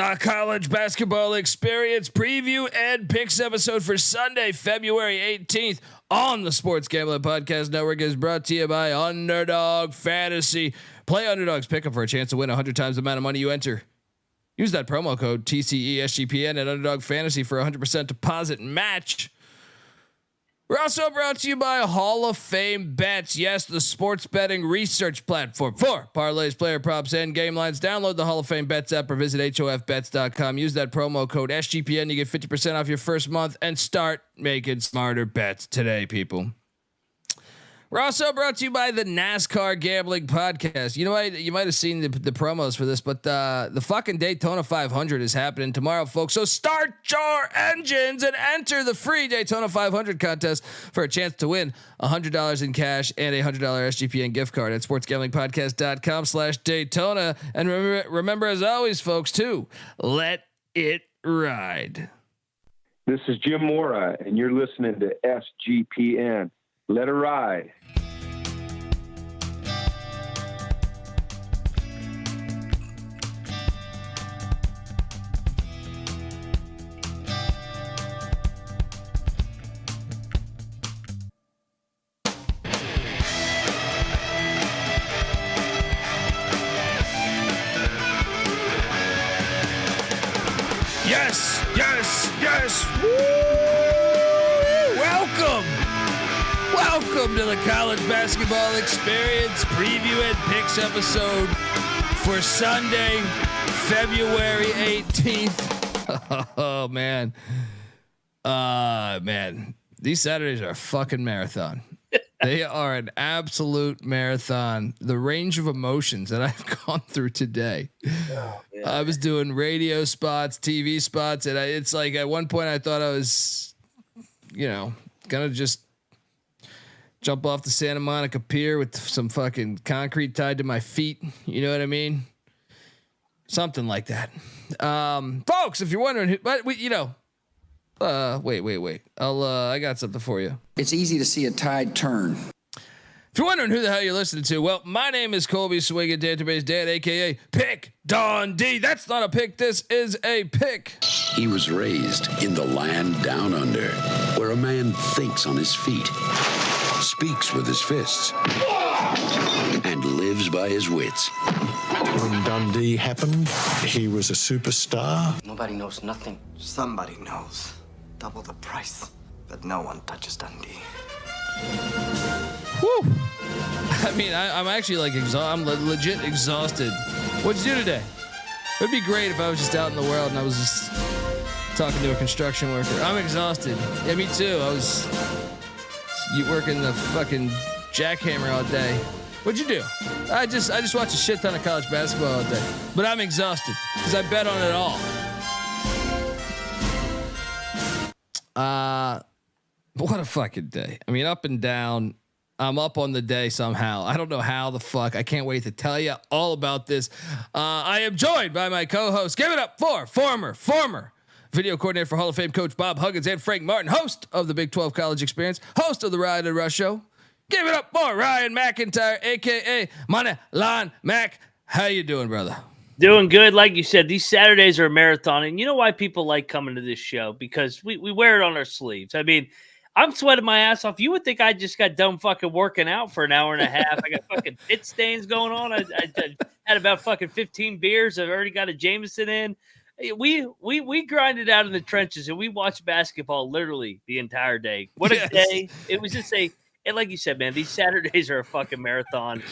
The college basketball experience preview and picks episode for Sunday, February 18th on the Sports Gambling Podcast Network is brought to you by Underdog Fantasy. Play Underdog's Pick'em for a chance to win 100 times the amount of money you enter. Use that promo code TCESGPN at Underdog Fantasy for 100% deposit match. We're also brought to you by Hall of Fame Bets. Yes, the sports betting research platform for parlays, player props, and game lines. Download the Hall of Fame Bets app or visit HOFBets.com. Use that promo code SGPN. You get 50% off your first month and start making smarter bets today, people. We're also brought to you by the NASCAR Gambling Podcast. You know what? You might have seen the promos for this, but the fucking Daytona 500 is happening tomorrow, folks. So start your engines and enter the free Daytona 500 contest for a chance to win $100 in cash and a $100 SGPN gift card at sportsgamblingpodcast.com/Daytona. And remember, as always, folks, too, let it ride. This is Jim Mora, and you're listening to SGPN. Let it ride. Yes, yes, yes. Woo! Welcome to the college basketball experience preview and picks episode for Sunday, February 18th. Oh man. Man, these Saturdays are a fucking marathon. They are an absolute marathon. The range of emotions that I've gone through today. Oh, I was doing radio spots, TV spots, and it's like at one point I thought I was, gonna just jump off the Santa Monica Pier with some fucking concrete tied to my feet. You know what I mean? Something like that. Folks, if you're wondering, wait. I got something for you. It's easy to see a tide turn. If you're wondering who the hell you're listening to, well, my name is Colby Database Dant, aka Pick Don D. That's not a pick. This is a pick. He was raised in the land down under, where a man thinks on his feet, speaks with his fists, and lives by his wits. When Dundee happened, he was a superstar. Nobody knows nothing. Somebody knows. Double the price, but no one touches Dundee. Whew. I mean, I'm actually like I'm legit exhausted. What'd you do today? It'd be great if I was just out in the world and I was just talking to a construction worker. I'm exhausted. Yeah, me too. I was working the fucking jackhammer all day. What'd you do? I just watched a shit ton of college basketball all day, but I'm exhausted because I bet on it all. What a fucking day. I mean, up and down. I'm up on the day somehow. I don't know how the fuck. I can't wait to tell you all about this. I am joined by my co-host. Give it up for former video coordinator for Hall of Fame coach Bob Huggins and Frank Martin, host of the Big 12 College Experience, host of the Ryan and Rush Show. Give it up for Ryan McIntyre, aka Moneyline Mac. How you doing, brother? Doing good. Like you said, these Saturdays are a marathon, and you know why people like coming to this show? Because we wear it on our sleeves. I mean, I'm sweating my ass off. You would think I just got done fucking working out for an hour and a half. I got fucking pit stains going on. I had about fucking 15 beers. I've already got a Jameson in. We grinded out in the trenches, and we watched basketball literally the entire day. What a day. It was just and like you said, man, these Saturdays are a fucking marathon.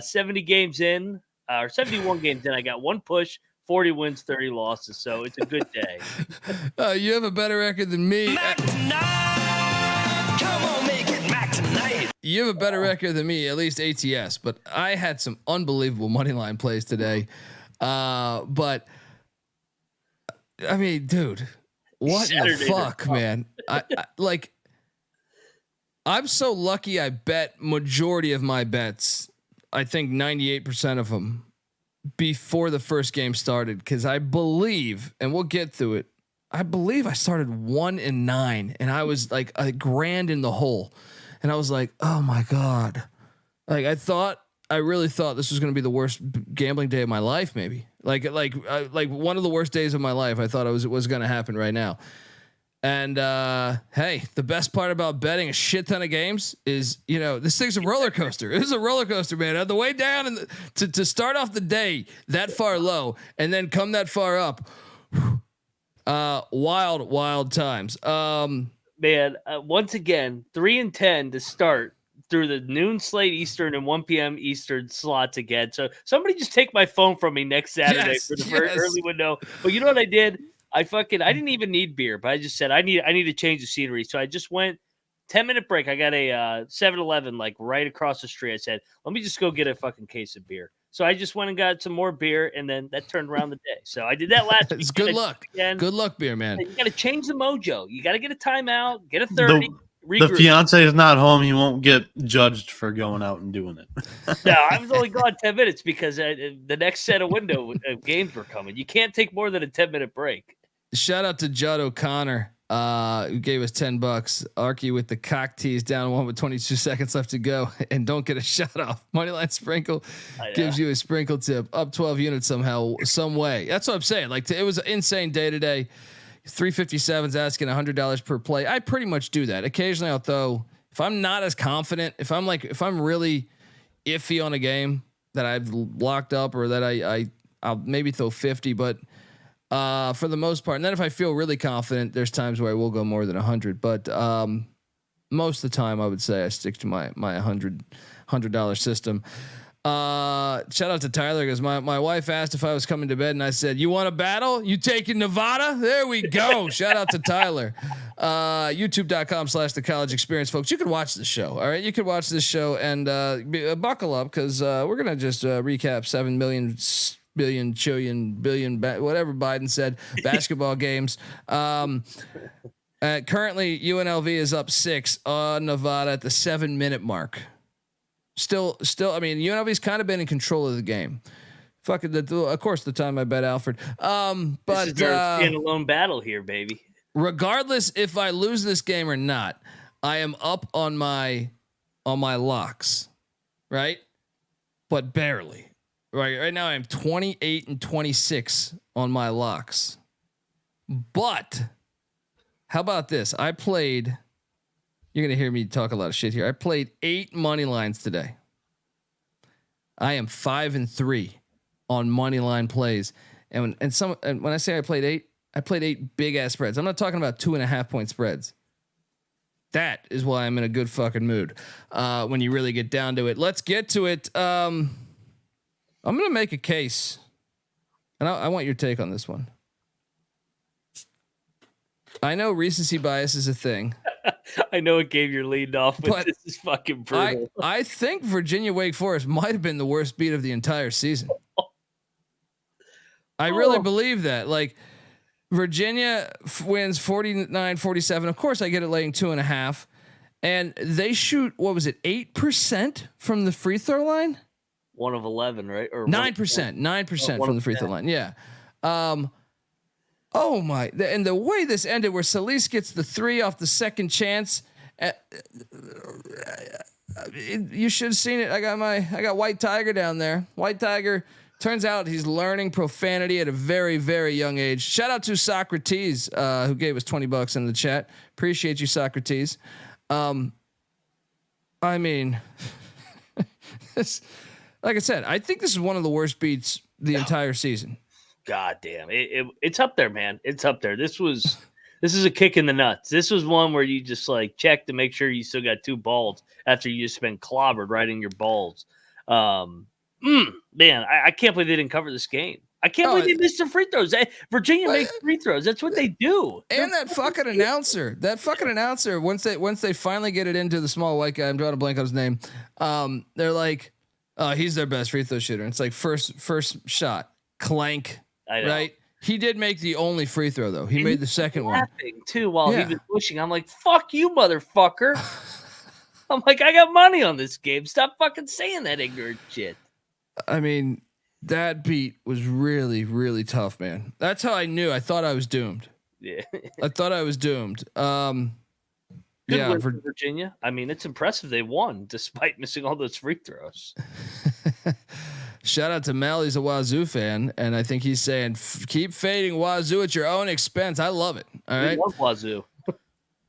70 games in, or 71 games in. I got one push, 40 wins, 30 losses. So it's a good day. You have a better record than me. Mac tonight. Come on, make it Mac tonight. You have a better record than me, at least ATS. But I had some unbelievable money line plays today. But I mean, dude, what Saturdays the fuck, man? I'm so lucky I bet majority of my bets, I think 98% of them, before the first game started. Because I believe, and we'll get through it, I believe I started 1-9 and I was like a grand in the hole. And I was like, oh my God. Like I really thought this was going to be the worst gambling day of my life, maybe. Like one of the worst days of my life. I thought it was going to happen right now. And hey, the best part about betting a shit ton of games is, this thing's a roller coaster. It is a roller coaster, man. On the way down and to start off the day that far low and then come that far up. Wild times. Man, once again, 3-10 to start through the noon slate Eastern and 1 p.m. Eastern slots again. So somebody just take my phone from me next Saturday for the early window. But you know what I did? I didn't even need beer, but I just said I need to change the scenery. So I just went 10-minute break. I got a 7-Eleven like right across the street. I said, let me just go get a fucking case of beer. So I just went and got some more beer, and then that turned around the day. So I did that last week. It's good luck. Good luck, beer man. You got to change the mojo. You got to get a timeout, get a 30. The fiance is not home. He won't get judged for going out and doing it. No, I was only gone 10 minutes because the next set of window of games were coming. You can't take more than a 10-minute break. Shout out to Judd O'Connor, who gave us $10. Arky with the cock tease down one with 22 seconds left to go, and don't get a shot off. Moneyline sprinkle gives you a sprinkle tip, up 12 units somehow, some way. That's what I'm saying. Like it was an insane day today. 357's asking $100 per play. I pretty much do that. Occasionally I'll throw, if I'm not as confident, if I'm really iffy on a game that I've locked up or that I'll maybe throw 50, but for the most part. And then if I feel really confident, there's times where I will go more than 100, but most of the time I would say I stick to my $100 system. Shout out to Tyler because my wife asked if I was coming to bed and I said, you want a battle? You taking Nevada? There we go. Shout out to Tyler. YouTube.com/The College Experience, folks. You can watch the show. All right. You can watch this show and buckle up because we're going to just recap 7 million billion trillion billion whatever Biden said basketball games. Currently UNLV is up 6 on Nevada at the 7-minute mark. Still, I mean, UNLV's kind of been in control of the game. Fucking of course, the time I bet Alfred. But this is their standalone battle here, baby. Regardless if I lose this game or not, I am up on my locks, right? But barely. Right now I'm 28 and 26 on my locks. But how about this? I played. You're going to hear me talk a lot of shit here. I played 8 money lines today. I am 5-3 on money line plays. And when I say I played 8 big ass spreads. I'm not talking about 2.5 point spreads. That is why I'm in a good fucking mood. When you really get down to it, let's get to it. I'm going to make a case and I want your take on this one. I know recency bias is a thing. I know it gave your lead off, but this is fucking brutal. I think Virginia Wake Forest might have been the worst beat of the entire season. I really believe that. Like Virginia wins 49-47. Of course, I get it laying 2.5, and they shoot 8% from the free throw line. 1 of 11, right? Or 9% from the free throw line. Yeah. Oh my! And the way this ended, where Solis gets the 3 off the second chance, you should have seen it. I got White Tiger down there. White Tiger. Turns out he's learning profanity at a very, very young age. Shout out to Socrates, who gave us $20 in the chat. Appreciate you, Socrates. I mean, like I said, I think this is one of the worst beats the entire season. God damn, it's up there, man. It's up there. This is a kick in the nuts. This was one where you just like check to make sure you still got 2 balls after you just been clobbered right in your balls. Man, I can't believe they didn't cover this game. I can't believe they missed some free throws. Virginia makes free throws. That's what they do. And that fucking announcer, once they finally get it into the small white guy, I'm drawing a blank on his name. They're like, he's their best free throw shooter. And it's like first shot, clank. Right? He did make the only free throw though. He made the second one too while he was pushing. I'm like, fuck you, motherfucker. I'm like, I got money on this game. Stop fucking saying that ignorant shit. I mean, that beat was really, really tough, man. That's how I knew. I thought I was doomed. Yeah. I thought I was doomed. Good win for Virginia. I mean, it's impressive they won despite missing all those free throws. Shout out to Mel. He's a Wazoo fan, and I think he's saying keep fading Wazoo at your own expense. I love it. All right, love Wazoo.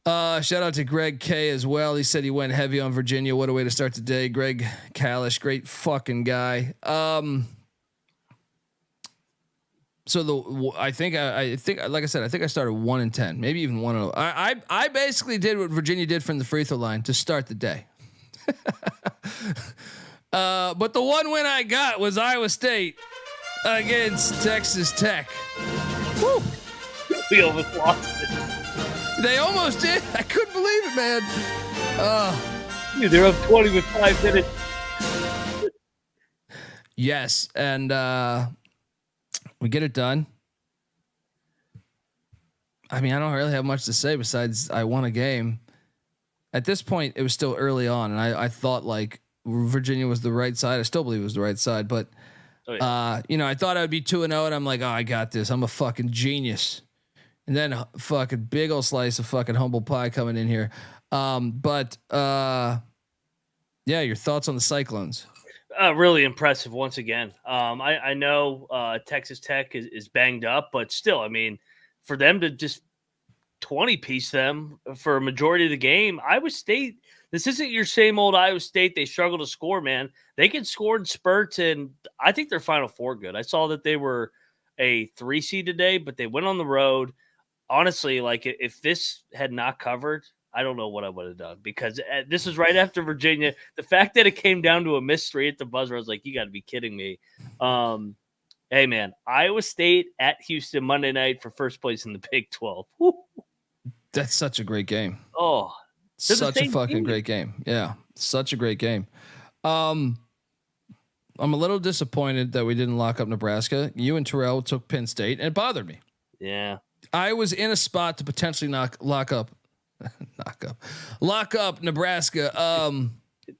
Shout out to Greg K as well. He said he went heavy on Virginia. What a way to start the day. Greg Kalish, great fucking guy. So I think like I said, I think I started 1-10, maybe even 1-0. I basically did what Virginia did from the free throw line to start the day. But the one win I got was Iowa State against Texas Tech. Woo. We almost lost it. They almost did. I couldn't believe it, man. Dude, they're up 20 with 5 minutes. Yes, and we get it done. I mean, I don't really have much to say besides I won a game. At this point, it was still early on, and I thought like Virginia was the right side. I still believe it was the right side, but I thought I would be 2-0, and I'm like, oh, I got this. I'm a fucking genius. And then a fucking big old slice of fucking humble pie coming in here. Yeah, your thoughts on the Cyclones? Really impressive once again. I know Texas Tech is banged up, but still, I mean, for them to just 20-piece them for a majority of the game, Iowa State, this isn't your same old Iowa State. They struggle to score, man. They can score in spurts, and I think their Final Four good. I saw that they were a 3 seed today, but they went on the road. Honestly, like if this had not covered, I don't know what I would have done, because this is right after Virginia. The fact that it came down to a missed 3 at the buzzer, I was like, you got to be kidding me. Hey, man, Iowa State at Houston Monday night for first place in the Big 12. Woo. That's such a great game. Oh, such a fucking great game. Yeah, such a great game. I'm a little disappointed that we didn't lock up Nebraska. You and Terrell took Penn State, and it bothered me. Yeah. I was in a spot to potentially lock up Nebraska.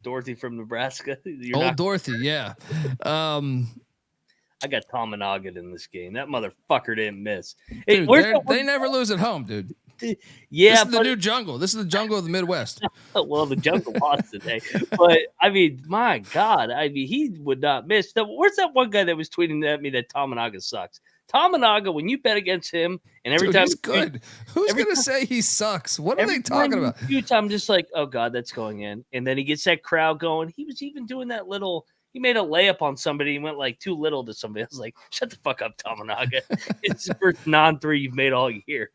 Dorothy from Nebraska. Dorothy. Yeah. I got Tominaga in this game. That motherfucker didn't miss. Dude, they never lose at home, dude. Yeah, this is the new jungle. This is the jungle of the Midwest. Well, the jungle lost today, but I mean, my God, I mean, he would not miss. Where's that one guy that was tweeting at me that Tominaga sucks? Tominaga, when you bet against him, and every time he's good, who's gonna say he sucks? What are they talking about? I'm just like, oh God, that's going in, and then he gets that crowd going. He was even doing that little. He made a layup on somebody. He went like too little to somebody. I was like, shut the fuck up, Tominaga. It's the first non-3 you've made all year.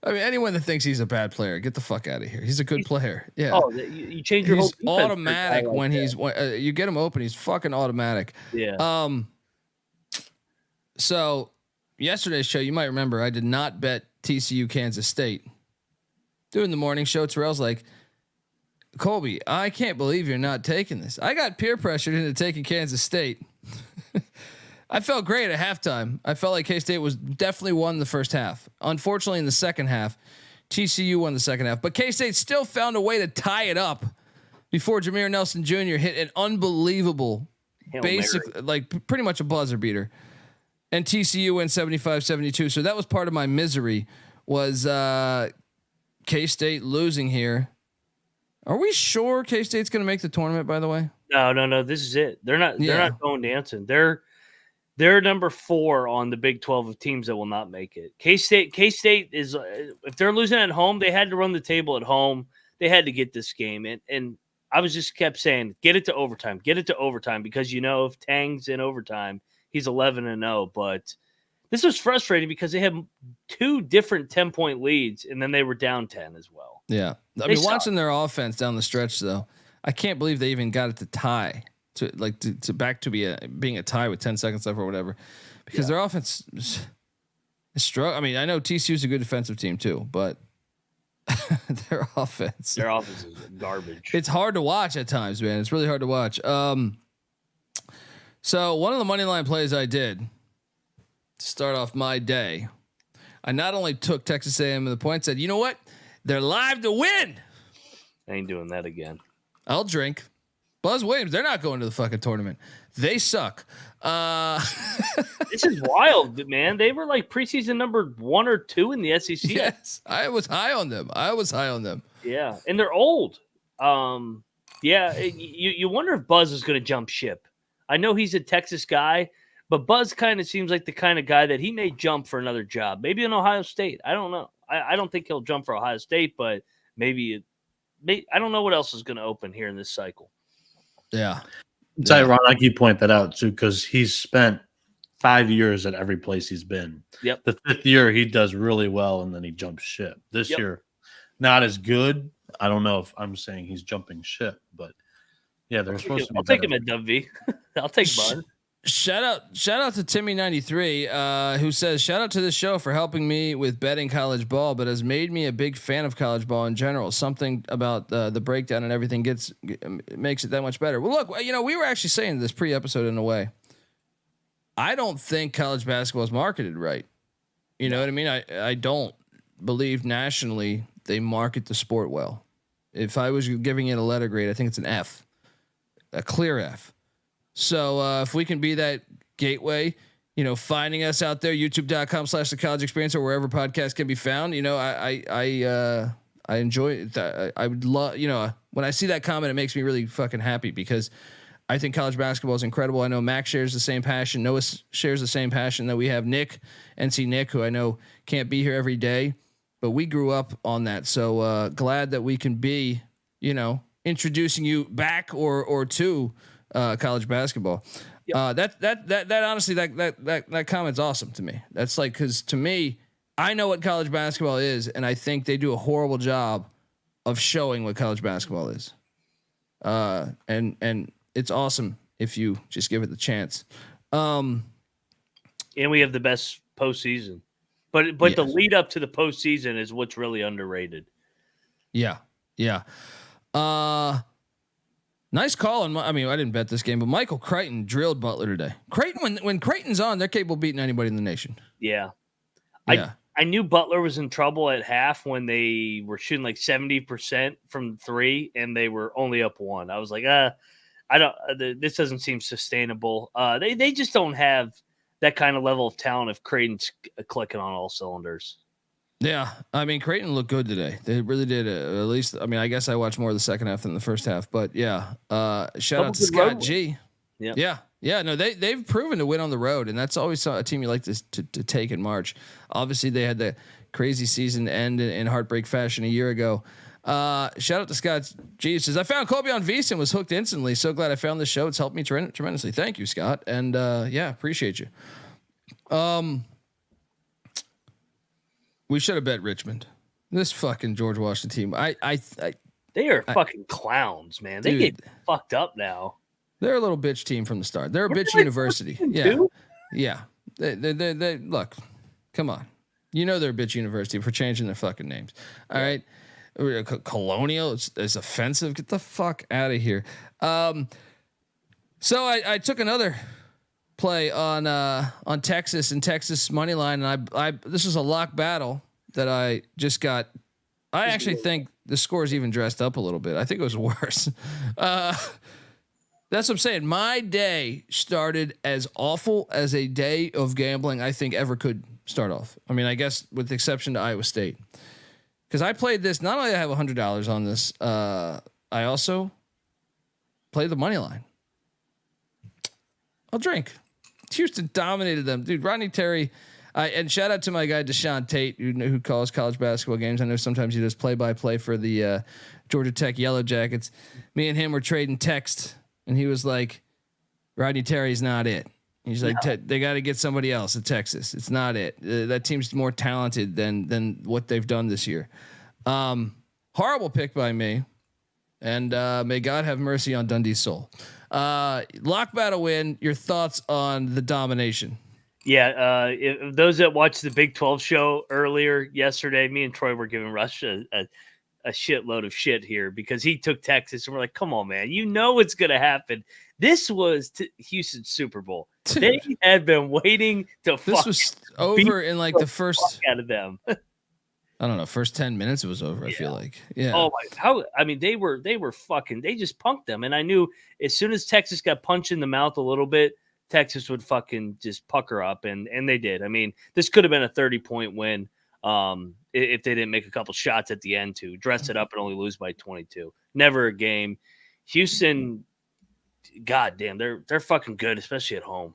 I mean, anyone that thinks he's a bad player, get the fuck out of here. He's a good player. Yeah. Oh, you change your he's whole automatic like when he's you get him open. He's fucking automatic. Yeah. So yesterday's show, you might remember, I did not bet TCU Kansas State. Doing the morning show, Terrell's like, Colby, I can't believe you're not taking this. I got peer pressured into taking Kansas State. I felt great at halftime. I felt like K-State was definitely won the first half. Unfortunately, in the second half, TCU won the second half, but K-State still found a way to tie it up before Jameer Nelson Jr. hit an unbelievable, like pretty much a buzzer beater. And TCU went 75-72. So that was part of my misery, was K-State losing here. Are we sure K-State's going to make the tournament, by the way? No. This is it. They're not going dancing. They're number 4 on the Big 12 of teams that will not make it. K-State is, if they're losing at home, they had to run the table at home. They had to get this game. And I was just kept saying, get it to overtime, because if Tang's in overtime, he's 11-0. But this was frustrating because they had 2 different 10-point leads, and then they were down 10 as well. Yeah. I mean, watching their offense down the stretch, though, I can't believe they even got it to tie, to being a tie with 10 seconds left or whatever, because their offense is struggle. I mean, I know TCU is a good defensive team too, but their offense is garbage. It's hard to watch at times, man. It's really hard to watch. So one of the money line plays I did to start off my day, I not only took Texas A&M to the point, said, you know what? They're live to win. I ain't doing that again. I'll drink. Buzz Williams, they're not going to the fucking tournament. They suck. This is wild, man. They were like preseason number 1 or 2 in the SEC. Yes, I was high on them. Yeah, and they're old. You wonder if Buzz is going to jump ship. I know he's a Texas guy, but Buzz kind of seems like the kind of guy that he may jump for another job. Maybe in Ohio State. I don't know. I don't think he'll jump for Ohio State, but maybe I don't know what else is going to open here in this cycle. Yeah. It's ironic you point that out, too, because he's spent 5 years at every place he's been. Yep. The 5th year, he does really well, and then he jumps ship. This year, not as good. I don't know if I'm saying he's jumping ship, but yeah, they're supposed to be. I'll take him at W. I'll take Bud. Shout out to Timmy93, who says, shout out to the show for helping me with betting college ball, but has made me a big fan of college ball in general. Something about the breakdown and everything makes it that much better. Well, look, we were actually saying this pre-episode in a way. I don't think college basketball is marketed right. You know what I mean? I don't believe nationally they market the sport well. If I was giving it a letter grade, I think it's an F, a clear F. So if we can be that gateway, finding us out there, youtube.com/the college experience or wherever podcasts can be found, I enjoy it. I would love, when I see that comment, it makes me really fucking happy because I think college basketball is incredible. I know Mac shares the same passion. Noah shares the same passion that we have. NC Nick, who I know can't be here every day, but we grew up on that. So glad that we can be, introducing you back or to college basketball. Yep. That honestly, that comment's awesome to me. That's like, cause to me, I know what college basketball is. And I think they do a horrible job of showing what college basketball is. And it's awesome if you just give it the chance. And we have the best postseason, but yes. The lead up to the postseason is what's really underrated. Yeah. Yeah. Nice call. I didn't bet this game, but Michael Crichton drilled Butler today. Crichton, when Crichton's on, they're capable of beating anybody in the nation. Yeah. I knew Butler was in trouble at half when they were shooting like 70% from 3 and they were only up 1. I was like, this doesn't seem sustainable. They just don't have that kind of level of talent if Creighton's clicking on all cylinders. Yeah, Creighton looked good today. They really did. At least, I guess I watched more of the second half than the first half. But yeah, shout out to Scott G. Yeah. No, they've proven to win on the road, and that's always a team you like to take in March. Obviously, they had the crazy season end in heartbreak fashion a year ago. Shout out to Scott G. Says, I found Colby on VSiN, was hooked instantly. So glad I found this show. It's helped me tremendously. Thank you, Scott. And appreciate you. We should have bet Richmond. This fucking George Washington team. They are fucking clowns, man. They get fucked up now. They're a little bitch team from the start. They're a bitch university. Yeah. They look. Come on. They're a bitch university for changing their fucking names. All right. Colonial. It's offensive. Get the fuck out of here. So I took another play on Texas and Texas money line, and I this is a lock battle that I just got. I actually think the score is even dressed up a little bit. I think it was worse. That's what I'm saying. My day started as awful as a day of gambling I think ever could start off. I guess with the exception to Iowa State, because I played this. Not only I have $100 on this, I also played the money line. I'll drink. Houston dominated them, dude. Rodney Terry, and shout out to my guy Deshaun Tate, who calls college basketball games. I know sometimes he does play-by-play for the Georgia Tech Yellow Jackets. Me and him were trading text, and he was like, "Rodney Terry's not it." He's like, "They got to get somebody else at Texas. It's not it. That team's more talented than what they've done this year." Horrible pick by me, and may God have mercy on Dundee's soul. Lock battle win. Your thoughts on the domination? Yeah. If those that watched the Big 12 show earlier yesterday, me and Troy were giving Rush a shitload of shit here because he took Texas and we're like, come on, man, it's going to happen. This was Houston's Super Bowl. Dude. They had been waiting to this was over in like the first out of them. I don't know. First 10 minutes, it was over. I feel like, yeah. Oh my! They were fucking. They just punked them, and I knew as soon as Texas got punched in the mouth a little bit, Texas would fucking just pucker up, and they did. This could have been a 30-point win if they didn't make a couple shots at the end to dress it up and only lose by 22. Never a game. Houston God damn, they're fucking good, especially at home.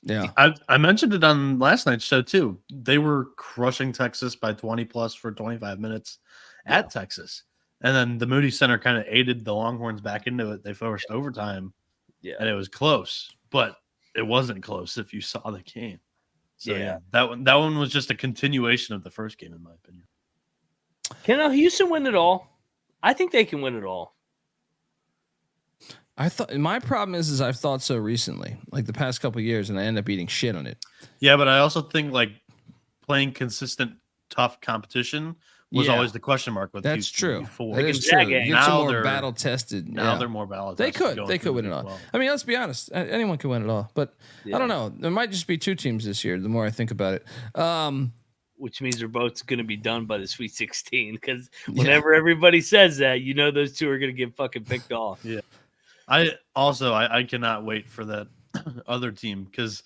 Yeah. I mentioned it on last night's show too. They were crushing Texas by 20 plus for 25 minutes at Texas. And then the Moody Center kind of aided the Longhorns back into it. They forced overtime. Yeah. And it was close, but it wasn't close if you saw the game. So Yeah. that one was just a continuation of the first game, in my opinion. Can Houston win it all? I think they can win it all. I thought my problem is I've thought so recently, like the past couple of years, and I end up eating shit on it. Yeah, but I also think like playing consistent, tough competition was always the question mark with That's Houston true. before. That is true. You get some Now more they're battle tested. Now they're more battle They tested. could win it all. Well. I mean, let's be honest. Anyone can win it all, but I don't know. There might just be two teams this year. The more I think about it, which means they're both going to be done by the Sweet 16. Because whenever everybody says that, you know those two are going to get fucking picked off. Yeah. I cannot wait for that other team because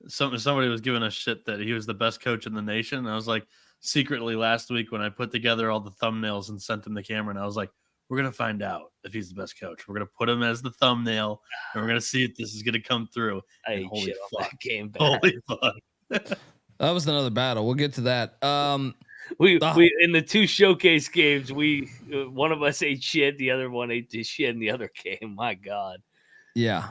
somebody was giving us shit that he was the best coach in the nation. And I was like, secretly last week when I put together all the thumbnails and sent them the camera, and I was like, we're going to find out if he's the best coach. We're going to put him as the thumbnail, and we're going to see if this is going to come through. I holy fuck. That game back. Holy fuck. That was another battle. We'll get to that. We in the two showcase games, one of us ate shit, the other one ate the shit in the other game. My God. Yeah.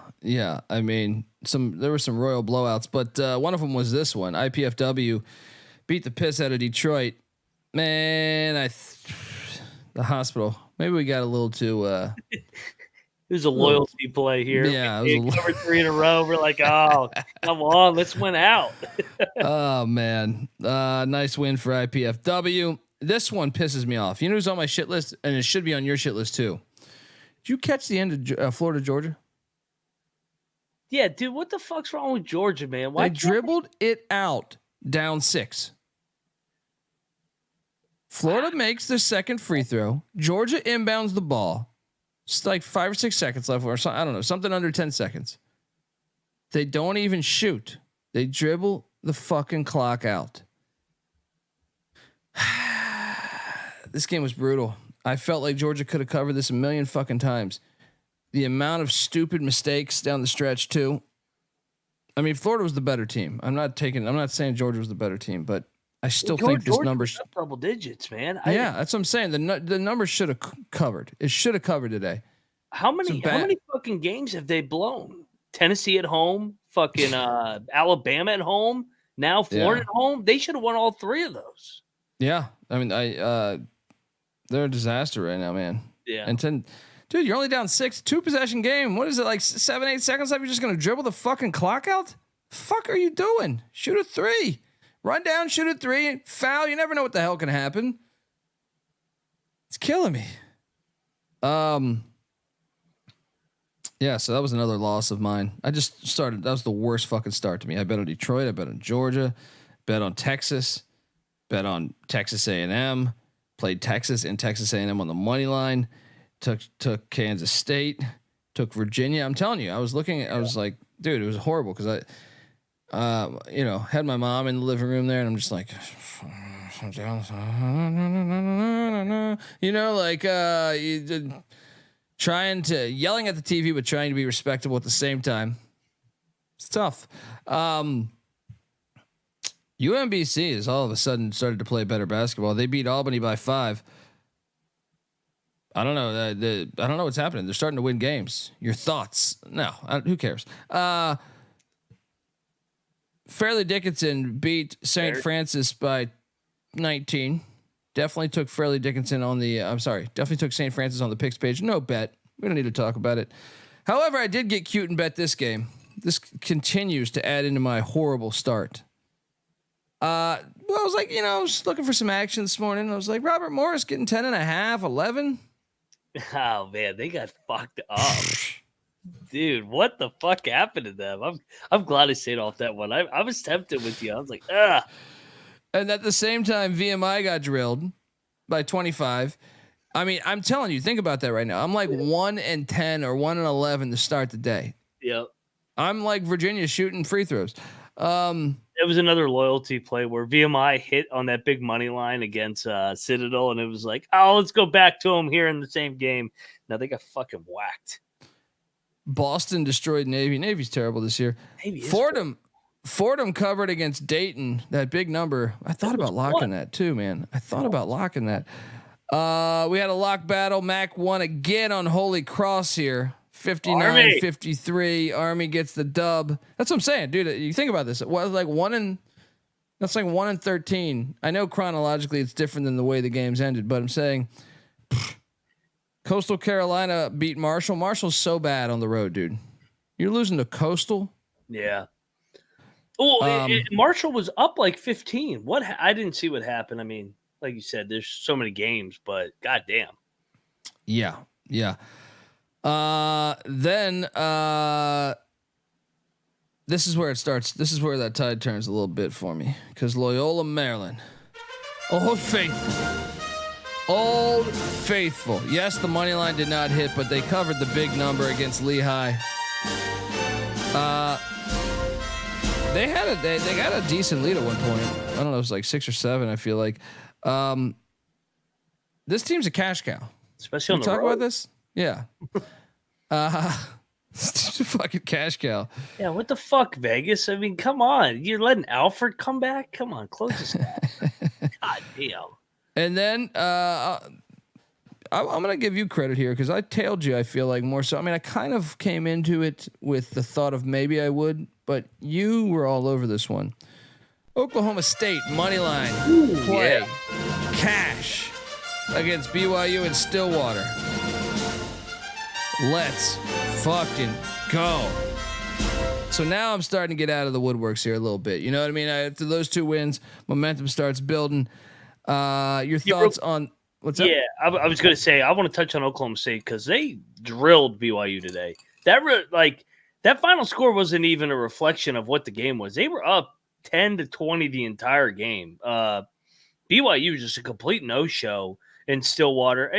I mean, there were some royal blowouts, but one of them was this one. IPFW beat the piss out of Detroit. Man, the hospital. Maybe we got a little too. There's a loyalty play here. Yeah, we covered 3 in a row. We're like, oh, come on, let's win out. Oh man, nice win for IPFW. This one pisses me off. You know who's on my shit list, and it should be on your shit list too. Did you catch the end of Florida Georgia? Yeah, dude, what the fuck's wrong with Georgia, man? Why they dribbled it out down 6. Florida makes their second free throw. Georgia inbounds the ball. It's like 5 or 6 seconds left, or something. I don't know, something under 10 seconds. They don't even shoot. They dribble the fucking clock out. This game was brutal. I felt like Georgia could have covered this a million fucking times. The amount of stupid mistakes down the stretch too. I mean, Florida was the better team. I'm not saying Georgia was the better team, but I still think this number double digits, man. Yeah, that's what I'm saying. The number should have covered. It should have covered today. How many fucking games have they blown? Tennessee at home, fucking Alabama at home, now Florida at home. They should have won all 3 of those. Yeah, I mean, they're a disaster right now, man. Yeah, and 10, dude, you're only down 6, 2 possession game. What is it, like 7, 8 seconds left? You're just gonna dribble the fucking clock out? Fuck, are you doing? Shoot a 3. Run down, shoot a 3, foul. You never know what the hell can happen. It's killing me. Yeah, so that was another loss of mine. I just started. That was the worst fucking start to me. I bet on Detroit. I bet on Georgia. Bet on Texas. Bet on Texas A&M. Played Texas and Texas A&M on the money line. Took Kansas State. Took Virginia. I'm telling you, I was looking. I was like, dude, it was horrible because I. Had my mom in the living room there, and I'm just like, yelling at the TV, but trying to be respectable at the same time. It's tough. UMBC has all of a sudden started to play better basketball. They beat Albany by 5. I don't know. I don't know what's happening. They're starting to win games. Your thoughts? No, who cares? Fairleigh Dickinson beat St. Francis by 19. Definitely took Fairleigh Dickinson on the. Definitely took St. Francis on the picks page. No bet. We don't need to talk about it. However, I did get cute and bet this game. This continues to add into my horrible start. I was like, I was looking for some action this morning. I was like, Robert Morris getting 10.5, 11. Oh man, they got fucked up. Dude, what the fuck happened to them? I'm glad I stayed off that one. I was tempted with you. I was like, ah. And at the same time, VMI got drilled by 25. I mean, I'm telling you, think about that right now. I'm like 1-10 or 1-11 to start the day. Yep. I'm like Virginia shooting free throws. It was another loyalty play where VMI hit on that big money line against Citadel, and it was like, oh, let's go back to them here in the same game. Now they got fucking whacked. Boston destroyed Navy. Navy's terrible this year. Fordham covered against Dayton. That big number. I thought about locking that too, man. I thought about locking that. We had a lock battle. Mac won again on Holy Cross here. 59-53. Army gets the dub. That's what I'm saying, dude. You think about this. It was like 1 and 13. I know chronologically it's different than the way the games ended, but I'm saying Coastal Carolina beat Marshall. Marshall's so bad on the road, dude. You're losing to Coastal. Yeah. Oh, Marshall was up like 15. I didn't see what happened. I mean, like you said, there's so many games, but goddamn. Yeah. Then this is where it starts. This is where that tide turns a little bit for me, because Loyola Maryland, Old Faithful. Yes, the money line did not hit, but they covered the big number against Lehigh. They got a decent lead at one point. I don't know, it was like 6 or 7. I feel like this team's a cash cow. Especially on the road. Talk about this, yeah. This team's a fucking cash cow. Yeah, what the fuck, Vegas? I mean, come on, you're letting Alfred come back? Come on, close this gap. God damn. And then I'm gonna give you credit here because I tailed you. I feel like more so. I mean, I kind of came into it with the thought of maybe I would, but you were all over this one. Oklahoma State money line play cash against BYU in Stillwater. Let's fucking go. So now I'm starting to get out of the woodworks here a little bit. You know what I mean? After those 2 wins, momentum starts building. Your thoughts on what's up? Yeah, I was going to say I want to touch on Oklahoma State because they drilled BYU today. That final score wasn't even a reflection of what the game was. They were up 10-20 the entire game. BYU was just a complete no-show in Stillwater.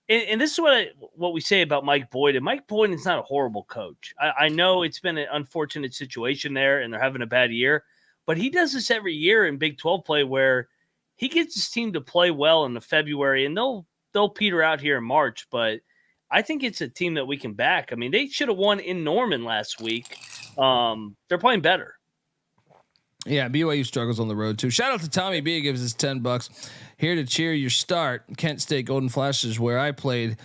And this is what we say about Mike Boyden. Mike Boyden's not a horrible coach. I know it's been an unfortunate situation there, and they're having a bad year. But he does this every year in Big 12 play where he gets his team to play well in the February, and they'll peter out here in March. But I think it's a team that we can back. I mean, they should have won in Norman last week. They're playing better. Yeah, BYU struggles on the road too. Shout out to Tommy B, gives us $10 here to cheer your start. Kent State Golden Flashes, where I played,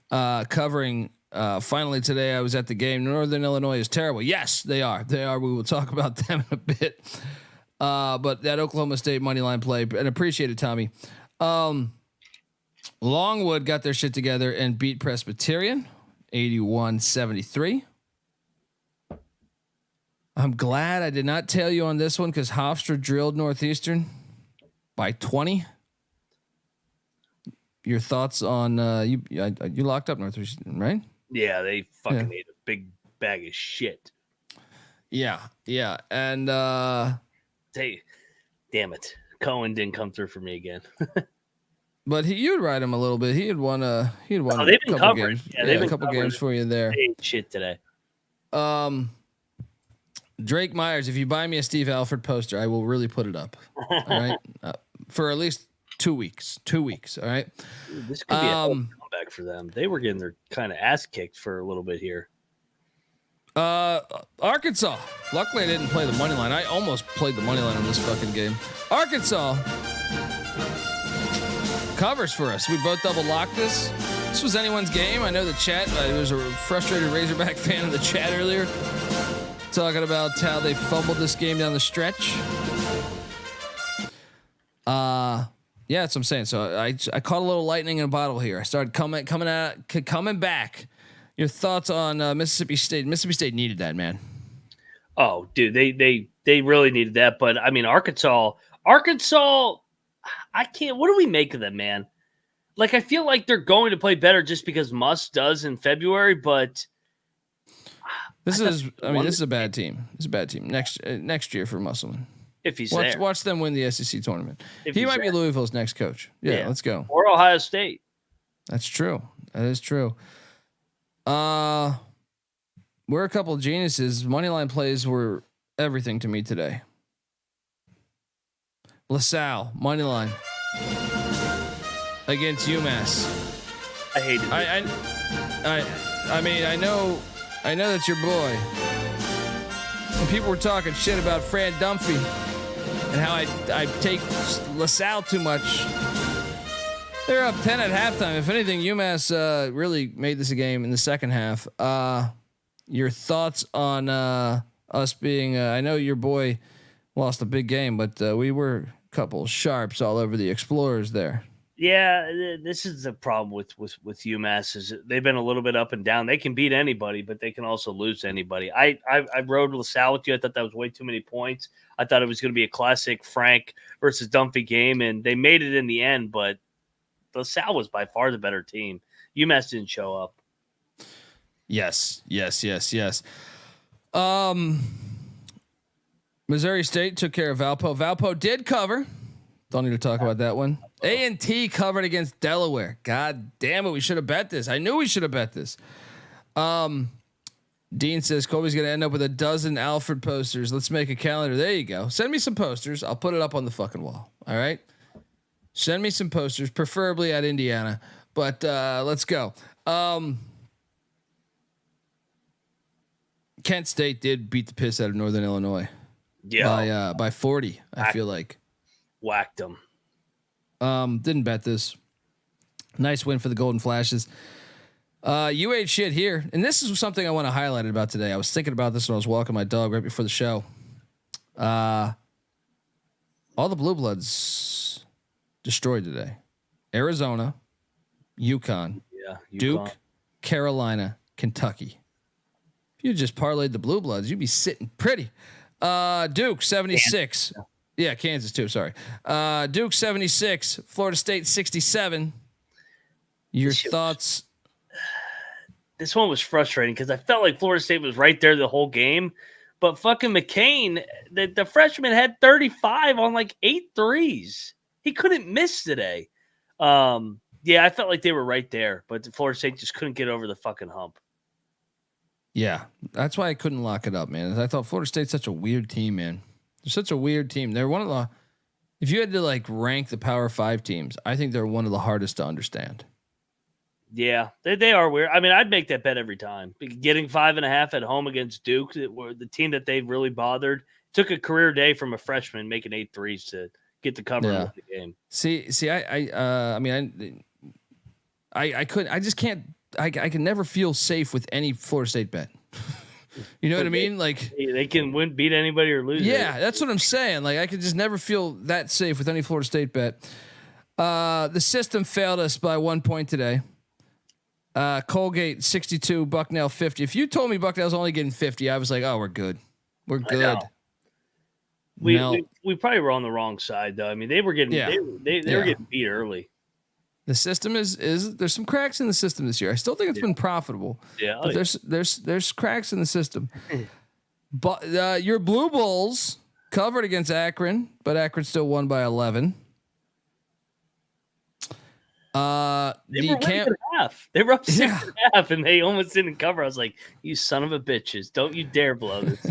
covering. Finally today, I was at the game. Northern Illinois is terrible. Yes, they are. They are. We will talk about them in a bit. But that Oklahoma State money line play, and appreciate it, Tommy. Longwood got their shit together and beat Presbyterian 81-73. I'm glad I did not tell you on this one because Hofstra drilled Northeastern by 20. Your thoughts on you locked up Northeastern, right? Yeah, they fucking ate a big bag of shit. Yeah, and hey, damn it, Cohen didn't come through for me again. But you'd ride him a little bit. He had won a couple games. Yeah, a couple games for you there. They ate shit today. Drake Myers, if you buy me a Steve Alford poster, I will really put it up. All right, for at least 2 weeks. 2 weeks. All right. Dude, this could be a comeback for them. They were getting their kind of ass kicked for a little bit here. Arkansas. Luckily, I didn't play the money line. I almost played the money line on this fucking game. Arkansas covers for us. We both double locked this. This was anyone's game. I know the chat. There was a frustrated Razorback fan in the chat earlier talking about how they fumbled this game down the stretch. Yeah, that's what I'm saying. So I caught a little lightning in a bottle here. I started coming back. Your thoughts on Mississippi State? Mississippi State needed that, man. Oh, dude, they really needed that. But I mean, Arkansas, I can't. What do we make of them, man? Like, I feel like they're going to play better just because Muss does in February, but this is a bad team. It's a bad team next year for Musselman. If he's there, there, watch them win the SEC tournament. He might be Louisville's next coach. Yeah, let's go. Or Ohio State. That's true. That is true. We're a couple of geniuses. Moneyline plays were everything to me today. LaSalle moneyline against UMass. I hate it. I mean, I know I know that's your boy. And people were talking shit about Fran Dunphy and how I take LaSalle too much. They're up 10 at halftime. If anything, UMass really made this a game in the second half. Your thoughts on us being? I know your boy lost a big game, but we were a couple sharps all over the Explorers there. Yeah, this is the problem with UMass is they've been a little bit up and down. They can beat anybody, but they can also lose anybody. I rode LaSalle with you. I thought that was way too many points. I thought it was going to be a classic Frank versus Dunphy game, and they made it in the end. But LaSalle was by far the better team. UMass didn't show up. Yes. Missouri State took care of Valpo. Valpo did cover. Don't need to talk about that one. A&T covered against Delaware. God damn it. We should have bet this. I knew we should have bet this. Dean says Colby's going to end up with a dozen Alfred posters. Let's make a calendar. There you go. Send me some posters. I'll put it up on the fucking wall. All right. Send me some posters, preferably at Indiana, but let's go. Kent State did beat the piss out of Northern Illinois. Yeah. By 40. I feel like whacked them. Didn't bet this. Nice win for the Golden Flashes. You ate shit here, and this is something I want to highlight about today. I was thinking about this when I was walking my dog right before the show. All the Blue Bloods destroyed today. Arizona, UConn, Duke, Carolina, Kentucky. If you just parlayed the Blue Bloods, you'd be sitting pretty. Duke 76. Kansas. Yeah, Kansas too. Sorry. Duke 76, Florida State 67. Your thoughts? This one was frustrating because I felt like Florida State was right there the whole game, but fucking McCain, the freshman had 35 on like 8 threes. He couldn't miss today. Yeah, I felt like they were right there, but Florida State just couldn't get over the fucking hump. Yeah, that's why I couldn't lock it up, man. I thought Florida State's such a weird team, man. They're such a weird team. They're one of the, if you had to like rank the Power 5 teams, I think they're one of the hardest to understand. Yeah, they are weird. I mean, I'd make that bet every time. Getting 5.5 at home against Duke, that were the team that they've really bothered. Took a career day from a freshman making 8 threes to get the cover and win the game. See, I couldn't. I just can't. I can never feel safe with any Florida State bet. You know what I mean? Like they can beat anybody or lose. Yeah, that's what I'm saying. Like I could just never feel that safe with any Florida State bet. The system failed us by 1 point today. Colgate 62, Bucknell 50. If you told me Bucknell's only getting 50, I was like, oh, we're good. We're good. We probably were on the wrong side though. I mean, they were getting they were getting beat early. The system is there's some cracks in the system this year. I still think it's been profitable. Yeah, but there's cracks in the system. But your Blue Bulls covered against Akron, but Akron still won by 11. They were up 6.5, and they almost didn't cover. I was like, "You son of a bitches! Don't you dare blow this."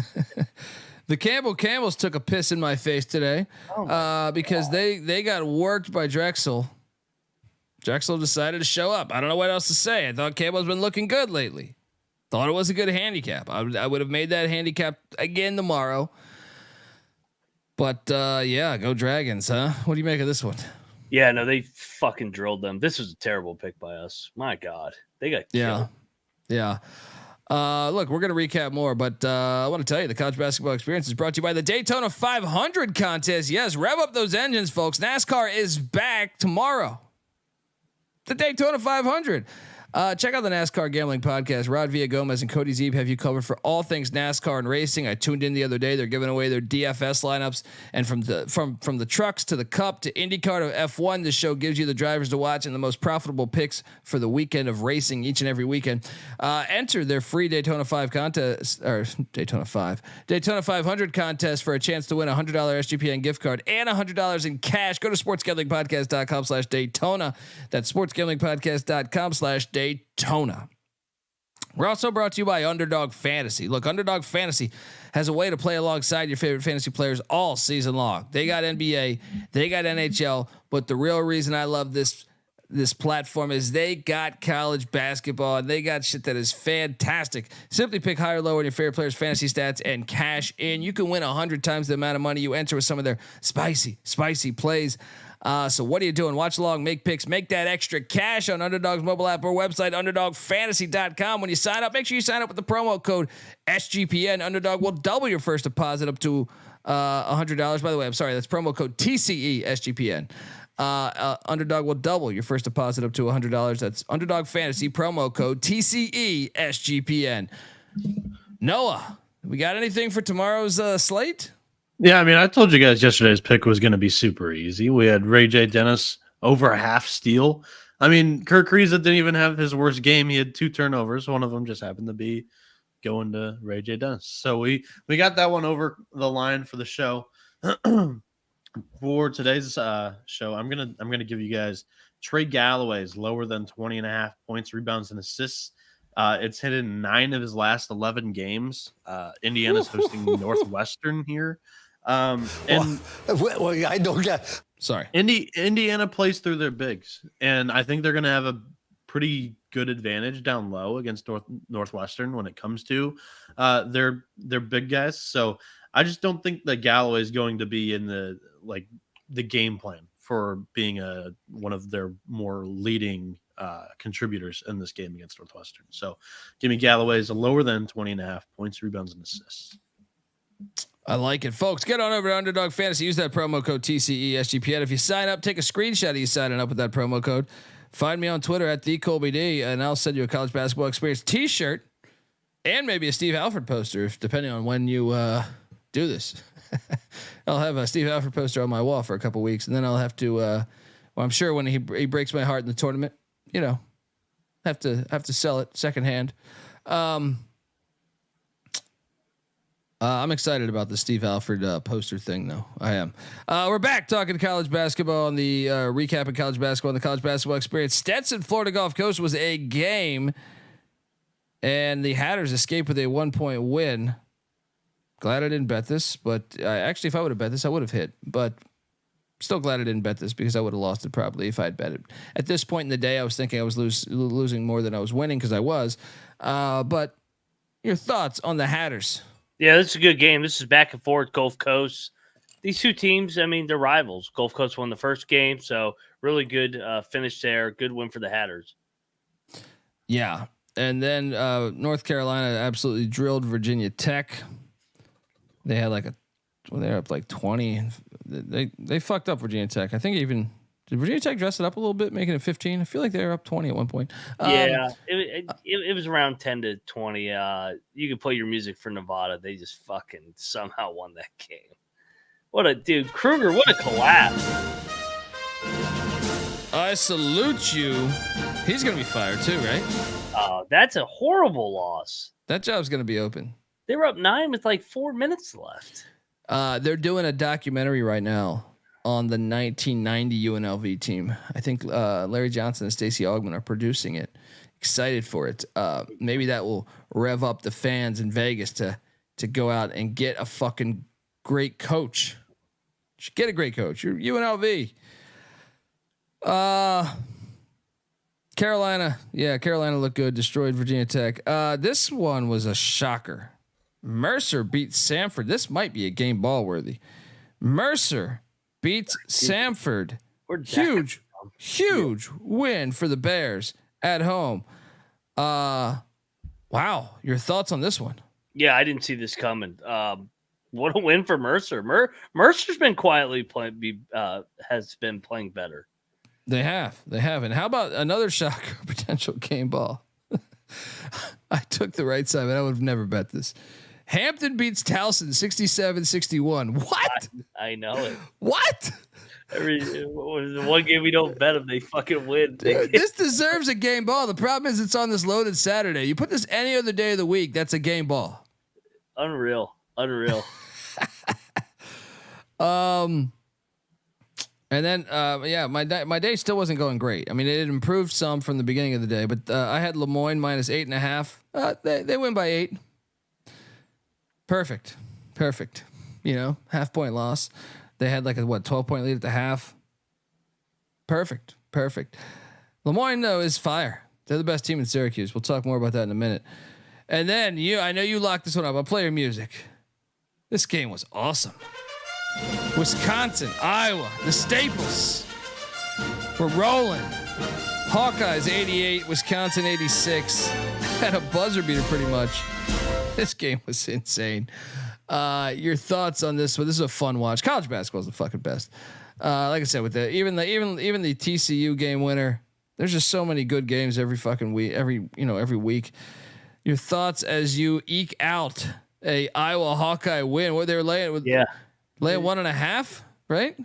The Campbell Camels took a piss in my face today because they got worked by Drexel. Drexel decided to show up. I don't know what else to say. I thought Campbell's been looking good lately. Thought it was a good handicap. I would have made that handicap again tomorrow. But yeah, go Dragons, huh? What do you make of this one? Yeah, no, they fucking drilled them. This was a terrible pick by us. My God, they got killed. Yeah. Look, we're gonna recap more, but I want to tell you the college basketball experience is brought to you by the Daytona 500 contest. Yes, rev up those engines, folks. NASCAR is back tomorrow. The Daytona 500. Check out the NASCAR Gambling Podcast. Rod Villagomez and Cody Zeeb have you covered for all things NASCAR and racing. I tuned in the other day. They're giving away their DFS lineups, and from the trucks to the Cup to IndyCar to F1, this show gives you the drivers to watch and the most profitable picks for the weekend of racing each and every weekend. Enter their free Daytona 5 contest or Daytona 500 contest for a chance to win a $100 SGPN gift card and $100 in cash. Go to sportsgamblingpodcast.com/Daytona. That's sportsgamblingpodcast.com/Daytona. We're also brought to you by Underdog Fantasy. Look, Underdog Fantasy has a way to play alongside your favorite fantasy players all season long. They got NBA, they got NHL, but the real reason I love this this platform is they got college basketball and they got shit that is fantastic. Simply pick higher or lower in your favorite players' fantasy stats and cash in. You can win 100 times the amount of money you enter with some of their spicy plays. So what are you doing? Watch along, make picks, make that extra cash on Underdog's mobile app or website, underdogfantasy.com. When you sign up, make sure you sign up with the promo code SGPN. Underdog will double your first deposit up to $100. By the way, I'm sorry, that's promo code TCE SGPN. Underdog will double your first deposit up to $100. That's Underdog Fantasy promo code TCE SGPN. Noah, we got anything for tomorrow's slate? Yeah, I mean, I told you guys yesterday's pick was going to be super easy. We had Ray J. Dennis over a half steal. I mean, Kirk Kriisa didn't even have his worst game. He had 2 turnovers. One of them just happened to be going to Ray J. Dennis. So we got that one over the line for the show. For today's show, I'm gonna give you guys Trey Galloway's lower than 20.5 points, rebounds, and assists. It's hit in 9 of his last 11 games. Indiana's hosting Northwestern here. And I don't get. Sorry, Indiana plays through their bigs, and I think they're going to have a pretty good advantage down low against Northwestern when it comes to their big guys. So I just don't think that Galloway is going to be in the game plan for being one of their more leading contributors in this game against Northwestern. So give me Galloway's a lower than 20.5 points, rebounds, and assists. I like it, folks. Get on over to Underdog Fantasy. Use that promo code TCE SGPN. If you sign up, take a screenshot of you signing up with that promo code. Find me on Twitter at @TheColbyD, and I'll send you a college basketball experience T-shirt and maybe a Steve Alford poster, depending on when you do this. I'll have a Steve Alford poster on my wall for a couple weeks, and then I'll have to. Well, I'm sure when he breaks my heart in the tournament, have to sell it secondhand. I'm excited about the Steve Alford poster thing, though. I am. We're back talking college basketball and the recap of college basketball and the college basketball experience. Stetson, Florida Gulf Coast was a game, and the Hatters escaped with a 1-point win. Glad I didn't bet this, but actually, if I would have bet this, I would have hit. But still glad I didn't bet this because I would have lost it probably if I had bet it. At this point in the day, I was thinking I was losing more than I was winning because I was. But your thoughts on the Hatters? Yeah, this is a good game. This is back and forth, Gulf Coast. These two teams, I mean, they're rivals. Gulf Coast won the first game, so really good finish there. Good win for the Hatters. Yeah, and then North Carolina absolutely drilled Virginia Tech. They had they're up like 20. They fucked up Virginia Tech. I think even did Virginia Tech dress it up a little bit, making it 15. I feel like they were up 20 at one point. Yeah, it was around 10 to 20. You could play your music for Nevada. They just fucking somehow won that game. What a dude, Kruger! What a collapse. I salute you. He's gonna be fired too, right? That's a horrible loss. That job's gonna be open. They were up 9 with like 4 minutes left. They're doing a documentary right now on the 1990 UNLV team. I think Larry Johnson and Stacey Augmon are producing it. Excited for it. Maybe that will rev up the fans in Vegas to go out and get a fucking great coach. Should get a great coach. You're UNLV. Carolina. Yeah, Carolina looked good. Destroyed Virginia Tech. This one was a shocker. Mercer beat Samford. This might be a game ball worthy. Mercer beats Samford. Huge win for the Bears at home. Wow. Your thoughts on this one? Yeah, I didn't see this coming. What a win for Mercer. Mercer's been quietly has been playing better. They have. And how about another shocker potential game ball? I took the right side, but I would have never bet this. Hampton beats Towson 67-61. What? I know it. What? The one game we don't bet them, they fucking win. This deserves a game ball. The problem is it's on this loaded Saturday. You put this any other day of the week, that's a game ball. Unreal. And then, my day still wasn't going great. I mean, it improved some from the beginning of the day, but I had Lemoyne minus 8.5. They win by 8. Perfect. Half point loss. They had like a 12-point lead at the half. Perfect. Lemoyne though is fire. They're the best team in Syracuse. We'll talk more about that in a minute. And then I know you locked this one up. I'll play your music. This game was awesome. Wisconsin, Iowa, the Staples. We're rolling. Hawkeyes 88, Wisconsin 86. Had a buzzer beater pretty much. This game was insane. Your thoughts on this one? This is a fun watch. College basketball is the fucking best. Like I said, with even the TCU game winner. There's just so many good games every fucking week. Every week. Your thoughts as you eke out a Iowa Hawkeye win? What they were laying with? Yeah, laying 1.5, right?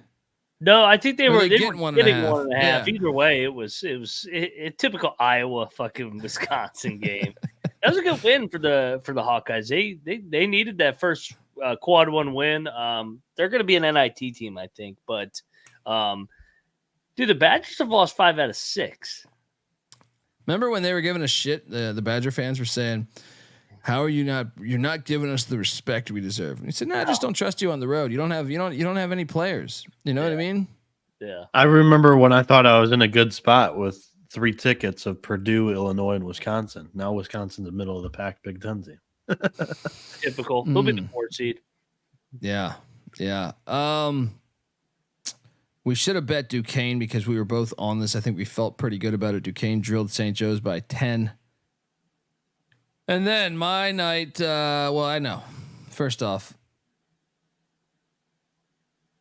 No, I think they were getting 1.5. Yeah. Either way, it was a typical Iowa fucking Wisconsin game. That was a good win for the Hawkeyes. They needed that first quad one win. They're going to be an NIT team, I think. But dude, the Badgers have lost 5 out of 6. Remember when they were giving us shit? The Badger fans were saying, "How are you not? You're not giving us the respect we deserve." And he said, "No, I just don't trust you on the road. You don't have any players. You know what I mean?" Yeah. I remember when I thought I was in a good spot with 3 tickets of Purdue, Illinois, and Wisconsin. Now Wisconsin's the middle of the pack Big Ten team. Typical. They'll be the 4th seed. Yeah. We should have bet Duquesne because we were both on this. I think we felt pretty good about it. Duquesne drilled St. Joe's by 10. And then my night, I know. First off,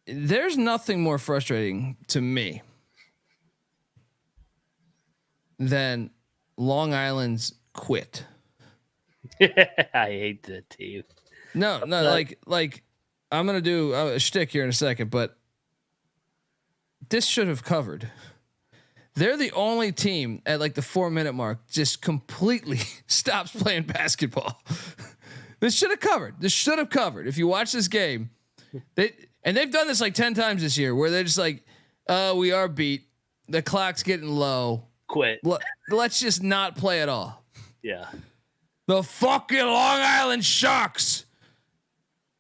there's nothing more frustrating to me than Long Island's quit. I hate that team. No, like I'm gonna do a shtick here in a second, but this should have covered. They're the only team at like the 4-minute mark just completely stops playing basketball. This should have covered. If you watch this game, they've done this like 10 times this year where they're just like, we are beat. The clock's getting low. Quit. Let's just not play at all. Yeah. The fucking Long Island Sharks.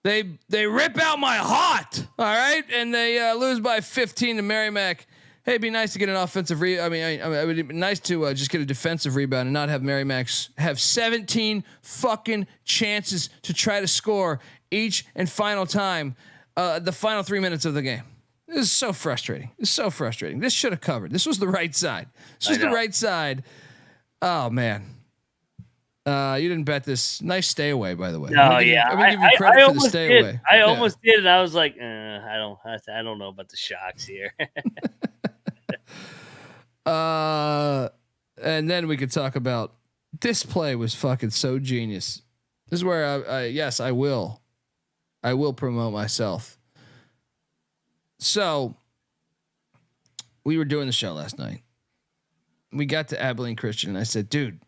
They rip out my heart. All right. And they lose by 15 to Merrimack. Hey, it'd be nice to get an offensive it would be nice to just get a defensive rebound and not have Merrimack have 17 fucking chances to try to score each and final time, the final 3 minutes of the game. This is so frustrating. This should have covered. This was the right side. Oh man. You didn't bet this. Nice stay away, by the way. No, yeah. I'm gonna give you credit for the stay away. I almost did, and I was like, I don't know about the Sharks here. And then we could talk about this play was fucking so genius. This is where I will promote myself. So we were doing the show last night. We got to Abilene Christian and I said, dude,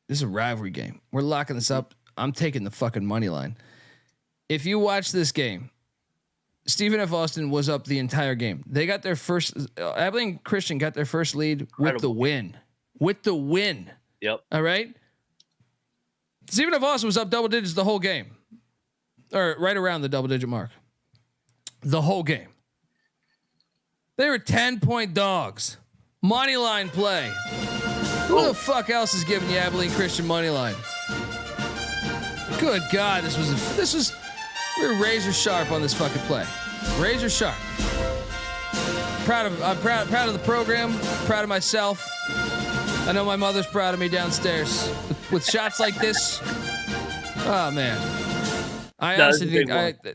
this is a rivalry game. We're locking this up. I'm taking the fucking money line. If you watch this game, Stephen F. Austin was up the entire game. They got their first, Abilene Christian got their first lead with the win. Yep. All right. Stephen F. Austin was up double digits the whole game, or right around the double digit mark. The whole game. They were 10-point dogs. Money line play. Who the fuck else is giving the Abilene Christian money line? Good God, this was. We were razor sharp on this fucking play. Razor sharp. I'm proud of the program. Proud of myself. I know my mother's proud of me downstairs with shots like this. Oh man, I honestly think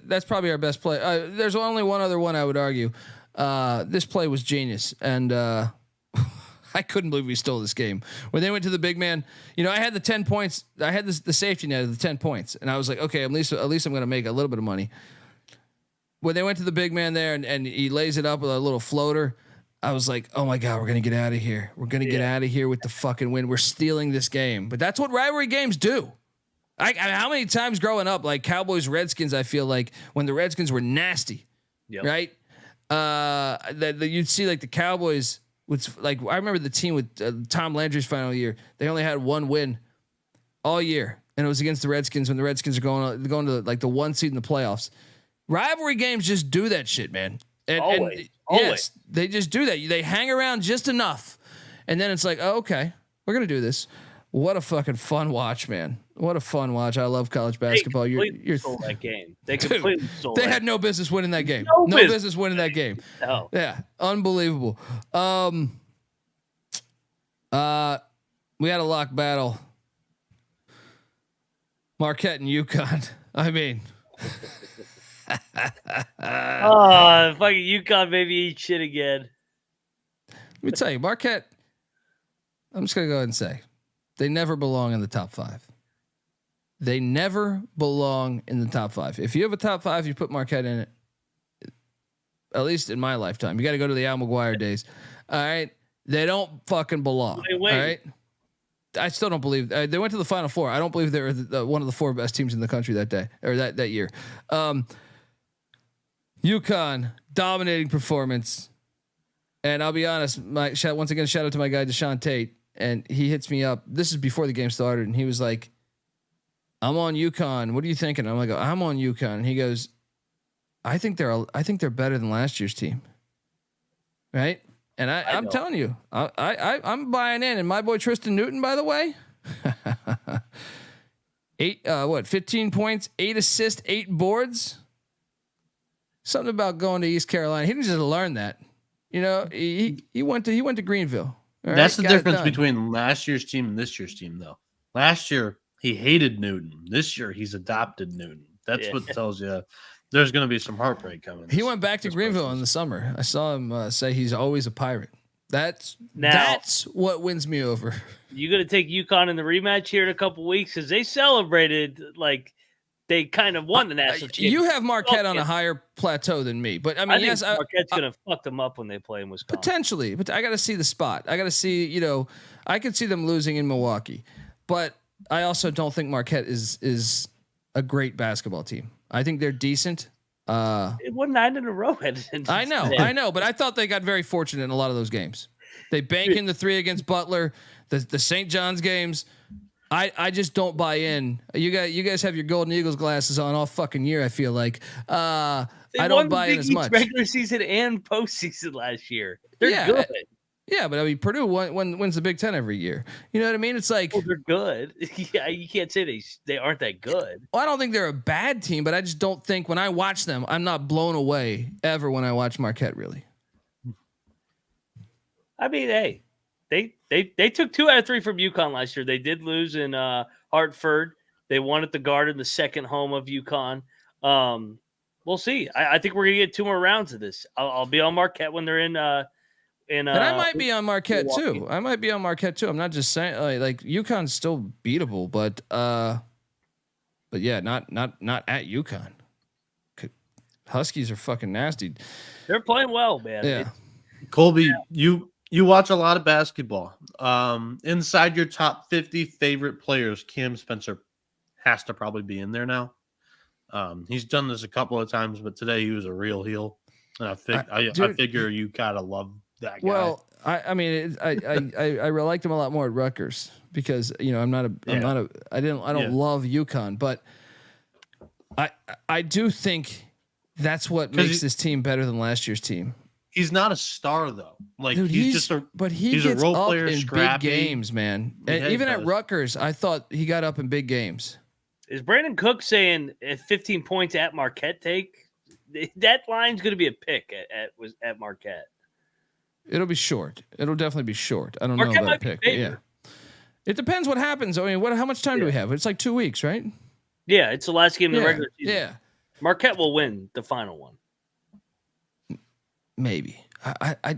that's probably our best play. There's only one other one I would argue. This play was genius, and I couldn't believe we stole this game. When they went to the big man, I had the 10 points. I had the safety net of the 10 points, and I was like, okay, at least I'm going to make a little bit of money. When they went to the big man there and he lays it up with a little floater, I was like, oh my God, we're going to get out of here. We're going to get out of here with the fucking win. We're stealing this game. But that's what rivalry games do. How many times growing up, like Cowboys, Redskins, I feel like when the Redskins were nasty, right? That you'd see like the Cowboys with like, I remember the team with Tom Landry's final year. They only had one win all year, and it was against the Redskins when the Redskins are going to like the 1 seed in the playoffs. Rivalry games just do that shit, man. And, always. Yes, they just do that. They hang around just enough, And then it's like, oh, okay, we're going to do this. What a fucking fun watch, man. What a fun watch. I love college basketball. You're stole that game. They completely stole They that. had no business winning that game. No business winning that game. No. Yeah. Unbelievable. We had a lock battle. Marquette and UConn. I mean, fucking UConn maybe eat shit again. let me tell you, Marquette, I'm just going to go ahead and say, they never belong in the top 5. They never belong in the top 5. If you have a top 5, you put Marquette in it. At least in my lifetime, you got to go to the Al McGuire days. All right. They don't fucking belong. All right. I still don't believe they went to the Final Four. I don't believe they were one of the 4 best teams in the country that day or that year. UConn dominating performance. And I'll be honest, once again, shout out to my guy, Deshaun Tate. And he hits me up. This is before the game started. And he was like, I'm on UConn. What are you thinking? I'm like, I'm on UConn. And he goes, I think they're better than last year's team. Right. And I'm telling you, I'm buying in. And my boy Tristan Newton, by the way, 15 points, 8 assists, 8 boards. Something about going to East Carolina. He didn't just learn that. You know, he went to Greenville. That's the difference between last year's team and this year's team, though. Last year he hated Newton. This year he's adopted Newton. That's what tells you there's going to be some heartbreak coming. He went back to Greenville in the summer. I saw him say he's always a Pirate. That's what wins me over. You going to take UConn in the rematch here in a couple weeks because they celebrated like they kind of won the national championship. You have Marquette on a higher plateau than me, but I mean, yes, Marquette's going to fuck them up when they play in Wisconsin. Potentially, but I got to see the spot. I got to see, I could see them losing in Milwaukee, but I also don't think Marquette is a great basketball team. I think they're decent. It won 9 in a row. I know, but I thought they got very fortunate in a lot of those games. They bank in the 3 against Butler, the St. John's games. I just don't buy in. You guys have your Golden Eagles glasses on all fucking year. I feel like I don't buy in as much. Regular season and postseason last year. They're good. Yeah, but I mean Purdue wins the Big Ten every year. You know what I mean? It's like they're good. Yeah, you can't say they aren't that good. Well, I don't think they're a bad team, but I just don't think when I watch them, I'm not blown away ever when I watch Marquette. Really. I mean, hey. They took 2 out of 3 from UConn last year. They did lose in Hartford. They won at the Garden, the second home of UConn. We'll see. I think we're gonna get 2 more rounds of this. I'll be on Marquette when they're in. And I might be on Marquette too. I'm not just saying like UConn's still beatable, but yeah, not at UConn. Huskies are fucking nasty. They're playing well, man. Yeah, Colby, You watch a lot of basketball. Inside your top 50 favorite players, Cam Spencer has to probably be in there now. He's done this a couple of times, but today he was a real heel, and I figure you gotta love that guy. Well, I mean, I liked him a lot more at Rutgers because I don't love UConn, but I do think that's what makes this team better than last year's team. He's not a star though. Like dude, he's he's a role player in scrappy. Big games, man. And even at Rutgers, I thought he got up in big games. Is Brandon Cook saying 15 points at Marquette take? That line's going to be a pick at Marquette. It'll be short. It'll definitely be short. I don't know about a pick. But yeah. It depends what happens. I mean, how much time do we have? It's like 2 weeks, right? Yeah, it's the last game of the regular season. Yeah. Marquette will win the final one. Maybe. I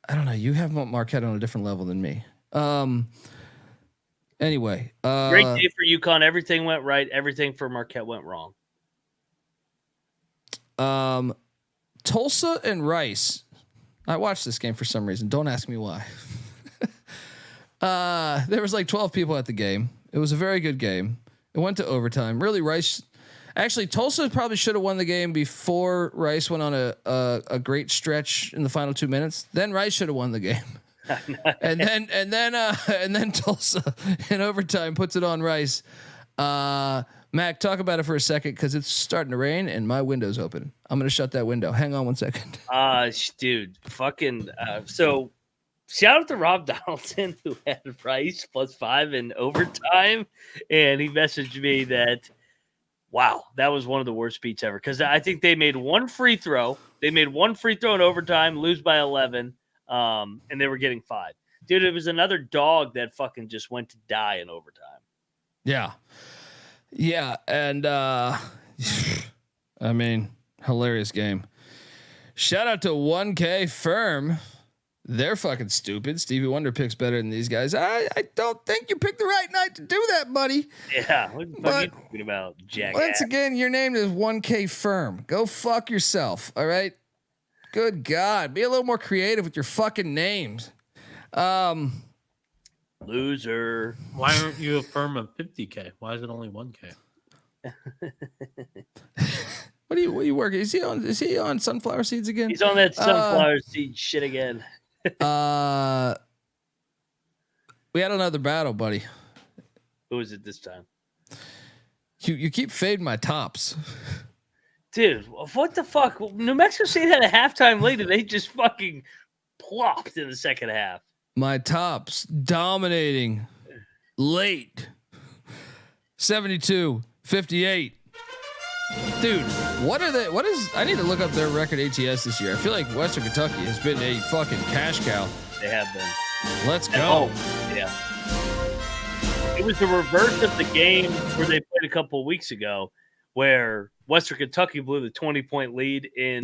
don't know. You have Marquette on a different level than me. Anyway. Great day for UConn. Everything went right. Everything for Marquette went wrong. Tulsa and Rice. I watched this game for some reason. Don't ask me why. There was like 12 people at the game. It was a very good game. It went to overtime. Really, Rice. Actually, Tulsa probably should have won the game before Rice went on a great stretch in the final 2 minutes. Then Rice should have won the game, and then Tulsa in overtime puts it on Rice. Mac, talk about it for a second because it's starting to rain and my window's open. I'm gonna shut that window. Hang on 1 second. Dude, fucking. So shout out to Rob Donaldson, who had Rice +5 in overtime, and he messaged me that, wow, that was one of the worst beats ever, because I think they made one free throw. They made one free throw in overtime, lose by 11, and they were getting 5. Dude, it was another dog that fucking just went to die in overtime. Yeah. Yeah, and I mean, hilarious game. Shout out to 1K Firm. They're fucking stupid. Stevie Wonder picks better than these guys. I don't think you picked the right night to do that, buddy. Yeah, what the fuck are you talking about, jackass? Once again, your name is 1K Firm. Go fuck yourself, all right? Good God. Be a little more creative with your fucking names. Loser. Why aren't you a firm of 50K? Why is it only 1K? What are you working? Is he on sunflower seeds again? He's on that sunflower seed shit again. We had another battle, buddy. Who is it this time? You keep fading my tops. Dude, what the fuck? New Mexico State had a halftime lead and they just fucking plopped in the second half. My tops dominating late. 72-58. Dude, I need to look up their record ATS this year. I feel like Western Kentucky has been a fucking cash cow. They have been. Let's go. Yeah. It was the reverse of the game where they played a couple of weeks ago, where Western Kentucky blew the 20-point lead in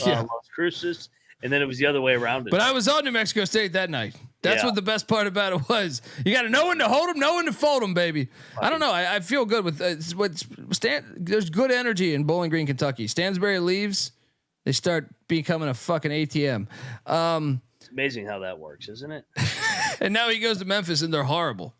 Las Cruces, and then it was the other way around. But I was on New Mexico State that night. That's what the best part about it was. You got to know when to hold them, know when to fold them, baby. I don't know. I feel good with there's good energy in Bowling Green, Kentucky. Stansbury leaves, they start becoming a fucking ATM. It's amazing how that works, isn't it? And now he goes to Memphis, and they're horrible.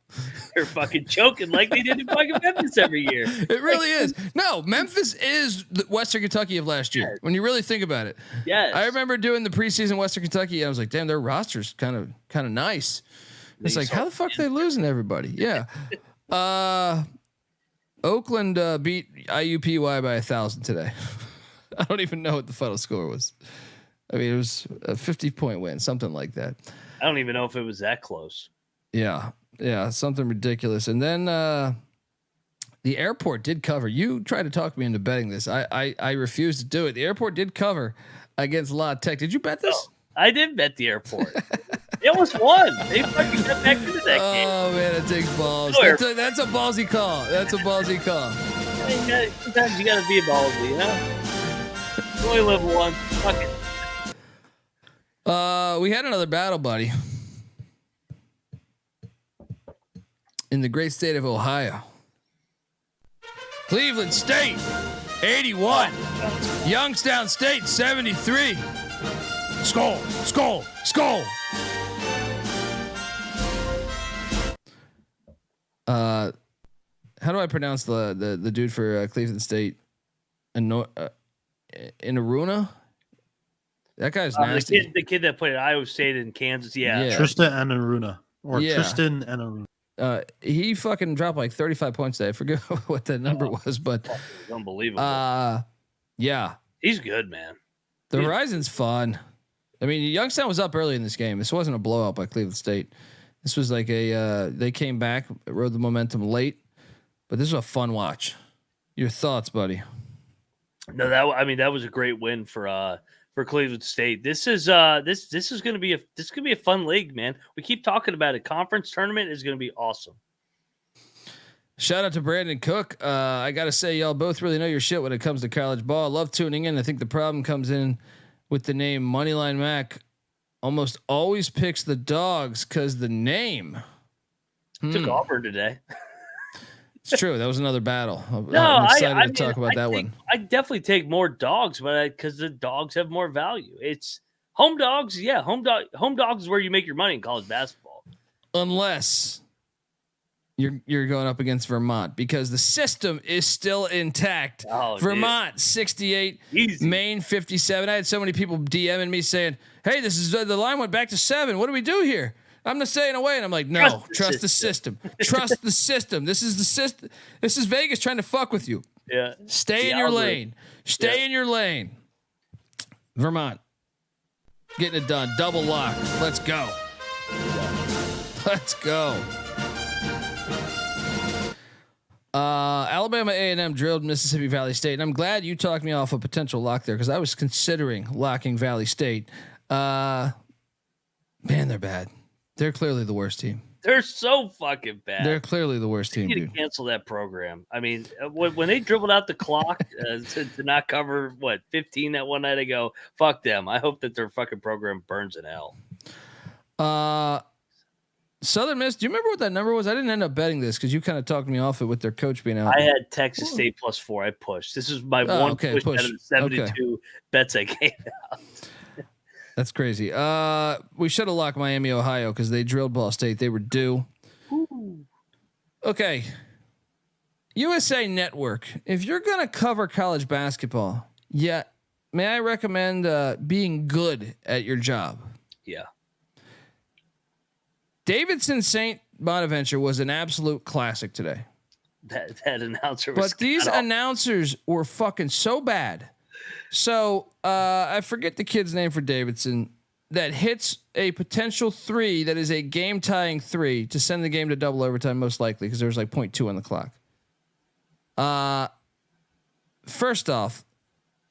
They're fucking choking like they did in fucking Memphis every year. It really is. No, Memphis is the Western Kentucky of last year. When you really think about it. Yes. I remember doing the preseason Western Kentucky, and I was like, damn, their roster's kind of nice. It's like, how the fuck are they losing everybody? Yeah. Oakland beat IUPUI by 1,000 today. I don't even know what the final score was. I mean, it was a 50-point win, something like that. I don't even know if it was that close. Yeah, something ridiculous. And then the airport did cover. You tried to talk me into betting this. I refused to do it. The airport did cover against La Tech. Did you bet this? No, I did bet the airport. They almost won. They fucking got back into that game. Oh man, it takes balls. That's a ballsy call. That's a ballsy call. Sometimes you gotta be ballsy, you know? You only live once. Fuck it. We had another battle, buddy. In the great state of Ohio. Cleveland State, 81. Youngstown State, 73. Skull. How do I pronounce the dude for Cleveland State? Inaruna? That guy's nasty. The kid that played at Iowa State in Kansas. Yeah. Tristan Enaruna. Tristan Enaruna. He fucking dropped like 35 points today. I forget what that number was, but unbelievable. Yeah. He's good, man. The Horizon's fun. I mean, Youngstown was up early in this game. This wasn't a blowout by Cleveland State. This was like they came back, rode the momentum late, but this was a fun watch. Your thoughts, buddy? No, that was a great win for Cleveland State. This is going to be a fun league, man. We keep talking about it. Conference tournament is going to be awesome. Shout out to Brandon Cook. I got to say, y'all both really know your shit when it comes to college ball. I love tuning in. I think the problem comes in with the name Moneyline Mac. Almost always picks the dogs because the name. Took Auburn today. It's true. That was another battle. No, I'm excited to talk about that one. I definitely take more dogs, but because the dogs have more value. It's home dogs. Yeah, home dogs is where you make your money in college basketball. Unless you're going up against Vermont, because the system is still intact. Oh, Vermont 68, easy. Maine 57. I had so many people DMing me saying, "Hey, this is the line went back to 7. What do we do here?" I'm just saying away, and I'm like, no, trust the system. Trust the system. This is the system. This is Vegas trying to fuck with you. Yeah. Stay in your lane. Stay in your lane. Vermont getting it done. Double lock. Let's go. Let's go. Alabama A&M drilled Mississippi Valley State, and I'm glad you talked me off a potential lock there because I was considering locking Valley State. Man, they're bad. They're clearly the worst team. They're so fucking bad. They're clearly the worst team. You need to cancel that program. I mean, when they dribbled out the clock to not cover 15 that one night ago, fuck them. I hope that their fucking program burns in hell. Southern Miss. Do you remember what that number was? I didn't end up betting this because you kind of talked me off it with their coach being out. I had Texas State +4. I pushed. This is my one push out of the 72 bets I gave out. That's crazy. We should have locked Miami, Ohio, because they drilled Ball State. They were due. Ooh. Okay. USA Network. If you're gonna cover college basketball, may I recommend being good at your job? Yeah. Davidson St. Bonaventure was an absolute classic today. That announcer was. But these announcers were fucking so bad. So I forget the kid's name for Davidson that hits a potential 3 that is a game tying 3 to send the game to double overtime, most likely because there was like 0.2 on the clock. First off,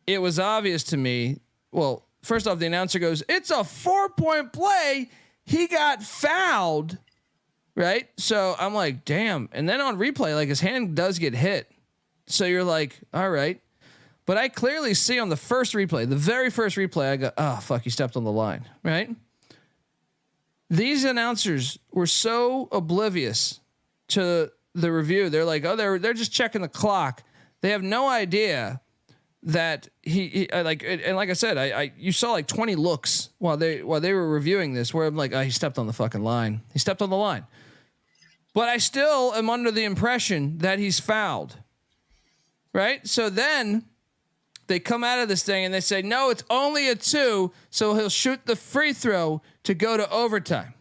it was obvious to me. Well, first off, the announcer goes, "It's a 4-point play. He got fouled." Right. So I'm like, damn. And then on replay, like his hand does get hit. So you're like, all right. But I clearly see on the first replay, the very first replay, I go, oh, fuck, he stepped on the line, right? These announcers were so oblivious to the review. They're like, oh, they're just checking the clock. They have no idea that he like, and like I said, you saw like 20 looks while they were reviewing this where I'm like, oh, he stepped on the fucking line. He stepped on the line. But I still am under the impression that he's fouled, right? So then they come out of this thing and they say, no, it's only a 2. So he'll shoot the free throw to go to overtime.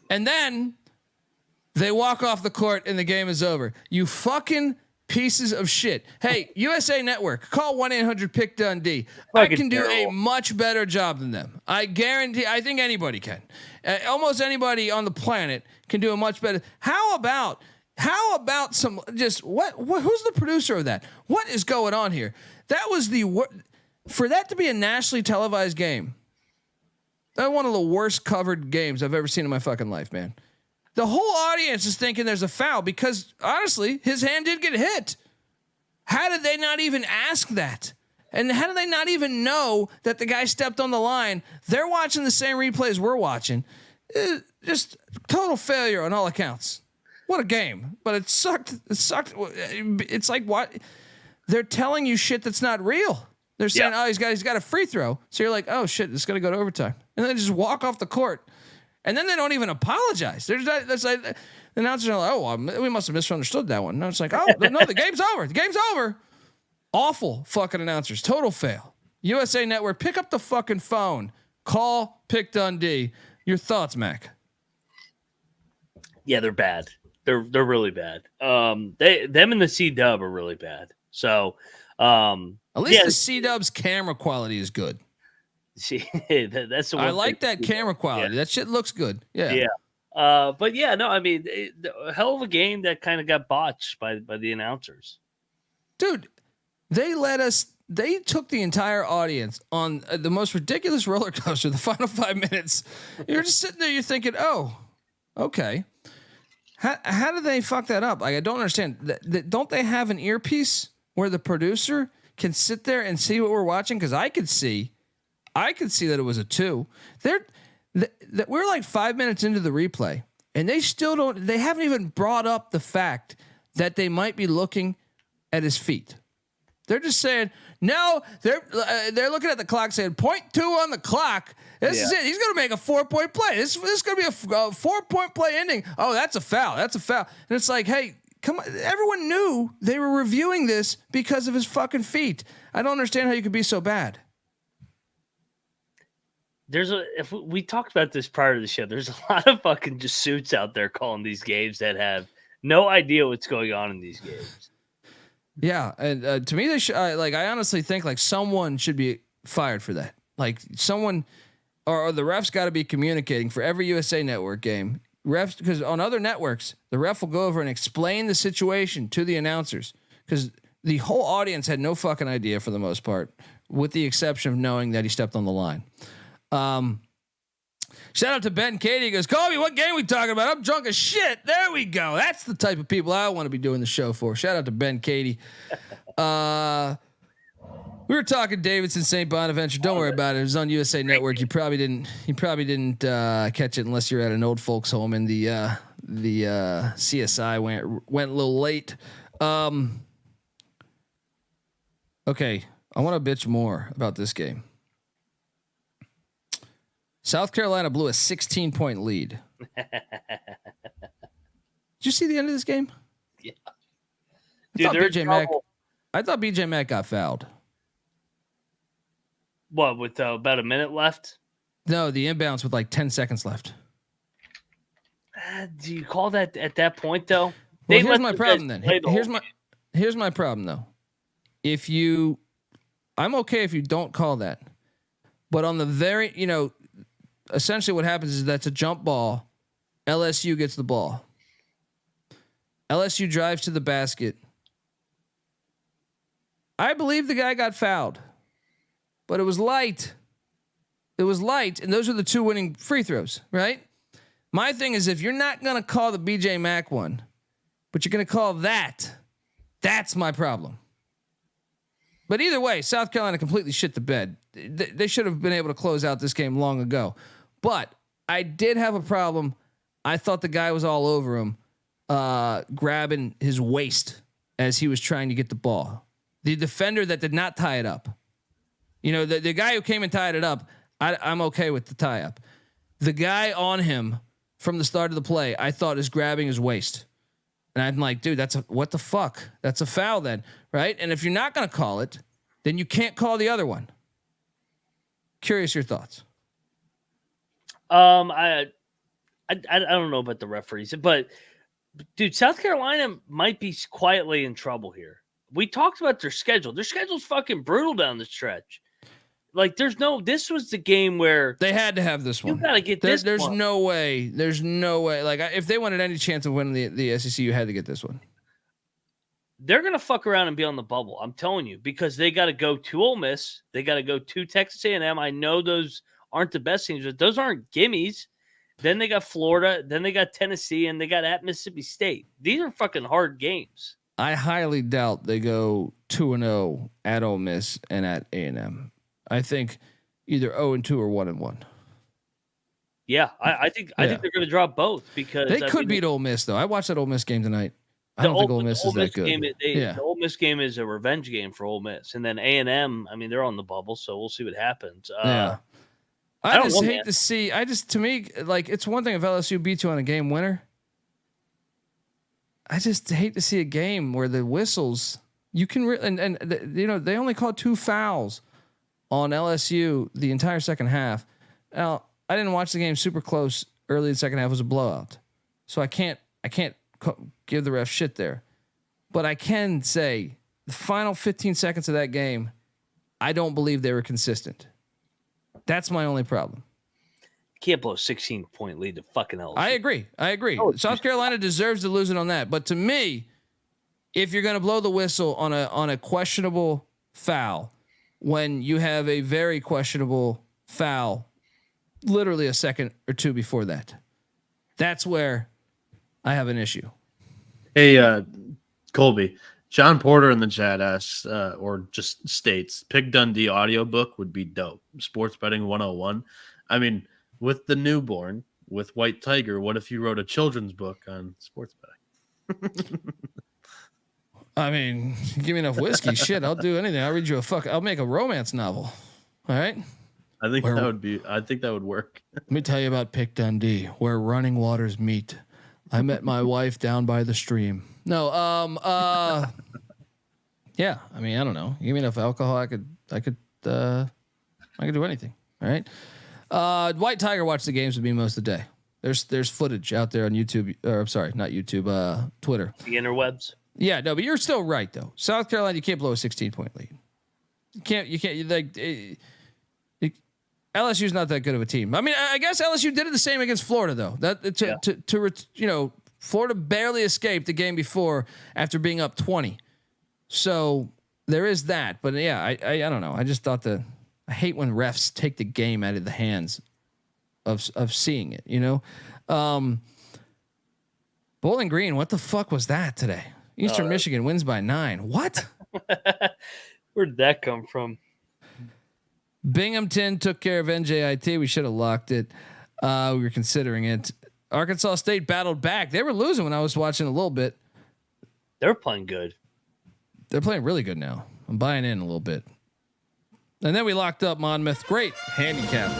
And then they walk off the court and the game is over. You fucking pieces of shit. Hey, USA Network, call 1-800-PICK-DUNDEE. I can do a much better job than them. I guarantee. I think anybody can. Almost anybody on the planet can do a much better. How about some just what who's the producer of that? What is going on here? That was for that to be a nationally televised game. That's one of the worst covered games I've ever seen in my fucking life, man. The whole audience is thinking there's a foul because honestly, his hand did get hit. How did they not even ask that? And how do they not even know that the guy stepped on the line? They're watching the same replays we're watching. Just total failure on all accounts. What a game. But it sucked. It sucked. It's like what? They're telling you shit that's not real. They're saying, oh, he's got a free throw. So you're like, oh shit, it's gonna go to overtime. And then they just walk off the court. And then they don't even apologize. That's like the announcers are like, oh, we must have misunderstood that one. No, it's like, oh no, the game's over. The game's over. Awful fucking announcers. Total fail. USA Network, pick up the fucking phone. Call Pick Dundee. Your thoughts, Mac? Yeah, they're bad. They're really bad. Them and the C-Dub are really bad. So at least the C-Dub's camera quality is good. See, that's the one I like that camera quality. Yeah. That shit looks good. Yeah. Yeah. But yeah, no, I mean, a hell of a game that kind of got botched by the announcers. Dude, they took the entire audience on the most ridiculous roller coaster, the final 5 minutes. You're just sitting there, you're thinking, oh, okay. How did they fuck that up? Like, I don't understand. Don't they have an earpiece where the producer can sit there and see what we're watching? Because I could see that it was a 2. We're like 5 minutes into the replay, and they haven't even brought up the fact that they might be looking at his feet. They're just saying, no, they're looking at the clock saying 0.2 on the clock. This is it. He's going to make a 4-point play. This is going to be a 4-point play ending. Oh, that's a foul. That's a foul. And it's like, hey, come on. Everyone knew they were reviewing this because of his fucking feet. I don't understand how you could be so bad. If we talked about this prior to the show, there's a lot of fucking just suits out there calling these games that have no idea what's going on in these games. Yeah, and to me, they should. I honestly think like someone should be fired for that. Like someone, or the refs got to be communicating for every USA Network game. Refs, because on other networks, the ref will go over and explain the situation to the announcers, because the whole audience had no fucking idea for the most part, with the exception of knowing that he stepped on the line. Shout out to Ben Katie. He goes, Colby, what game are we talking about? I'm drunk as shit. There we go. That's the type of people I want to be doing the show for. Shout out to Ben Katie. We were talking Davidson St. Bonaventure. Don't worry about it. It was on USA Network. You probably didn't catch it unless you're at an old folks home, and the CSI went a little late. Okay, I want to bitch more about this game. South Carolina blew a 16-point lead. Did you see the end of this game? Yeah. I thought BJ Mack got fouled. What, with about a minute left? No, the inbounds with like 10 seconds left. Do you call that at that point though? Well, here's my problem then. Here's my problem though. I'm okay if you don't call that, but on the very, essentially what happens is that's a jump ball. LSU gets the ball. LSU drives to the basket. I believe the guy got fouled, but it was light. It was light, and those are the two winning free throws, right? My thing is, if you're not going to call the BJ Mack one, but you're going to call that's my problem. But either way, South Carolina completely shit the bed. They should have been able to close out this game long ago. But I did have a problem. I thought the guy was all over him, grabbing his waist as he was trying to get the ball. The defender that did not tie it up. The guy who came and tied it up, I'm okay with the tie up. The guy on him from the start of the play, I thought is grabbing his waist. And I'm like, dude, what the fuck? That's a foul then, right? And if you're not going to call it, then you can't call the other one. Curious your thoughts. I don't know about the referees, but dude, South Carolina might be quietly in trouble here. We talked about their schedule. Their schedule's fucking brutal down the stretch. Like, this was the game where they had to have this one. You got to get this There's one. no way. There's no way. Like, if they wanted any chance of winning the SEC, you had to get this one. They're going to fuck around and be on the bubble. I'm telling you, because they got to go to Ole Miss. They got to go to Texas A&M. I know those aren't the best teams, but those aren't gimmies. Then they got Florida. Then they got Tennessee, and they got at Mississippi State. These are fucking hard games. I highly doubt they go 2-0 at Ole Miss and at A&M. I think either 0-2 or 1-1. Yeah, I think they're going to drop both because they could beat Ole Miss though. I watched that Ole Miss game tonight. I don't think Ole Miss is that good. The Ole Miss game is a revenge game for Ole Miss, and then A&M. I mean, they're on the bubble, so we'll see what happens. I just hate to see. To me, like, it's one thing if LSU beats you on a game winner. I just hate to see a game where the whistles. You can they only called 2 fouls on LSU the entire second half. Now, I didn't watch the game super close. Early in the second half was a blowout, so I can't give the ref shit there. But I can say the final 15 seconds of that game, I don't believe they were consistent. That's my only problem. Can't blow a 16-point lead to fucking LSU. I agree. South Carolina deserves to lose it on that. But to me, if you're going to blow the whistle on a questionable foul, when you have a very questionable foul, literally a second or two before that, that's where I have an issue. Hey, Colby, John Porter in the chat asks, or just states, Pick Dundee audiobook would be dope. Sports Betting 101. I mean, with the newborn, with White Tiger, what if you wrote a children's book on sports betting? I mean, give me enough whiskey, shit, I'll do anything. I'll read you I'll make a romance novel. All right. I think that would work. Let me tell you about Pick Dundee, where running waters meet. I met my wife down by the stream. No, yeah. I mean, I don't know. Give me enough alcohol, I could do anything. All right. White Tiger watched the games with me most of the day. There's footage out there on YouTube, or I'm sorry, not YouTube, Twitter. The interwebs. Yeah, no, but you're still right though. South Carolina, you can't blow a 16-point lead. You can't. LSU's not that good of a team. I mean, I guess LSU did it the same against Florida though. Florida barely escaped the game before after being up 20. So there is that. But yeah, I don't know. I just thought I hate when refs take the game out of the hands of seeing it. Bowling Green. What the fuck was that today? Eastern Michigan wins by 9. What? Where did that come from? Binghamton took care of NJIT. We should have locked it. We were considering it. Arkansas State battled back. They were losing when I was watching a little bit. They're playing good. They're playing really good now. I'm buying in a little bit. And then we locked up Monmouth. Great handicap.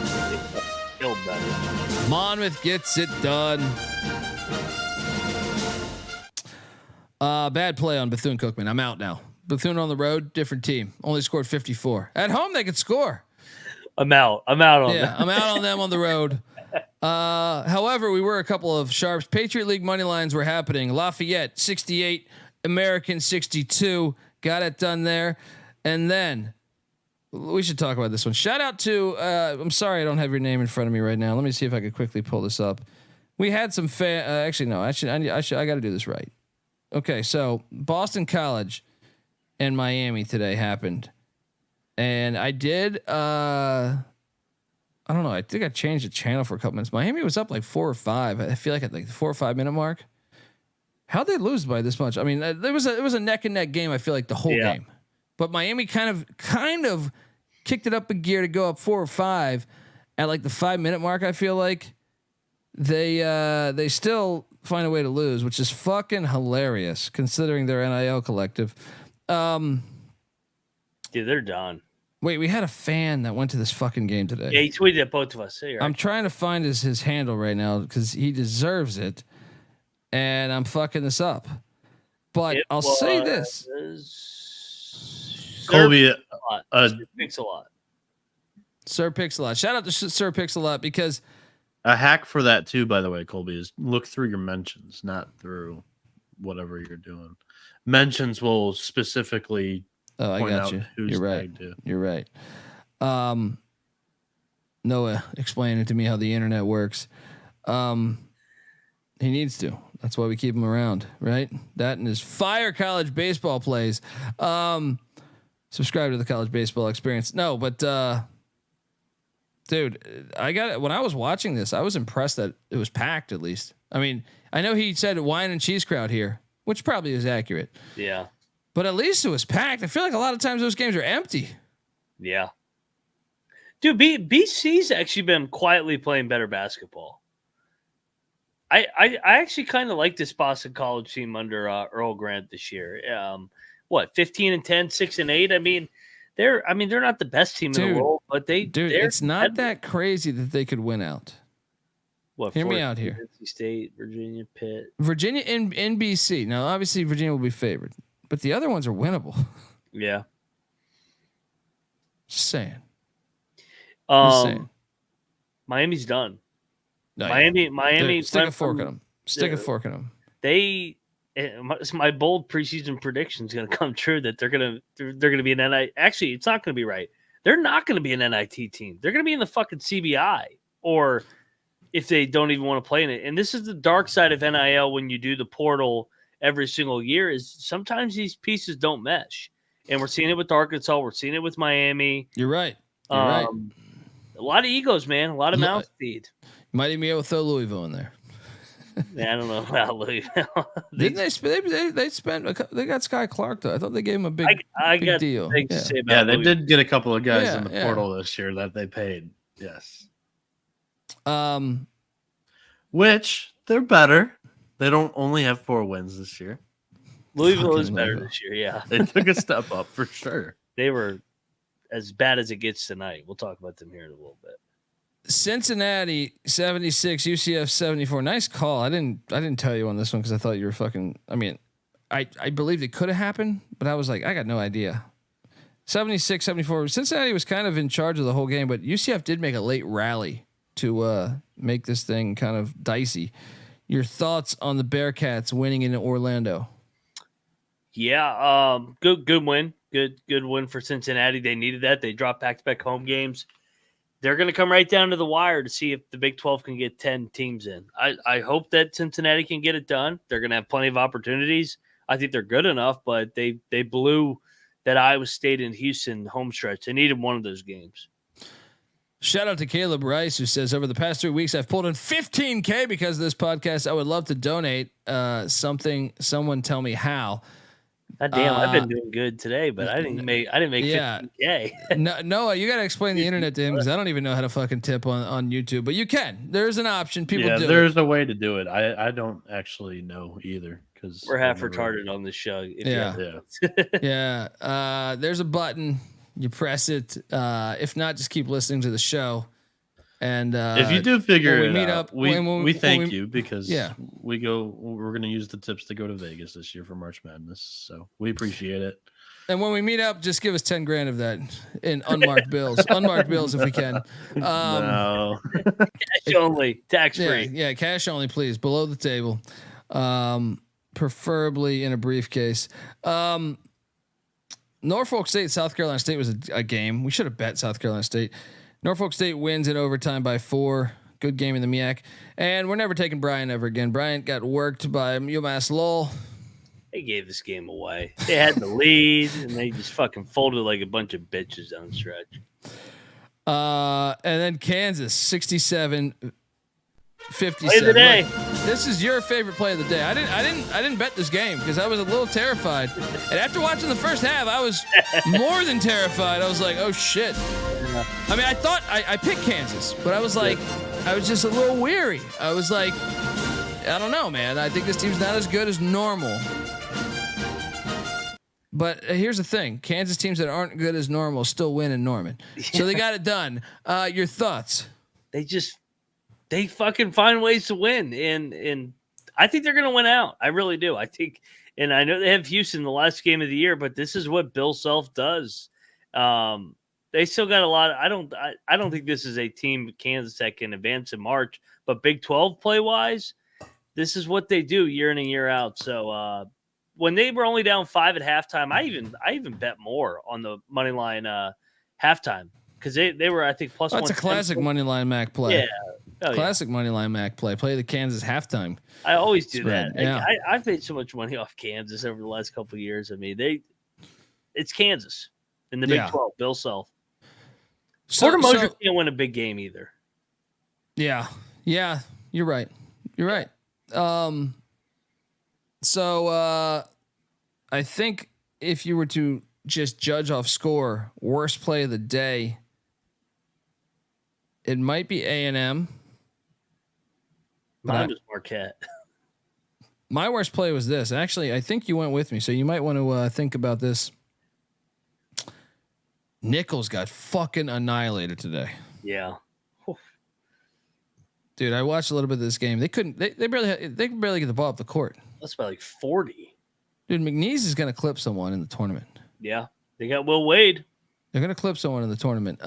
Killed that. Monmouth gets it done. Bad play on Bethune-Cookman. I'm out now. Bethune on the road, different team. Only scored 54. At home, they could score. I'm out on them. I'm out on them on the road. However, we were a couple of sharps. Patriot League money lines were happening. Lafayette 68, American 62. Got it done there. And then we should talk about this one. Shout out to I'm sorry I don't have your name in front of me right now. Let me see if I could quickly pull this up. We had some I got to do this right. Okay, so Boston College and Miami today happened. And I did I don't know. I think I changed the channel for a couple minutes. Miami was up like 4 or 5. I feel like at like the 4 or 5 minute mark. How'd they lose by this much? I mean, it was a neck and neck game. I feel like the whole game, but Miami kind of kicked it up a gear to go up 4 or 5 at like the 5 minute mark. I feel like they still find a way to lose, which is fucking hilarious considering their NIL collective. Dude, they're done. Wait, we had a fan that went to this fucking game today. Yeah, he tweeted at both of us. Hey, I'm trying to find his handle right now because he deserves it, and I'm fucking this up. But I'll say this: Colby picks a lot. Sir picks a lot. Shout out to Sir picks a lot because a hack for that too. By the way, Colby, is look through your mentions, not through whatever you're doing. Mentions will specifically. Oh, I got you. You're right. You're right. Noah explaining to me how the internet works. He needs to. That's why we keep him around, right? That and his fire college baseball plays. Subscribe to the college baseball experience. No, but dude, when I was watching this, I was impressed that it was packed at least. I mean, I know he said wine and cheese crowd here, which probably is accurate. Yeah. But at least it was packed. I feel like a lot of times those games are empty. Yeah. Dude, BC's actually been quietly playing better basketball. I actually kind of like this Boston College team under Earl Grant this year. 15-10, 6-8. I mean, they're not the best team in the world, but it's not that crazy that they could win out. Hear me out here. NC State, Virginia, Pitt. Virginia in BC. Now, obviously, Virginia will be favored. But the other ones are winnable. Yeah. Just saying. Miami's done. No, Miami. Dude, stick a fork in them. Stick a fork in them. My bold preseason prediction is going to come true that they're going to be an NIT. Actually, it's not going to be right. They're not going to be an NIT team. They're going to be in the fucking CBI, or if they don't even want to play in it. And this is the dark side of NIL when you do the portal every single year, is sometimes these pieces don't mesh. And we're seeing it with Arkansas. We're seeing it with Miami. You're right. You're right. A lot of egos, man. A lot of mouth speed. Might even be able to throw Louisville in there. Yeah, I don't know about Louisville. Didn't they spent? They got Sky Clark though. I thought they gave him a big deal. They did get a couple of guys in the portal this year that they paid. Yes. Which they're better. They don't only have 4 wins this year. Louisville is better this year. Yeah, they took a step up for sure. They were as bad as it gets tonight. We'll talk about them here in a little bit. Cincinnati 76, UCF 74. Nice call. I didn't tell you on this one because I thought you were fucking. I mean, I believed it could have happened, but I was like, I got no idea. 76, 74. Cincinnati was kind of in charge of the whole game, but UCF did make a late rally to make this thing kind of dicey. Your thoughts on the Bearcats winning in Orlando? Yeah, good win. Good win for Cincinnati. They needed that. They dropped back-to-back home games. they're going to come right down to the wire to see if the Big 12 can get 10 teams in. I hope that Cincinnati can get it done. They're going to have plenty of opportunities. I think they're good enough, but they blew that Iowa State and Houston home stretch. They needed one of those games. Shout out to Caleb Rice, who says, over the past 3 weeks, I've pulled in $15K because of this podcast. I would love to donate something. Someone tell me how. God damn, I've been doing good today, but I didn't make yeah. 15K. Noah, you got to explain the internet to him because I don't even know how to fucking tip on YouTube, but you can. There's an option. People do. There's a way to do it. I don't actually know either because we're half retarded on this show. Yeah. There's a button. You press it. If not, just keep listening to the show. And if you do figure it meet out, up, we thank you because yeah. we're going to use the tips to go to Vegas this year for March Madness. So we appreciate it. And when we meet up, just give us 10 grand of that in unmarked bills. Unmarked bills if we can. No. Cash only, tax free. Yeah, cash only, please. Below the table. Preferably in a briefcase. Norfolk State, South Carolina State was a game. We should have bet South Carolina State. Norfolk State wins in overtime by 4. Good game in the MEAC. And we're never taking Bryant ever again. Bryant got worked by UMass Lowell. They gave this game away. They had the lead, and they just fucking folded like a bunch of bitches down the stretch. And then Kansas, 67. 57. Play of the day. This is your favorite play of the day. I didn't bet this game because I was a little terrified. And after watching the first half, I was more than terrified. I was like, oh shit. I mean, I thought I picked Kansas, but I was like, I was just a little weary. I was like, I don't know, man. I think this team's not as good as normal. But here's the thing. Kansas teams that aren't good as normal still win in Norman. So they got it done. Your thoughts? They fucking find ways to win. And I think they're going to win out. I really do. I think, and I know they have Houston the last game of the year, but this is what Bill Self does. They still got a lot. I don't think this is a team, Kansas, that can advance in March, but Big 12 play wise, this is what they do year in and year out. So, when they were only down 5 at halftime, I even bet more on the money line halftime because they were, I think, plus. That's a classic money line Mac play. Yeah. Oh, classic money line Mac play. Play the Kansas halftime. I always do spread. that. Yeah. I've made so much money off Kansas over the last couple of years. I mean, it's Kansas in the Big 12. Bill Self. Porter Moser can't win a big game either. Yeah, you're right. So I think if you were to just judge off score, worst play of the day, it might be A&M. Mine was Marquette. My worst play was this. Actually, I think you went with me, so you might want to think about this. Nichols got fucking annihilated today. Yeah. Dude, I watched a little bit of this game. They barely get the ball up the court. That's about like 40. Dude, McNeese is going to clip someone in the tournament. Yeah. They got Will Wade. They're going to clip someone in the tournament.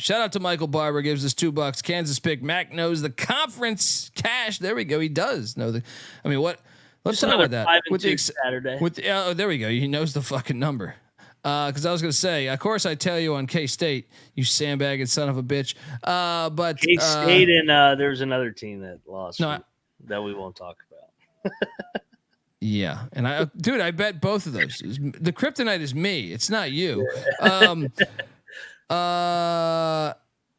Shout out to Michael Barber, gives us $2. Kansas pick. Mac knows the conference cash. There we go. He does know what? Let's talk about that. 5-2 Saturday. There we go. He knows the fucking number. Because I was going to say, of course, I tell you on K-State, you sandbagging son of a bitch. But K-State and there's another team that lost that we won't talk about. Yeah, and I bet both of those. The kryptonite is me. It's not you.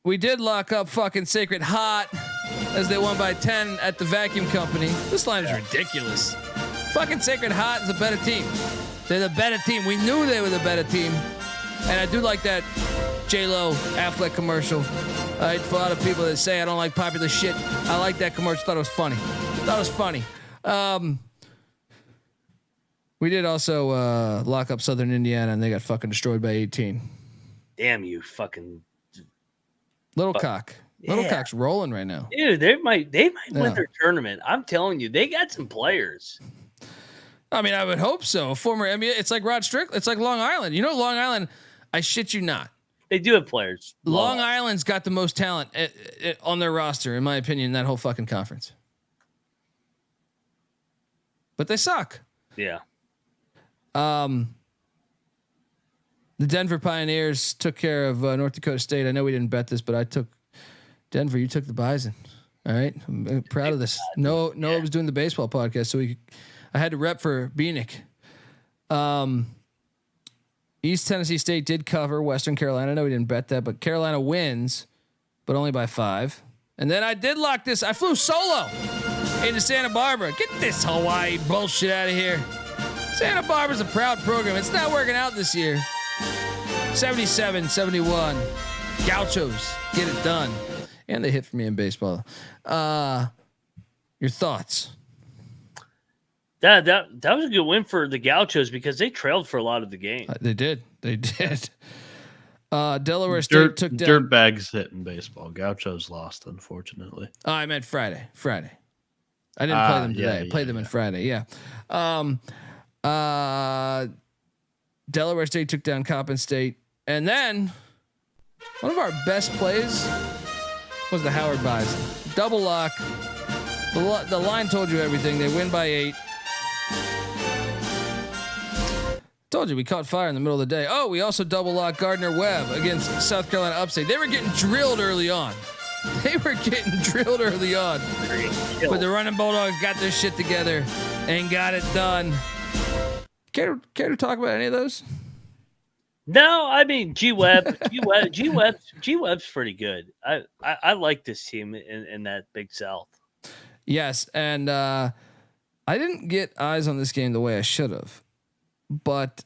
We did lock up fucking Sacred Hot as they won by 10 at the Vacuum Company. This line is ridiculous. Fucking Sacred Hot is a better team. They're the better team. We knew they were the better team. And I do like that J-Lo Affleck commercial. For a lot of people that say I don't like popular shit, I like that commercial. Thought it was funny. We did also lock up Southern Indiana, and they got fucking destroyed by 18. Damn you, fucking Little Cock. Yeah. Little Cock's rolling right now. Dude, they might win their tournament. I'm telling you, they got some players. I mean, I would hope so. Former NBA, it's like Rod Strickland. It's like Long Island. You know, Long Island, I shit you not. They do have players. Long Island's got the most talent on their roster, in my opinion, in that whole fucking conference. But they suck. Yeah. The Denver Pioneers took care of North Dakota State. I know we didn't bet this, but I took Denver. You took the Bison. All right, I'm proud of this. Noah was doing the baseball podcast, so I had to rep for Bieniek. East Tennessee State did cover Western Carolina. I know we didn't bet that, but Carolina wins, but only by 5. And then I did lock this. I flew solo into Santa Barbara. Get this Hawaii bullshit out of here. Santa Barbara's a proud program. It's not working out this year. 77-71. Gauchos get it done. And they hit for me in baseball. Your thoughts? That was a good win for the Gauchos because they trailed for a lot of the game. They did. Delaware State took down. Dirtbags hit in baseball. Gauchos lost, unfortunately. Oh, I meant Friday. I didn't play them today. I played them on Friday. Yeah. Delaware State took down Coppin State. And then one of our best plays was the Howard Bison. Double lock. The line told you everything. They win by 8. Told you we caught fire in the middle of the day. Oh, we also double locked Gardner Webb against South Carolina Upstate. They were getting drilled early on. But the running Bulldogs got their shit together and got it done. Care to talk about any of those? No, I mean G Webb's pretty good. I like this team in that Big South. Yes, and I didn't get eyes on this game the way I should have. But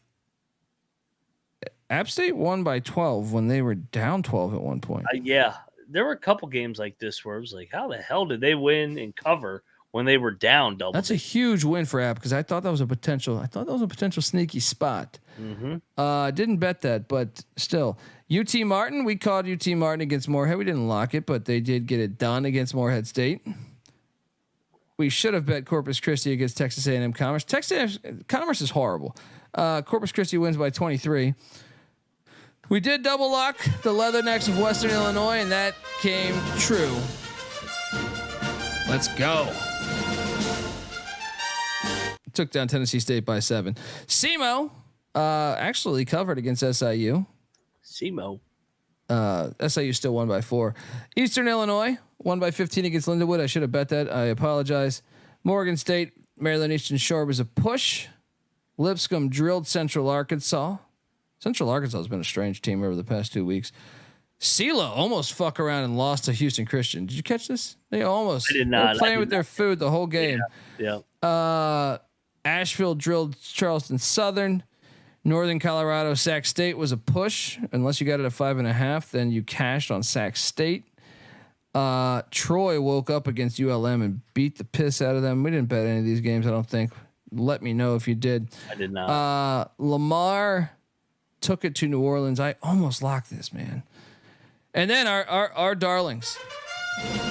App State won by 12 when they were down 12 at one point. Yeah, there were a couple games like this where it was like, how the hell did they win and cover when they were down double? That's a huge win for App because I thought that was a potential sneaky spot. Didn't bet that, but still. UT Martin, we called UT Martin against Moorhead. We didn't lock it, but they did get it done against Moorhead State. We should have bet Corpus Christi against Texas A&M Commerce. Texas Commerce is horrible. Corpus Christi wins by 23. We did double lock the Leathernecks of Western Illinois, and that came true. Let's go. Took down Tennessee State by 7. SEMO actually covered against SIU. SEMO. SIU still won by 4. Eastern Illinois won by 15 against Lindenwood. I should have bet that. I apologize. Morgan State, Maryland Eastern Shore was a push. Lipscomb drilled Central Arkansas. Central Arkansas has been a strange team over the past 2 weeks. SELA almost fuck around and lost to Houston Christian. Did you catch this? They almost. I did not. They were playing with their food the whole game. Yeah. Asheville drilled Charleston Southern. Northern Colorado, Sac State was a push. Unless you got it at 5.5, then you cashed on Sac State. Troy woke up against ULM and beat the piss out of them. We didn't bet any of these games, I don't think. Let me know if you did. I did not. Lamar took it to New Orleans. I almost locked this, man. And then our darlings.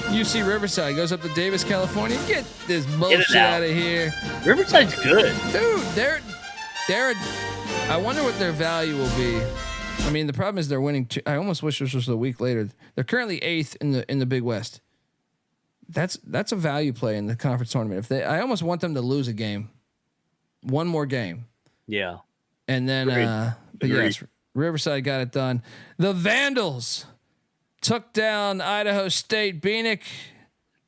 UC Riverside goes up to Davis, California. Get this bullshit out of here. Riverside's good. Dude, they're I wonder what their value will be. I mean, the problem is they're winning. I almost wish this was a week later. They're currently 8th in the Big West. That's a value play in the conference tournament. I almost want them to lose a game, one more game. Yeah, and then but yes, Riverside got it done. The Vandals took down Idaho State. Bieniek,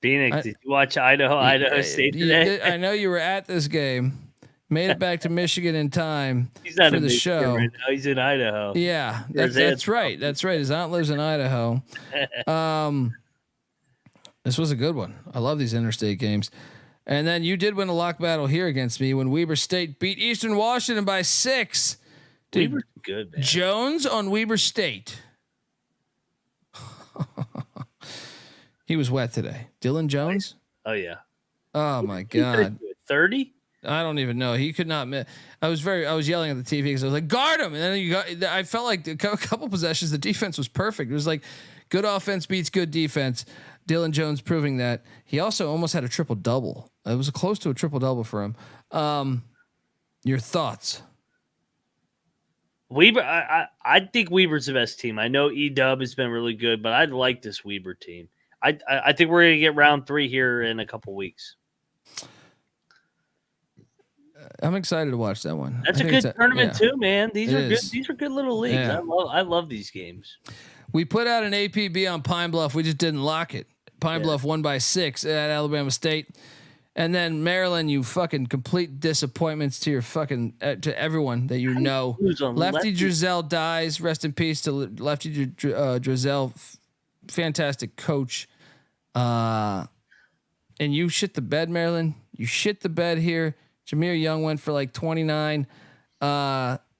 did you watch Idaho State today? I know you were at this game. Made it back to Michigan in time He's not for in the Michigan show. Right now. He's in Idaho. Yeah, that's right. That's right. His aunt lives in Idaho. This was a good one. I love these interstate games. And then you did win a lock battle here against me when Weber State beat Eastern Washington by 6. Dude, Weber's good, man. Jones on Weber State. He was wet today. Dylan Jones. Oh yeah. Oh my God. 30. I don't even know. He could not miss. I was yelling at the TV because I was like, guard him. And then I felt like a couple possessions, the defense was perfect. It was like good offense beats good defense. Dylan Jones proving that. He also almost had a triple double. It was close to a triple double for him. Your thoughts? Weber, I think Weber's the best team. I know E-Dub has been really good, but I like this Weber team. I think we're going to get round 3 here in a couple weeks. I'm excited to watch that one. That's a good tournament too, man. These are good. These are good little leagues. Yeah. I love these games. We put out an APB on Pine Bluff. We just didn't lock it. Pine Bluff won by 6 at Alabama State. And then Maryland, you fucking complete disappointments to your fucking to everyone that you know. Lefty Drizel dies. Rest in peace to Lefty Drizel, fantastic coach. And you shit the bed, Maryland. You shit the bed here. Jameer Young went for like 29.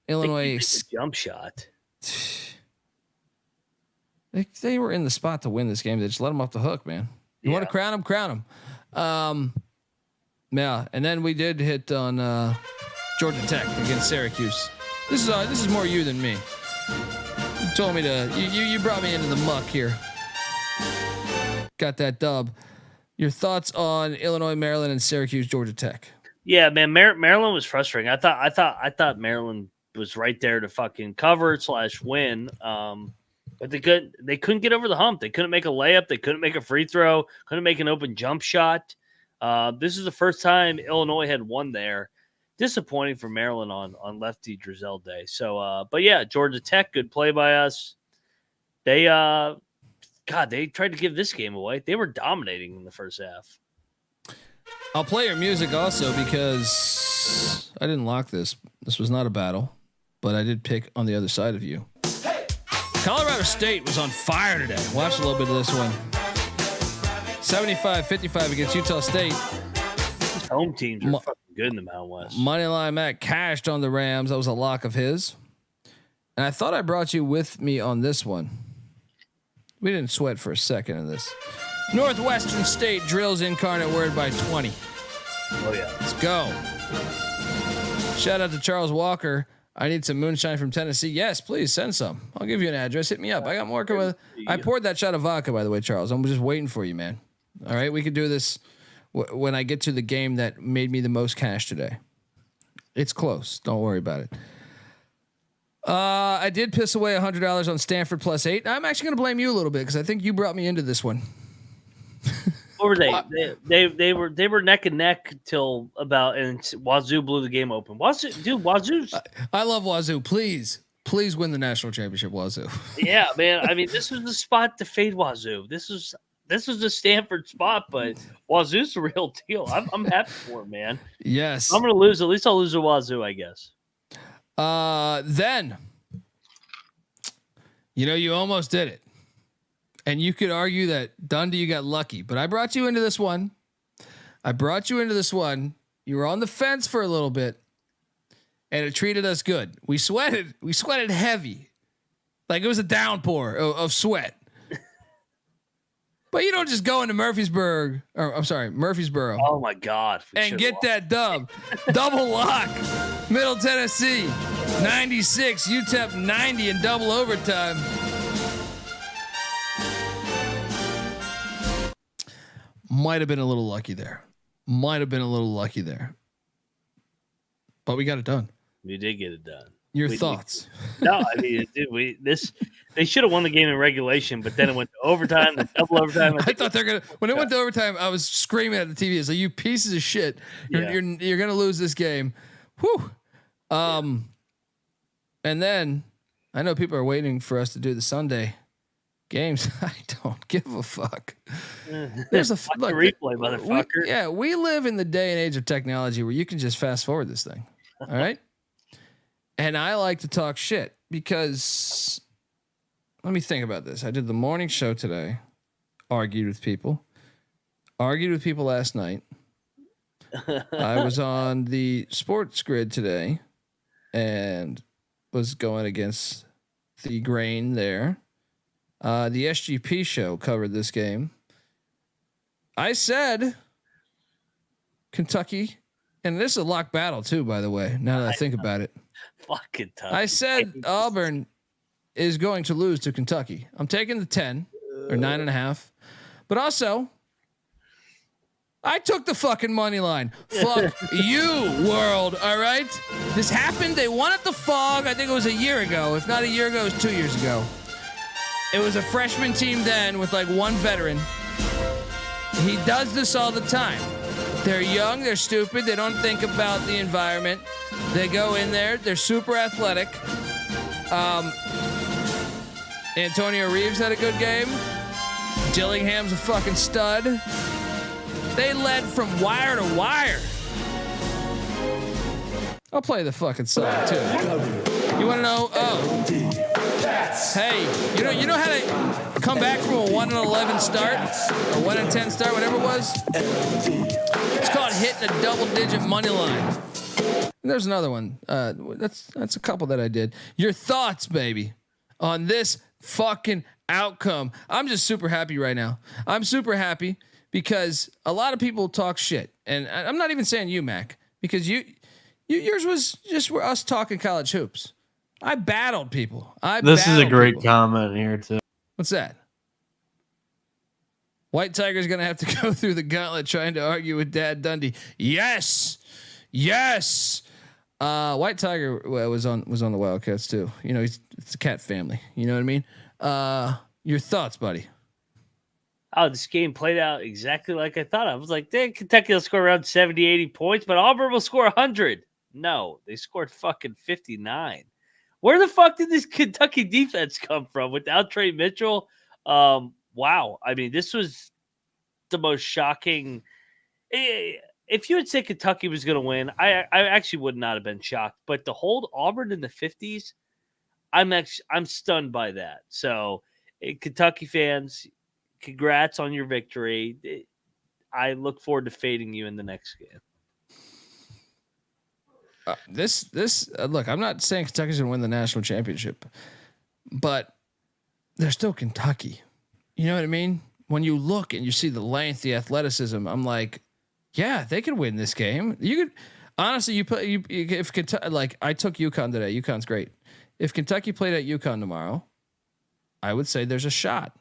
Illinois jump shot. They were in the spot to win this game. They just let them off the hook, man. You want to crown them? Crown them. Yeah, and then we did hit on Georgia Tech against Syracuse. This is more you than me. You told me to. You brought me into the muck here. Got that dub. Your thoughts on Illinois, Maryland, and Syracuse, Georgia Tech? Yeah, man, Maryland was frustrating. I thought Maryland was right there to fucking cover / win. But they couldn't get over the hump. They couldn't make a layup. They couldn't make a free throw. Couldn't make an open jump shot. This is the first time Illinois had won there. Disappointing for Maryland on Lefty Drizel Day. So, but yeah, Georgia Tech, good play by us. They tried to give this game away. They were dominating in the first half. I'll play your music also because I didn't lock this. This was not a battle, but I did pick on the other side of you. Colorado State was on fire today. Watch a little bit of this one. 75-55 against Utah State. Home teams are fucking good in the Mountain West. Moneyline Matt cashed on the Rams. That was a lock of his. And I thought I brought you with me on this one. We didn't sweat for a second in this. Northwestern State drills Incarnate Word by 20. Oh, yeah. Let's go. Shout out to Charles Walker. I need some moonshine from Tennessee. Yes, please send some. I'll give you an address. Hit me up. I got more. I poured that shot of vodka, by the way, Charles. I'm just waiting for you, man. All right, we can do this when I get to the game that made me the most cash today. It's close. Don't worry about it. I did piss away $100 on Stanford +8. I'm actually going to blame you a little bit because I think you brought me into this one. What were they? They were neck and neck till about, and Wazoo blew the game open. Wazoo's. I love Wazoo. Please win the national championship, Wazoo. Yeah, man. I mean, this was the spot to fade Wazoo. This was the Stanford spot, but Wazoo's the real deal. I'm happy for it, man. Yes. I'm gonna lose. At least I'll lose to Wazoo, I guess. Then, you almost did it. And you could argue that Dundee, you got lucky, but I brought you into this one. You were on the fence for a little bit and it treated us good. We sweated heavy. Like it was a downpour of sweat. But you don't just go into Murfreesboro. Oh my God. And get that dub. Double lock. Middle Tennessee, 96, UTEP 90 in double overtime. Might have been a little lucky there. But we got it done. We did get it done. Your thoughts? No, I mean, they should have won the game in regulation, but then it went to overtime, then double overtime. I thought when it went to overtime, I was screaming at the TV. It's like, you pieces of shit. You're going to lose this game. Whew. And then I know people are waiting for us to do the Sunday games. I don't give a fuck. There's a replay, motherfucker. We live in the day and age of technology where you can just fast forward this thing. All right. And I like to talk shit because let me think about this. I did the morning show today, argued with people last night. I was on the sports grid today and was going against the grain there. The SGP show covered this game. I said Kentucky, and this is a lock battle too, by the way, now that I think about it. Fucking tough. I said Auburn is going to lose to Kentucky. I'm taking the 10 or 9.5, but also I took the fucking money line. Fuck you, world. All right. This happened. They won at the Fog. I think it was a year ago. If not a year ago, it was 2 years ago. It was a freshman team then with like one veteran. He does this all the time. They're young. They're stupid. They don't think about the environment. They go in there. They're super athletic. Antonio Reeves had a good game. Dillingham's a fucking stud. They led from wire to wire. I'll play the fucking song too. You want to know? Oh, hey, you know how to come back from a 1-11 start or 1-10 start, whatever it was. It's called hitting a double-digit money line. And there's another one. That's a couple that I did. Your thoughts, baby, on this fucking outcome. I'm just super happy right now. I'm super happy because a lot of people talk shit, and I'm not even saying you, Mac, because yours was just us talking college hoops. I battled people. This is a great comment here too. What's that? White Tiger's gonna have to go through the gauntlet trying to argue with Dad Dundee. Yes. White Tiger was on the Wildcats too. You know, it's a cat family. You know what I mean? Your thoughts, buddy? Oh, this game played out exactly like I thought. I was like, Kentucky will score around 70, 80 points, but Auburn will score 100. No, they scored fucking 59. Where the fuck did this Kentucky defense come from without Trey Mitchell? Wow. I mean, this was the most shocking. If you had said Kentucky was going to win, I actually would not have been shocked. But to hold Auburn in the 50s, I'm stunned by that. So, Kentucky fans, congrats on your victory. I look forward to fading you in the next game. Look, I'm not saying Kentucky's gonna win the national championship, but they're still Kentucky. You know what I mean? When you look and you see the length, the athleticism, I'm like, yeah, they could win this game. You could honestly, if Kentucky, like I took UConn today. UConn's great. If Kentucky played at UConn tomorrow, I would say there's a shot.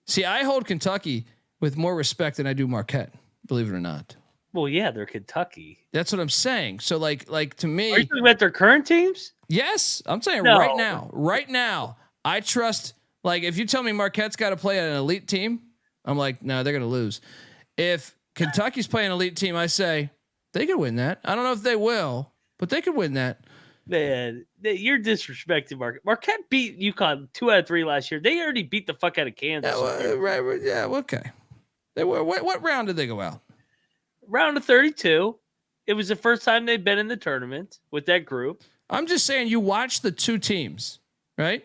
See, I hold Kentucky with more respect than I do Marquette, believe it or not. Well, yeah, they're Kentucky. That's what I'm saying. So like to me, are you talking about their current teams? Yes, I'm saying No. right now, I trust. Like if you tell me Marquette's got to play at an elite team, I'm like, no, they're going to lose. If Kentucky's playing an elite team, I say they could win that. I don't know if they will, but they could win that. Man, you're disrespecting Marquette. Marquette beat UConn 2 out of 3 last year. They already beat the fuck out of Kansas. Yeah, well, right. Yeah, okay. They were. What round did they go out? Round of 32. It was the first time they'd been in the tournament with that group. I'm just saying, you watch the two teams, right?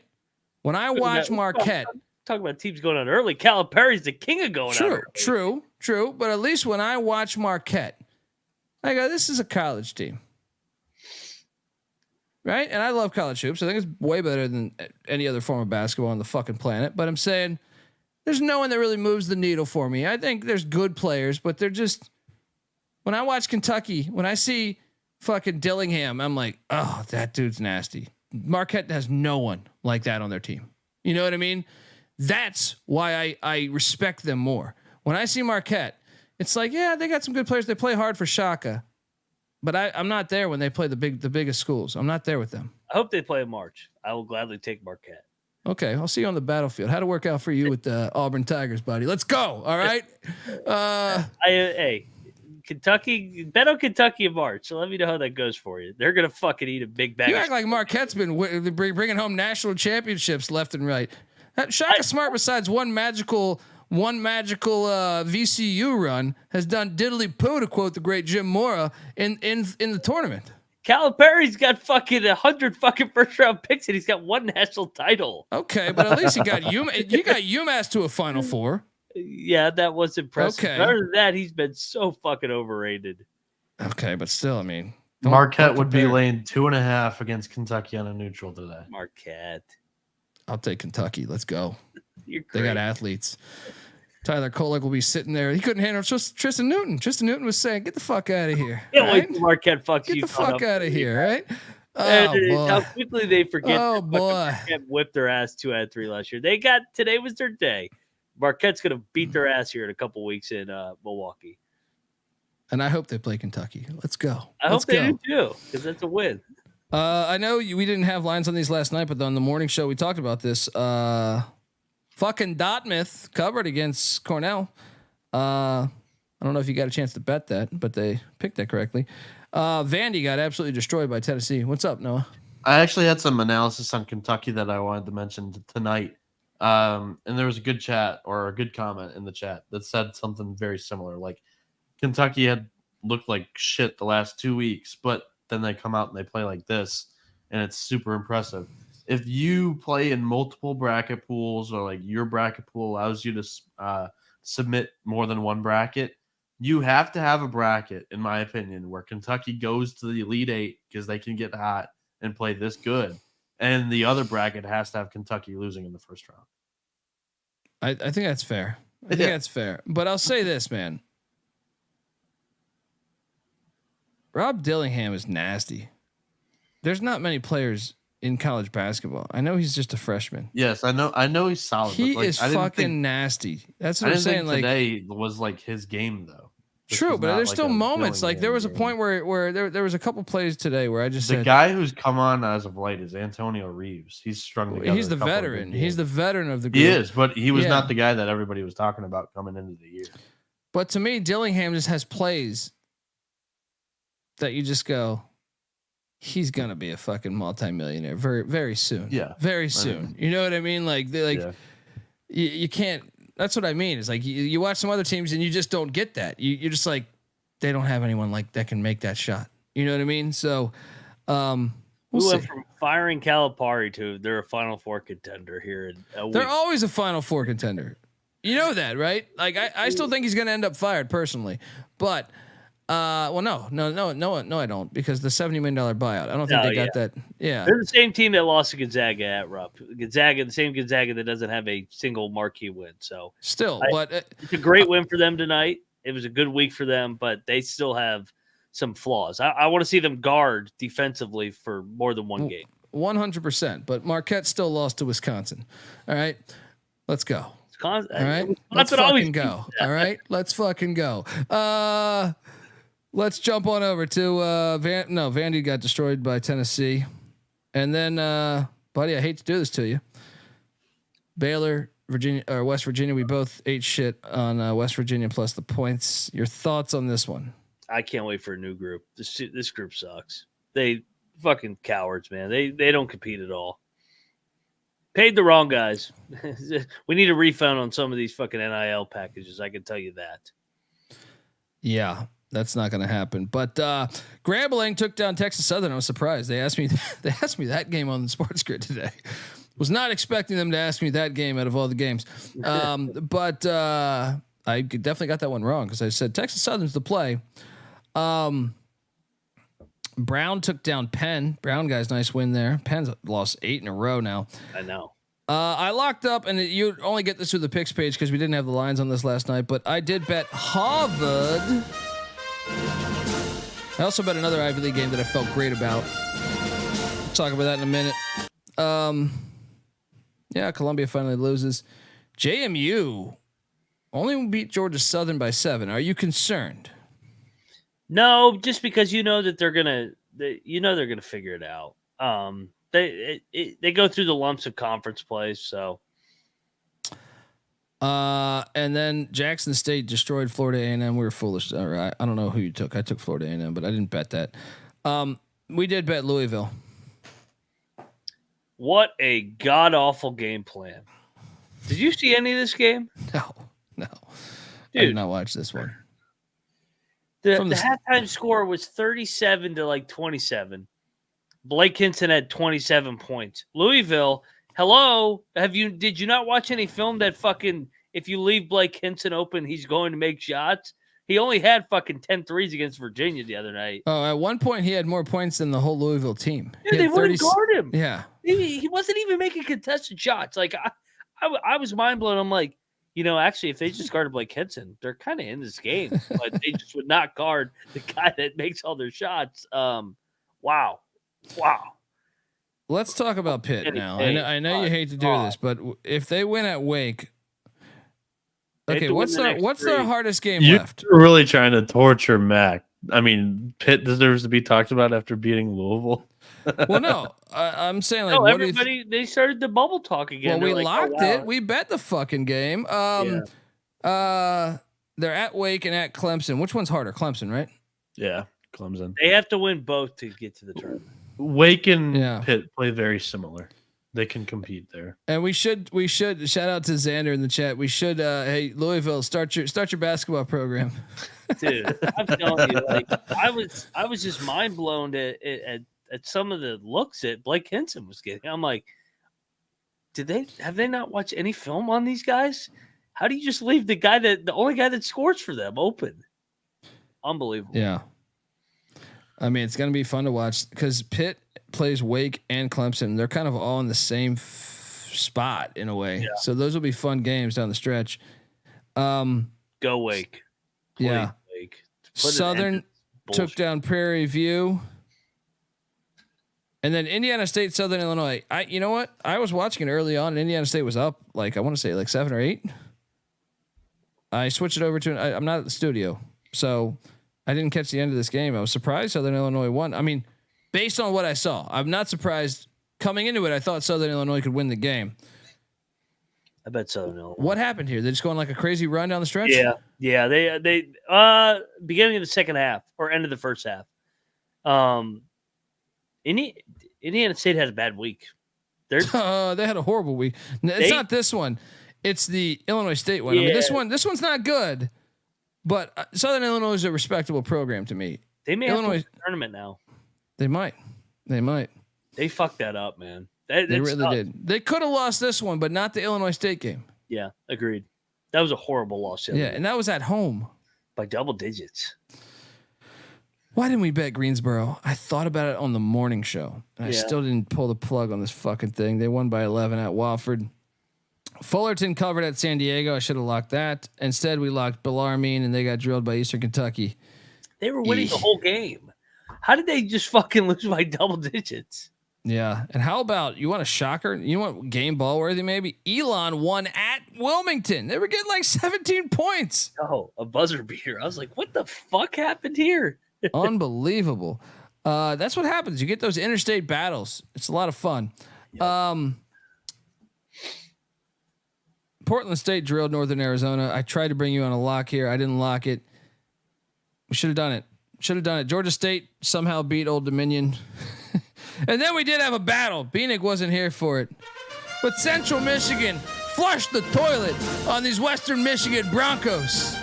When I watch Marquette, talking about teams going on early. Calipari's the king of going on early. True. But at least when I watch Marquette, I go, this is a college team. Right? And I love college hoops. I think it's way better than any other form of basketball on the fucking planet. But I'm saying there's no one that really moves the needle for me. I think there's good players, but they're just, when I watch Kentucky, when I see fucking Dillingham, I'm like, oh, that dude's nasty. Marquette has no one like that on their team. You know what I mean? That's why I respect them more. When I see Marquette, it's like, yeah, they got some good players. They play hard for Shaka. But I'm not there when they play the biggest schools. I'm not there with them. I hope they play in March. I will gladly take Marquette. Okay, I'll see you on the battlefield. How'd it work out for you with the Auburn Tigers, buddy? Let's go. All right. Hey, Kentucky, bet on Kentucky in March. So let me know how that goes for you. They're gonna fucking eat a big bag. You act like Marquette's been bringing home national championships left and right. Shaka Smart, besides one magical VCU run, has done diddly poo, to quote the great Jim Mora, in the tournament. Calipari's got fucking 100 fucking first round picks and he's got one national title. Okay, but at least he got UMass to a Final Four. Yeah, that was impressive. Okay. Other than that, he's been so fucking overrated. Okay, but still, I mean, Marquette would be laying 2.5 against Kentucky on a neutral today. Marquette. I'll take Kentucky. Let's go. You're they got athletes. Tyler Kolek will be sitting there. He couldn't handle Tristan Newton. Tristan Newton was saying, "Get the fuck out of here." Can't wait till Marquette fucks Get you. the fuck out of here, right? How quickly they forget. Oh boy, Marquette whipped their ass 2 out of 3 last year. Today was their day. Marquette's gonna beat their ass here in a couple weeks in Milwaukee. And I hope they play Kentucky. Let's go. I hope they do too, because that's a win. I know we didn't have lines on these last night, but on the morning show we talked about this. Fucking Dartmouth covered against Cornell. I I don't know if you got a chance to bet that, but they picked that correctly. Vandy got absolutely destroyed by Tennessee. What's up, Noah? I actually had some analysis on Kentucky that I wanted to mention tonight. And there was a good chat or a good comment in the chat that said something very similar. Like Kentucky had looked like shit the last 2 weeks, but then they come out and they play like this, and it's super impressive. If you play in multiple bracket pools, or like your bracket pool allows you to submit more than one bracket, you have to have a bracket, in my opinion, where Kentucky goes to the Elite Eight because they can get hot and play this good. And the other bracket has to have Kentucky losing in the first round. I think that's fair. I think that's fair. But I'll say this, man. Rob Dillingham is nasty. There's not many players in college basketball. I know he's just a freshman. Yes, I know he's solid. He but like, is fucking nasty. That's what I'm saying. Like today was like his game though. True, but there's still moments. Like there was a point where there was a couple plays today where I just the said, guy who's come on as of late is Antonio Reeves. He's strung together. He's the veteran. He's the veteran of the group. He is, but he was not the guy that everybody was talking about coming into the year. But to me, Dillingham just has plays that you just go, he's gonna be a fucking multimillionaire very, very soon. Yeah, very soon. You know what I mean? Like you can't. That's what I mean. It's like you watch some other teams and you just don't get that. You're just like, they don't have anyone like that can make that shot. You know what I mean? So we went from firing Calipari to they're a Final Four contender here in a week. They're always a Final Four contender. You know that, right? Like I still think he's going to end up fired personally, but no, I don't, because the $70 million buyout. I don't think they got that. Yeah, they're the same team that lost to Gonzaga at Rupp. Gonzaga, the same Gonzaga that doesn't have a single marquee win. So still, but it's a great win for them tonight. It was a good week for them, but they still have some flaws. I want to see them guard defensively for more than one game. 100%. But Marquette still lost to Wisconsin. All right, let's go. All right, let's fucking go. All right, let's fucking go. Let's jump on over to Vandy got destroyed by Tennessee. And then buddy, I hate to do this to you. Baylor, Virginia, or West Virginia, we both ate shit on West Virginia plus the points. Your thoughts on this one? I can't wait for a new group. This group sucks. They fucking cowards, man. They don't compete at all. Paid the wrong guys. We need a refund on some of these fucking NIL packages. I can tell you that. Yeah. That's not going to happen. But Grambling took down Texas Southern. I was surprised. They asked me that game on the Sports Grid today. Was not expecting them to ask me that game out of all the games. But I definitely got that one wrong because I said Texas Southern's the play. Brown took down Penn. Brown guys, nice win there. Penn's lost 8 in a row now. I know. I locked up, and you only get this through the picks page because we didn't have the lines on this last night. But I did bet Harvard. I also bet another Ivy League game that I felt great about. We'll talk about that in a minute. Yeah, Columbia finally loses. JMU only beat Georgia Southern by 7. Are you concerned? No, just because you know that they're gonna figure it out. They go through the lumps of conference plays, so. And then Jackson State destroyed Florida A&M. We were foolish. All right. I don't know who you took. I took Florida A&M, but I didn't bet that. We did bet Louisville. What a god awful game plan. Did you see any of this game? No. Dude, I did not watch this one. The halftime score was 37 to 27. Blake Hinson had 27 points. Louisville, hello. Did you not watch any film that fucking, if you leave Blake Hinson open, he's going to make shots? He only had fucking 10 threes against Virginia the other night. Oh, at one point he had more points than the whole Louisville team. Yeah, they wouldn't guard him. Yeah. He wasn't even making contested shots. Like I was mind blown. I'm like, actually, if they just guarded Blake Hinson, they're kind of in this game, but they just would not guard the guy that makes all their shots. Wow. Let's talk about Pitt now. I know you hate to do this, but if they win at Wake, okay, what's their hardest game left? You're really trying to torture Mac. I mean, Pitt deserves to be talked about after beating Louisville. Well, no, I'm saying everybody they started the bubble talk again. Well, we locked it. We bet the fucking game. they're at Wake and at Clemson. Which one's harder? Clemson, right? Yeah, Clemson. They have to win both to get to the tournament. Wake and Pitt play very similar. They can compete there. And we should shout out to Xander in the chat. We should hey Louisville, start your basketball program. Dude, I'm telling you, like I was just mind blown at some of the looks that Blake Henson was getting. I'm like, have they not watched any film on these guys? How do you just leave the only guy that scores for them open? Unbelievable. Yeah. I mean, it's going to be fun to watch because Pitt plays Wake and Clemson. They're kind of all in the same spot in a way. Yeah. So those will be fun games down the stretch. Go Wake. Yeah. Wake. Southern took down Prairie View. And then Indiana State, Southern Illinois. You know what? I was watching it early on and Indiana State was up like, I want to say like 7 or 8. I switched it over to, I'm not at the studio. So I didn't catch the end of this game. I was surprised Southern Illinois won. I mean, based on what I saw, I'm not surprised. Coming into it, I thought Southern Illinois could win the game. I bet Southern Illinois. What happened here? They just going like a crazy run down the stretch? Yeah. They beginning of the second half or end of the first half. Indiana State had a bad week. They had a horrible week. It's not this one. It's the Illinois State one. Yeah. I mean, this one's not good. But Southern Illinois is a respectable program to me. They may have a tournament now. They might. They fucked that up, man. They really did. They could have lost this one, but not the Illinois State game. Yeah, agreed. That was a horrible loss. Yeah, and that was at home. By double digits. Why didn't we bet Greensboro? I thought about it on the morning show, and I still didn't pull the plug on this fucking thing. They won by 11 at Wofford. Fullerton covered at San Diego. I should have locked that. Instead, we locked Bellarmine, and they got drilled by Eastern Kentucky. They were winning the whole game. How did they just fucking lose by double digits? Yeah. And how about, you want a shocker? You want game ball worthy maybe? Elon won at Wilmington. They were getting like 17 points. Oh, a buzzer beater. I was like, what the fuck happened here? Unbelievable. That's what happens. You get those interstate battles. It's a lot of fun. Yep. Portland State drilled Northern Arizona. I tried to bring you on a lock here. I didn't lock it. We should have done it. Georgia State somehow beat Old Dominion. And then we did have a battle. Bieniek wasn't here for it. But Central Michigan flushed the toilet on these Western Michigan Broncos.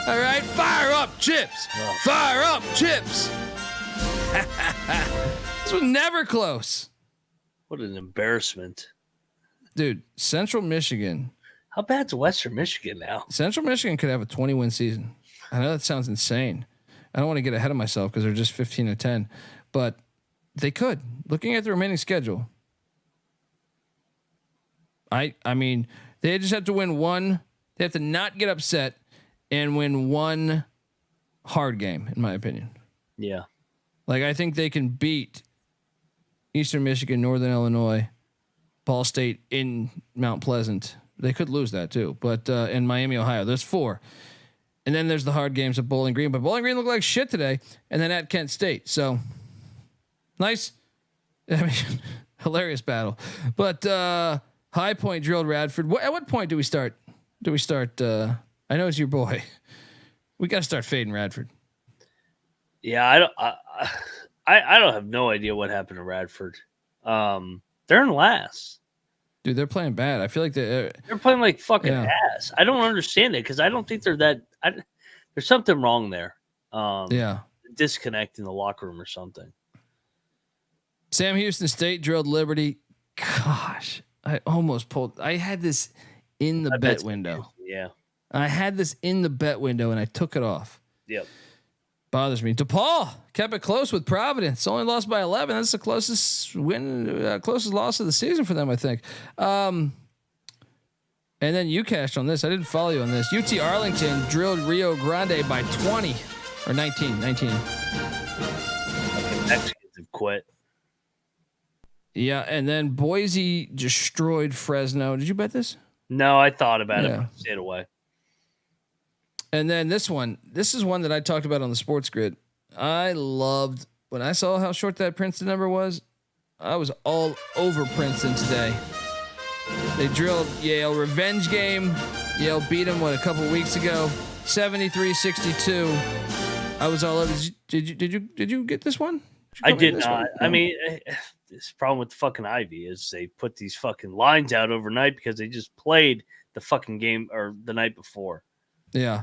All right, fire up, Chips. Fire up, Chips. This was never close. What an embarrassment. Dude, Central Michigan. How bad's Western Michigan now? Central Michigan could have a 20-win season. I know that sounds insane. I don't want to get ahead of myself because they're just 15-10, but they could. Looking at the remaining schedule, I mean, they just have to win one. They have to not get upset and win one hard game, in my opinion. Yeah. Like, I think they can beat Eastern Michigan, Northern Illinois, Ball State in Mount Pleasant. They could lose that too, but in Miami, Ohio, there's 4. And then there's the hard games at Bowling Green, but Bowling Green looked like shit today. And then at Kent State. So nice. I mean, hilarious battle, but High Point drilled Radford. At what point do we start? I know it's your boy. We got to start fading Radford. Yeah. I don't have no idea what happened to Radford. They're in last. Dude, they're playing bad. I feel like they're playing like fucking ass. I don't understand it because I don't think they're that. There's something wrong there. Disconnect in the locker room or something. Sam Houston State drilled Liberty. Gosh, I almost pulled. I had this in the bet window. Yeah, I had this in the bet window and I took it off. Yep. Bothers me. DePaul kept it close with Providence. Only lost by 11. That's the closest loss of the season for them, I think. And then you cashed on this. I didn't follow you on this. UT Arlington drilled Rio Grande by 20 or 19. Mexicans have quit. Yeah, and then Boise destroyed Fresno. Did you bet this? No, I thought about it. But I stayed away. And then this is one that I talked about on the Sports Grid. I loved when I saw how short that Princeton number was. I was all over Princeton today. They drilled Yale, revenge game. Yale beat them a couple weeks ago. 73-62. I was all over. Did you get this one? I did not. I mean, this problem with the fucking Ivy is they put these fucking lines out overnight because they just played the fucking game or the night before. Yeah.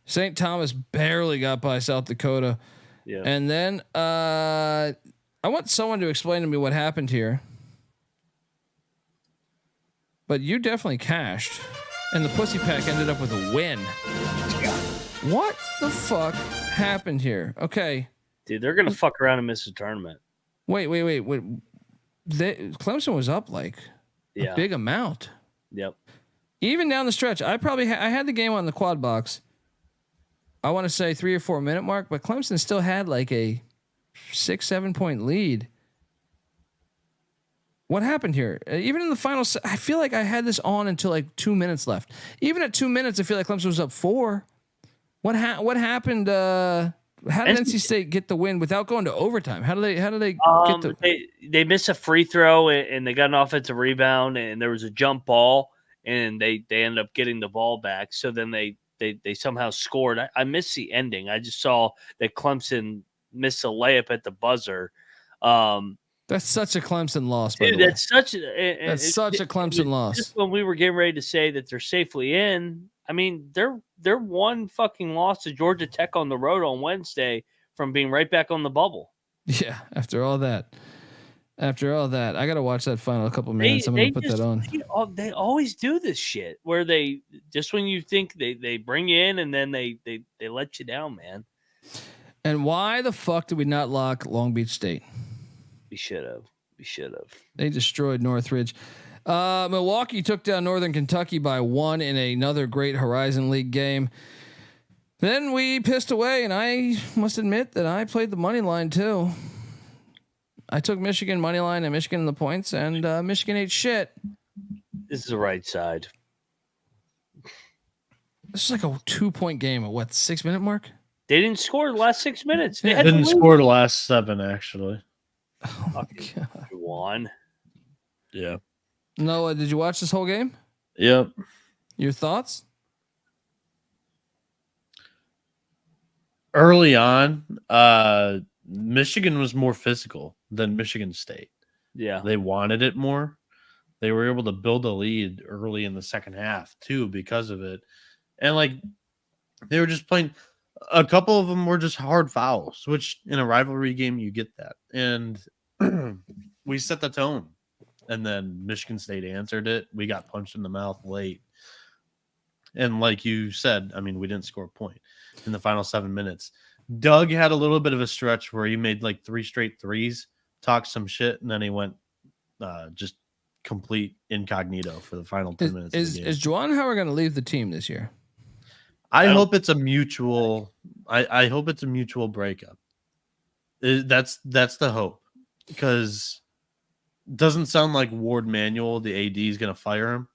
St. Thomas barely got by South Dakota. Yeah. And then I want someone to explain to me what happened here. But you definitely cashed, and the Pussy Pack ended up with a win. What the fuck happened here? Okay. Dude, they're gonna fuck around and miss the tournament. Wait. Clemson was up like a big amount. Yep. Even down the stretch, I probably I had the game on the quad box. I want to say 3 or 4 minute mark, but Clemson still had like a 6-7 point lead. What happened here? Even in the final, I feel like I had this on until like 2 minutes left. Even at 2 minutes, I feel like Clemson was up 4. What happened? How did NC State get the win without going to overtime? How did they get the? They missed a free throw and they got an offensive rebound and there was a jump ball and they ended up getting the ball back. So then they somehow scored. I missed the ending. I just saw that Clemson missed a layup at the buzzer. That's such a Clemson loss, dude. By the way. That's such a Clemson loss. Just when we were getting ready to say that they're safely in, I mean, they're one fucking loss to Georgia Tech on the road on Wednesday from being right back on the bubble. Yeah, after all that, I got to watch that final couple minutes. I'm going to put that on. They always do this shit where they just when you think they bring you in and then they let you down, man. And why the fuck did we not lock Long Beach State? We should have. They destroyed Northridge. Milwaukee took down Northern Kentucky by 1 in another great Horizon League game. Then we pissed away, and I must admit that I played the money line too. I took Michigan money line and Michigan in the points, and Michigan ate shit. This is the right side. This is like a 2-point game at what, 6 minute mark? They didn't score the last 6 minutes. They didn't score the last 7 actually. Oh my God. One. Yeah. Noah, did you watch this whole game? Yep. Your thoughts? Early on, Michigan was more physical than Michigan State. Yeah. They wanted it more. They were able to build a lead early in the second half too because of it. And like they were just playing, a couple of them were just hard fouls, which in a rivalry game you get that. And we set the tone. And then Michigan State answered it. We got punched in the mouth late. And like you said, I mean, we didn't score a point in the final 7 minutes. Doug had a little bit of a stretch where he made like 3 straight threes, talked some shit, and then he went just complete incognito for the final 10 minutes. Is Juwan Howard going to leave the team this year? I hope it's a mutual. I hope it's a mutual breakup. That's the hope, because it doesn't sound like Ward Manuel, the AD, is going to fire him.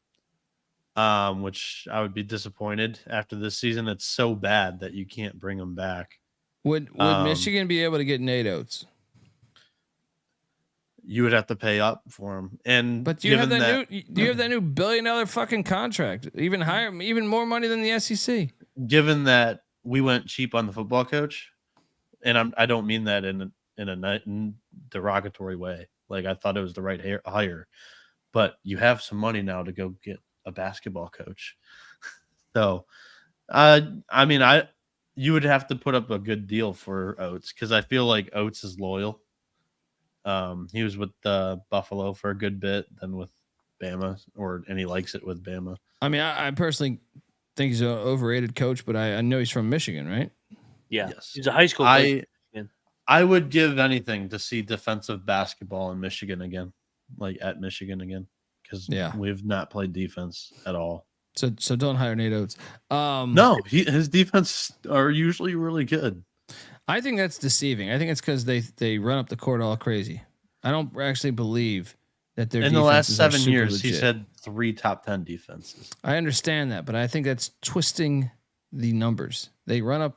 Which I would be disappointed after this season. It's so bad that you can't bring him back. Would Michigan be able to get Nate Oates? You would have to pay up for him. But do you have that new $1 billion fucking contract? Even higher, even more money than the SEC. Given that we went cheap on the football coach, and I don't mean that in a derogatory way. Like, I thought it was the right hire, but you have some money now to go get a basketball coach. So, I mean, you would have to put up a good deal for Oates, because I feel like Oates is loyal. He was with Buffalo for a good bit, then with Bama, and he likes it with Bama. I mean, I personally think he's an overrated coach, but I know he's from Michigan, right? Yeah, yes. He's a high school coach. I would give anything to see defensive basketball in Michigan again, like at Michigan again, because we've not played defense at all. So don't hire Nate Oates. No, his defense are usually really good. I think that's deceiving. I think it's because they run up the court all crazy. I don't actually believe that their in the last 7 years legit. He's had 3 top 10 defenses. I understand that, but I think that's twisting the numbers. They run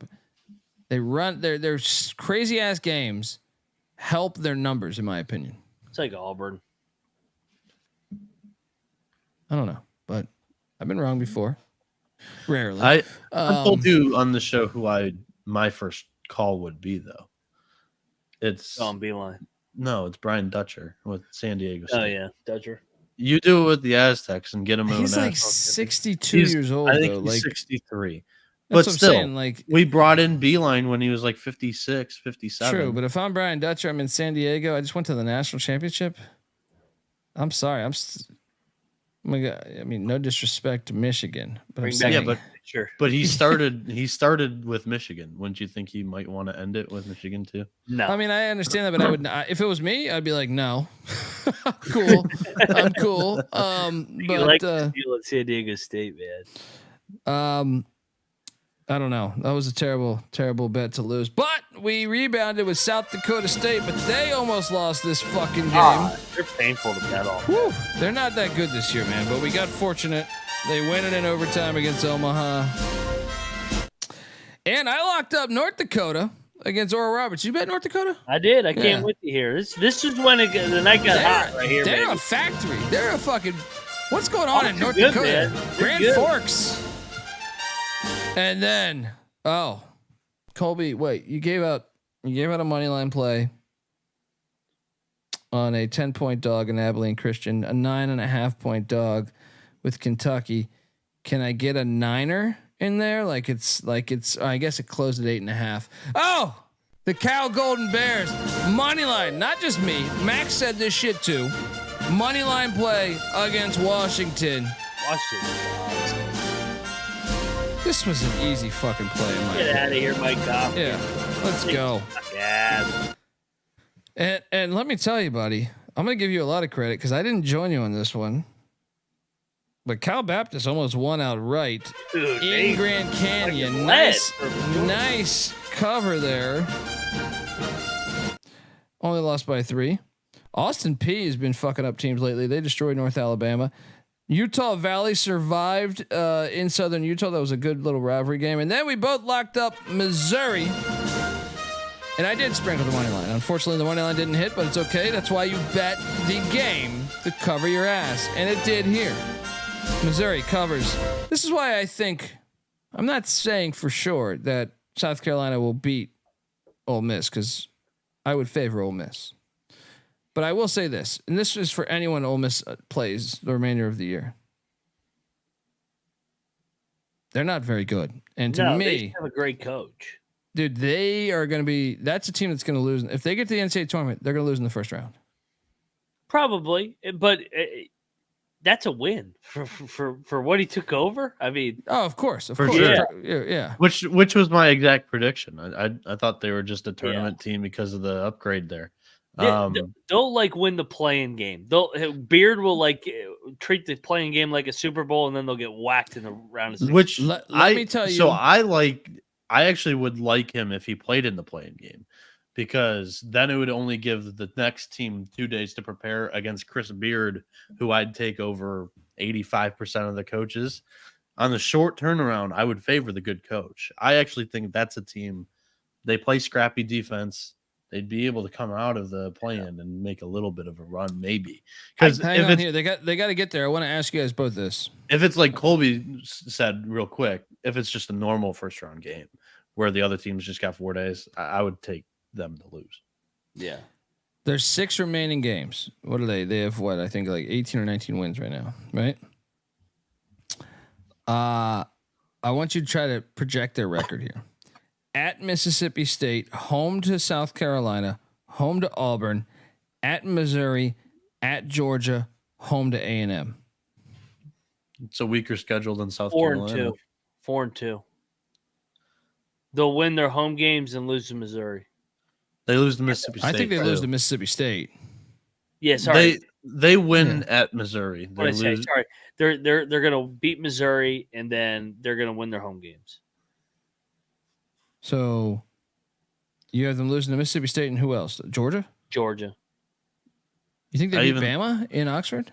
their crazy ass games help their numbers, in my opinion. It's like Auburn. I don't know, but I've been wrong before. Rarely. I told you on the show who my first call would be, though. It's on Beeline. No, it's Brian Dutcher with San Diego State. Oh yeah, Dutcher. You do it with the Aztecs and get him. He's like 62 years old. I think though. he's Like 63. That's But what still, I'm saying. Like we brought in Beeline when he was like 56, 57. True, but if I'm Brian Dutcher, I'm in San Diego. I just went to the national championship. I'm sorry. Oh my God. I mean, no disrespect to Michigan, but I'm saying, sure. But he started with Michigan. Wouldn't you think he might want to end it with Michigan too? No. I mean, I understand that, but I would not. If it was me, I'd be like, no, cool, I'm cool. You But like the deal at San Diego State, man. I don't know. That was a terrible, terrible bet to lose. But we rebounded with South Dakota State, but they almost lost this fucking game. They're painful to bet on. Whew, they're not that good this year, man. But we got fortunate. They win it in overtime against Omaha. And I locked up North Dakota against Oral Roberts. You bet North Dakota? I did. I can't wait to hear. This is when the night got hot right here, They're baby. a factory. They're a fucking... What's going on in North good, Dakota? man. Grand good. Forks. And then, Colby, wait, you gave out a money line play on a 10-point dog in Abilene Christian, a 9.5-point dog with Kentucky. Can I get a niner in there? Like it's I guess it closed at 8.5. Oh, the Cal Golden Bears money line, not just me. Max said this shit too. Money line play against Washington. This was an easy fucking play. In my Get out of here, Mike Goff. Yeah, let's go. Yeah. And let me tell you, buddy, I'm gonna give you a lot of credit because I didn't join you on this one. But Cal Baptist almost won outright in Grand Canyon. Nice cover there. Only lost by 3. Austin P has been fucking up teams lately. They destroyed North Alabama. Utah Valley survived in Southern Utah. That was a good little rivalry game. And then we both locked up Missouri. And I did sprinkle the money line. Unfortunately, the money line didn't hit, but it's okay. That's why you bet the game to cover your ass. And it did here. Missouri covers. This is why I think, I'm not saying for sure that South Carolina will beat Ole Miss, because I would favor Ole Miss. But I will say this, and this is for anyone Ole Miss plays the remainder of the year. They're not very good. And to me, they have a great coach. Dude, they are going to be, that's a team that's going to lose. If they get to the NCAA tournament, they're going to lose in the first round. Probably, but that's a win for what he took over. I mean, of course. Sure. Yeah. Which was my exact prediction. I thought they were just a tournament team because of the upgrade there. They'll like win the playing game. Beard will like treat the playing game like a Super Bowl, and then they'll get whacked in the round of 16. Which let me tell you. So I actually would like him if he played in the playing game, because then it would only give the next team 2 days to prepare against Chris Beard, who I'd take over 85% of the coaches. On the short turnaround, I would favor the good coach. I actually think that's a team. They play scrappy defense. They'd be able to come out of the play-in and make a little bit of a run, maybe. Because hang on here, they got to get there. I want to ask you guys both this. If it's like Colby said real quick, if it's just a normal first-round game where the other teams just got 4 days, I would take them to lose. Yeah. There's 6 remaining games. What are they? They have what? I think like 18 or 19 wins right now, right? I want you to try to project their record here. At Mississippi State, home to South Carolina, home to Auburn, at Missouri, at Georgia, home to A&M. It's a weaker schedule than South 4-2. Carolina. 4-2. They'll win their home games and lose to Missouri. They lose to Mississippi State. I think they lose to Mississippi State. Yeah, sorry. They win at Missouri. They lose. Sorry. They're gonna beat Missouri, and then they're gonna win their home games. So you have them losing to Mississippi State and who else? Georgia? Georgia. You think they beat Bama in Oxford?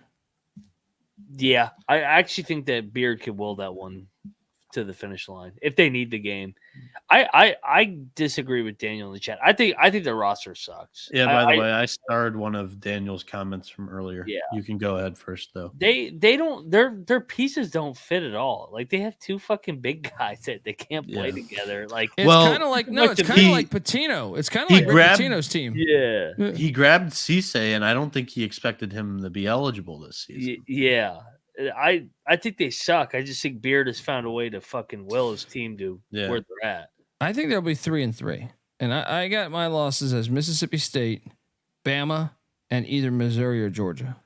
Yeah. I actually think that Beard could will that one to the finish line if they need the game. I disagree with Daniel in the chat. I think the roster sucks. Yeah, by the way, I starred one of Daniel's comments from earlier. Yeah. You can go ahead first though. They don't their pieces don't fit at all. Like they have two fucking big guys that they can't play together. Like it's kind of like it's kind of like Patino. It's kind of like Rick Pitino's team. Yeah. He grabbed Cisse, and I don't think he expected him to be eligible this season. Yeah. I think they suck. I just think Beard has found a way to fucking will his team to where they're at. I think they'll be 3-3, and I got my losses as Mississippi State, Bama, and either Missouri or Georgia.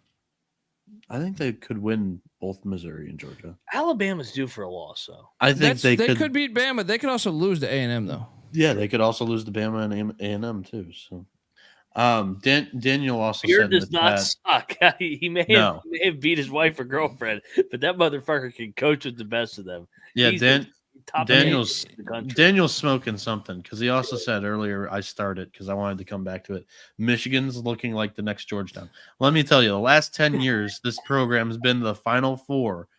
I think they could win both Missouri and Georgia. Alabama's due for a loss, though. I think they could beat Bama. They could also lose to A&M though. Yeah, they could also lose to Bama and A&M too. So. Daniel also Beard said does not suck. He may have beat his wife or girlfriend, but that motherfucker can coach with the best of them. Yeah, He's Daniel's smoking something because he also said earlier I started because I wanted to come back to it. Michigan's looking like the next Georgetown. Let me tell you, the last 10 years, this program has been the Final Four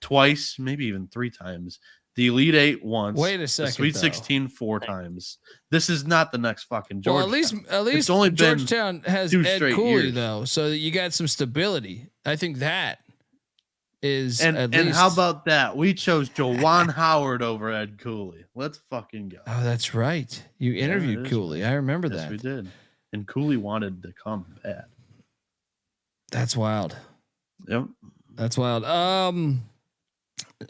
twice, maybe even 3 times. The Elite Eight once. Wait a second. The Sweet 16 4 times. This is not the next fucking Georgetown. Well, at least it's only Georgetown has Ed Cooley years. though, so that you got some stability. I think that is and how about that? We chose Jawan Howard over Ed Cooley. Let's fucking go. Oh, that's right. You interviewed Cooley. I remember that. We did. And Cooley wanted to come bad. That's wild. Yep. That's wild.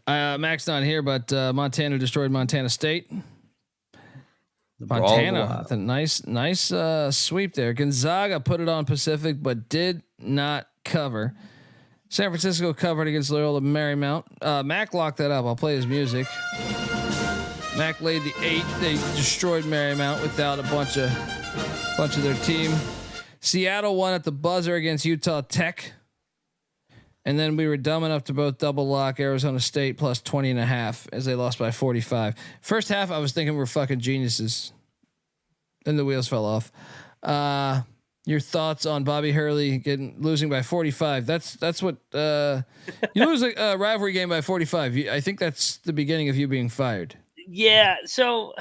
Mac's not here, but Montana destroyed Montana State. Montana with a nice sweep there. Gonzaga put it on Pacific, but did not cover. San Francisco covered against Loyola Marymount. Mac locked that up. I'll play his music. Mac laid the 8. They destroyed Marymount without a bunch of their team. Seattle won at the buzzer against Utah Tech. And then we were dumb enough to both double lock Arizona State plus 20.5 as they lost by 45. First half, I was thinking we're fucking geniuses. Then the wheels fell off. Your thoughts on Bobby Hurley losing by 45? That's what you lose a rivalry game by 45. I think that's the beginning of you being fired. Yeah. So,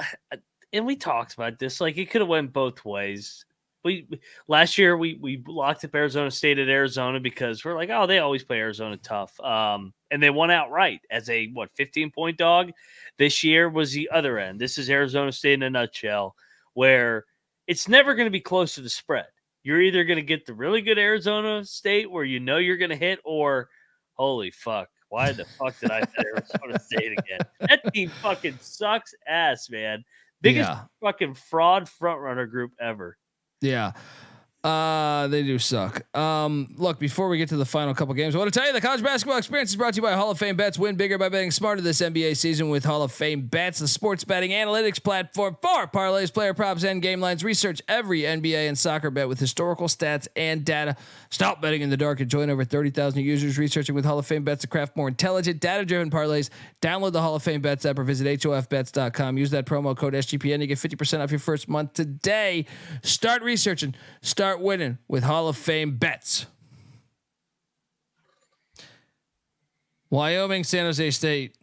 and we talked about this. Like it could have went both ways. Last year we locked up Arizona State at Arizona because we're like, oh, they always play Arizona tough. And they won outright as a 15-point dog. This year was the other end. This is Arizona State in a nutshell, where it's never going to be close to the spread. You're either going to get the really good Arizona State where you know you're going to hit, or holy fuck, why the fuck did I bet Arizona State again? That team fucking sucks ass, man. Biggest fucking fraud front runner group ever. Yeah. They do suck. Look, before we get to the final couple games, I want to tell you the college basketball experience is brought to you by Hall of Fame Bets. Win bigger by betting smarter this NBA season with Hall of Fame Bets, the sports betting analytics platform for parlays, player props, and game lines. Research every NBA and soccer bet with historical stats and data. Stop betting in the dark and join over 30,000 users researching with Hall of Fame Bets to craft more intelligent, data-driven parlays. Download the Hall of Fame Bets app or visit HOFBets.com. Use that promo code SGPN to get 50% off your first month today. Start researching. Start winning with Hall of Fame Bets. Wyoming, San Jose State.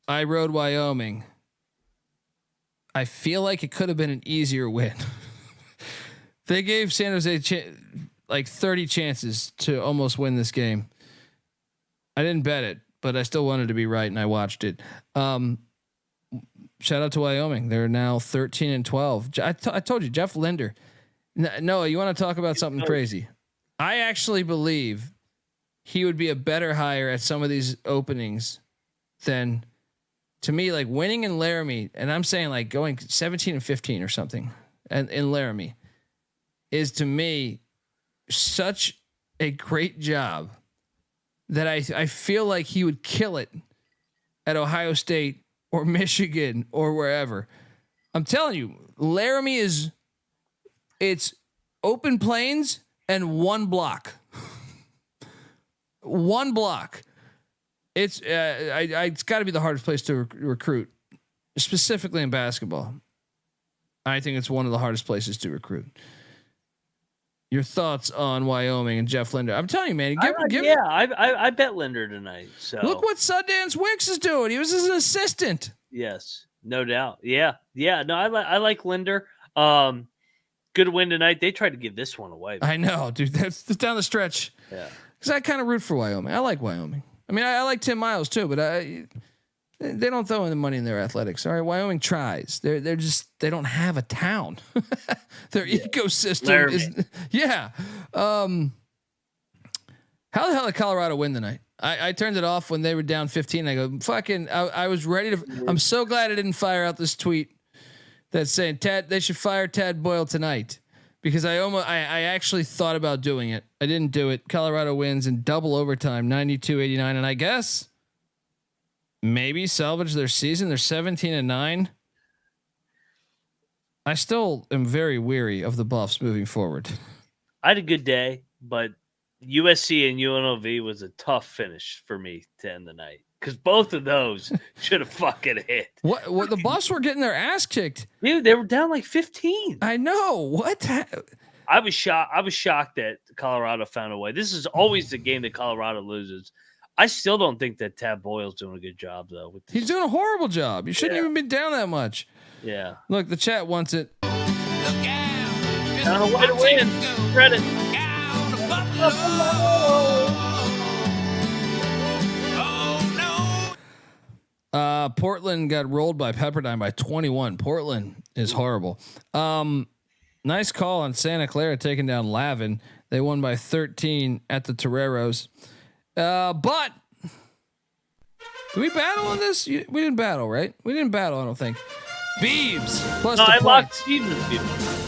I rode Wyoming. I feel like it could have been an easier win. They gave San Jose like 30 chances to almost win this game. I didn't bet it, but I still wanted to be right, and I watched it. Shout out to Wyoming. They're now 13-12. I told you, Jeff Linder. Noah, you want to talk about something crazy? I actually believe he would be a better hire at some of these openings than, to me, like winning in Laramie. And I'm saying like going 17-15 or something, and in Laramie is, to me, such a great job that I feel like he would kill it at Ohio State or Michigan or wherever. I'm telling you, Laramie it's open plains and one block. One block. It's it's got to be the hardest place to recruit, specifically in basketball. I think it's one of the hardest places to recruit. Your thoughts on Wyoming and Jeff Linder? I'm telling you, man. I bet Linder tonight. So look what Sundance Wicks is doing. He was his assistant. Yes, no doubt. Yeah. No, I like Linder. Good win tonight. They tried to give this one away. I know, dude. That's down the stretch. Yeah. Because I kind of root for Wyoming. I like Wyoming. I mean, I like Tim Miles too, but they don't throw in the money in their athletics. All right, Wyoming tries. They don't have a town. Their ecosystem is How the hell did Colorado win tonight? I turned it off when they were down 15. I go, fucking. I was ready to. I'm so glad I didn't fire out this tweet that's saying they should fire Tad Boyle tonight, because I actually thought about doing it. I didn't do it. Colorado wins in double overtime, 92-89, and I guess maybe salvage their season. They're 17-9. I still am very weary of the Buffs moving forward. I had a good day, but USC and UNLV was a tough finish for me to end the night, because both of those should have fucking hit. What the Buffs were getting their ass kicked, dude. They were down like 15. I know. What? I was shocked that Colorado found a way. This is always the game that Colorado loses. I still don't think that Tad Boyle's doing a good job though. He's doing a horrible job. You shouldn't even been down that much. Yeah. Look, the chat wants it. Found a way to win. Credit. Portland got rolled by Pepperdine by 21. Portland is horrible. Nice call on Santa Clara taking down Lavin. They won by 13 at the Toreros. But did we battle on this? We didn't battle, right? We didn't battle, I don't think. Beeves plus the points. Locked Stevens.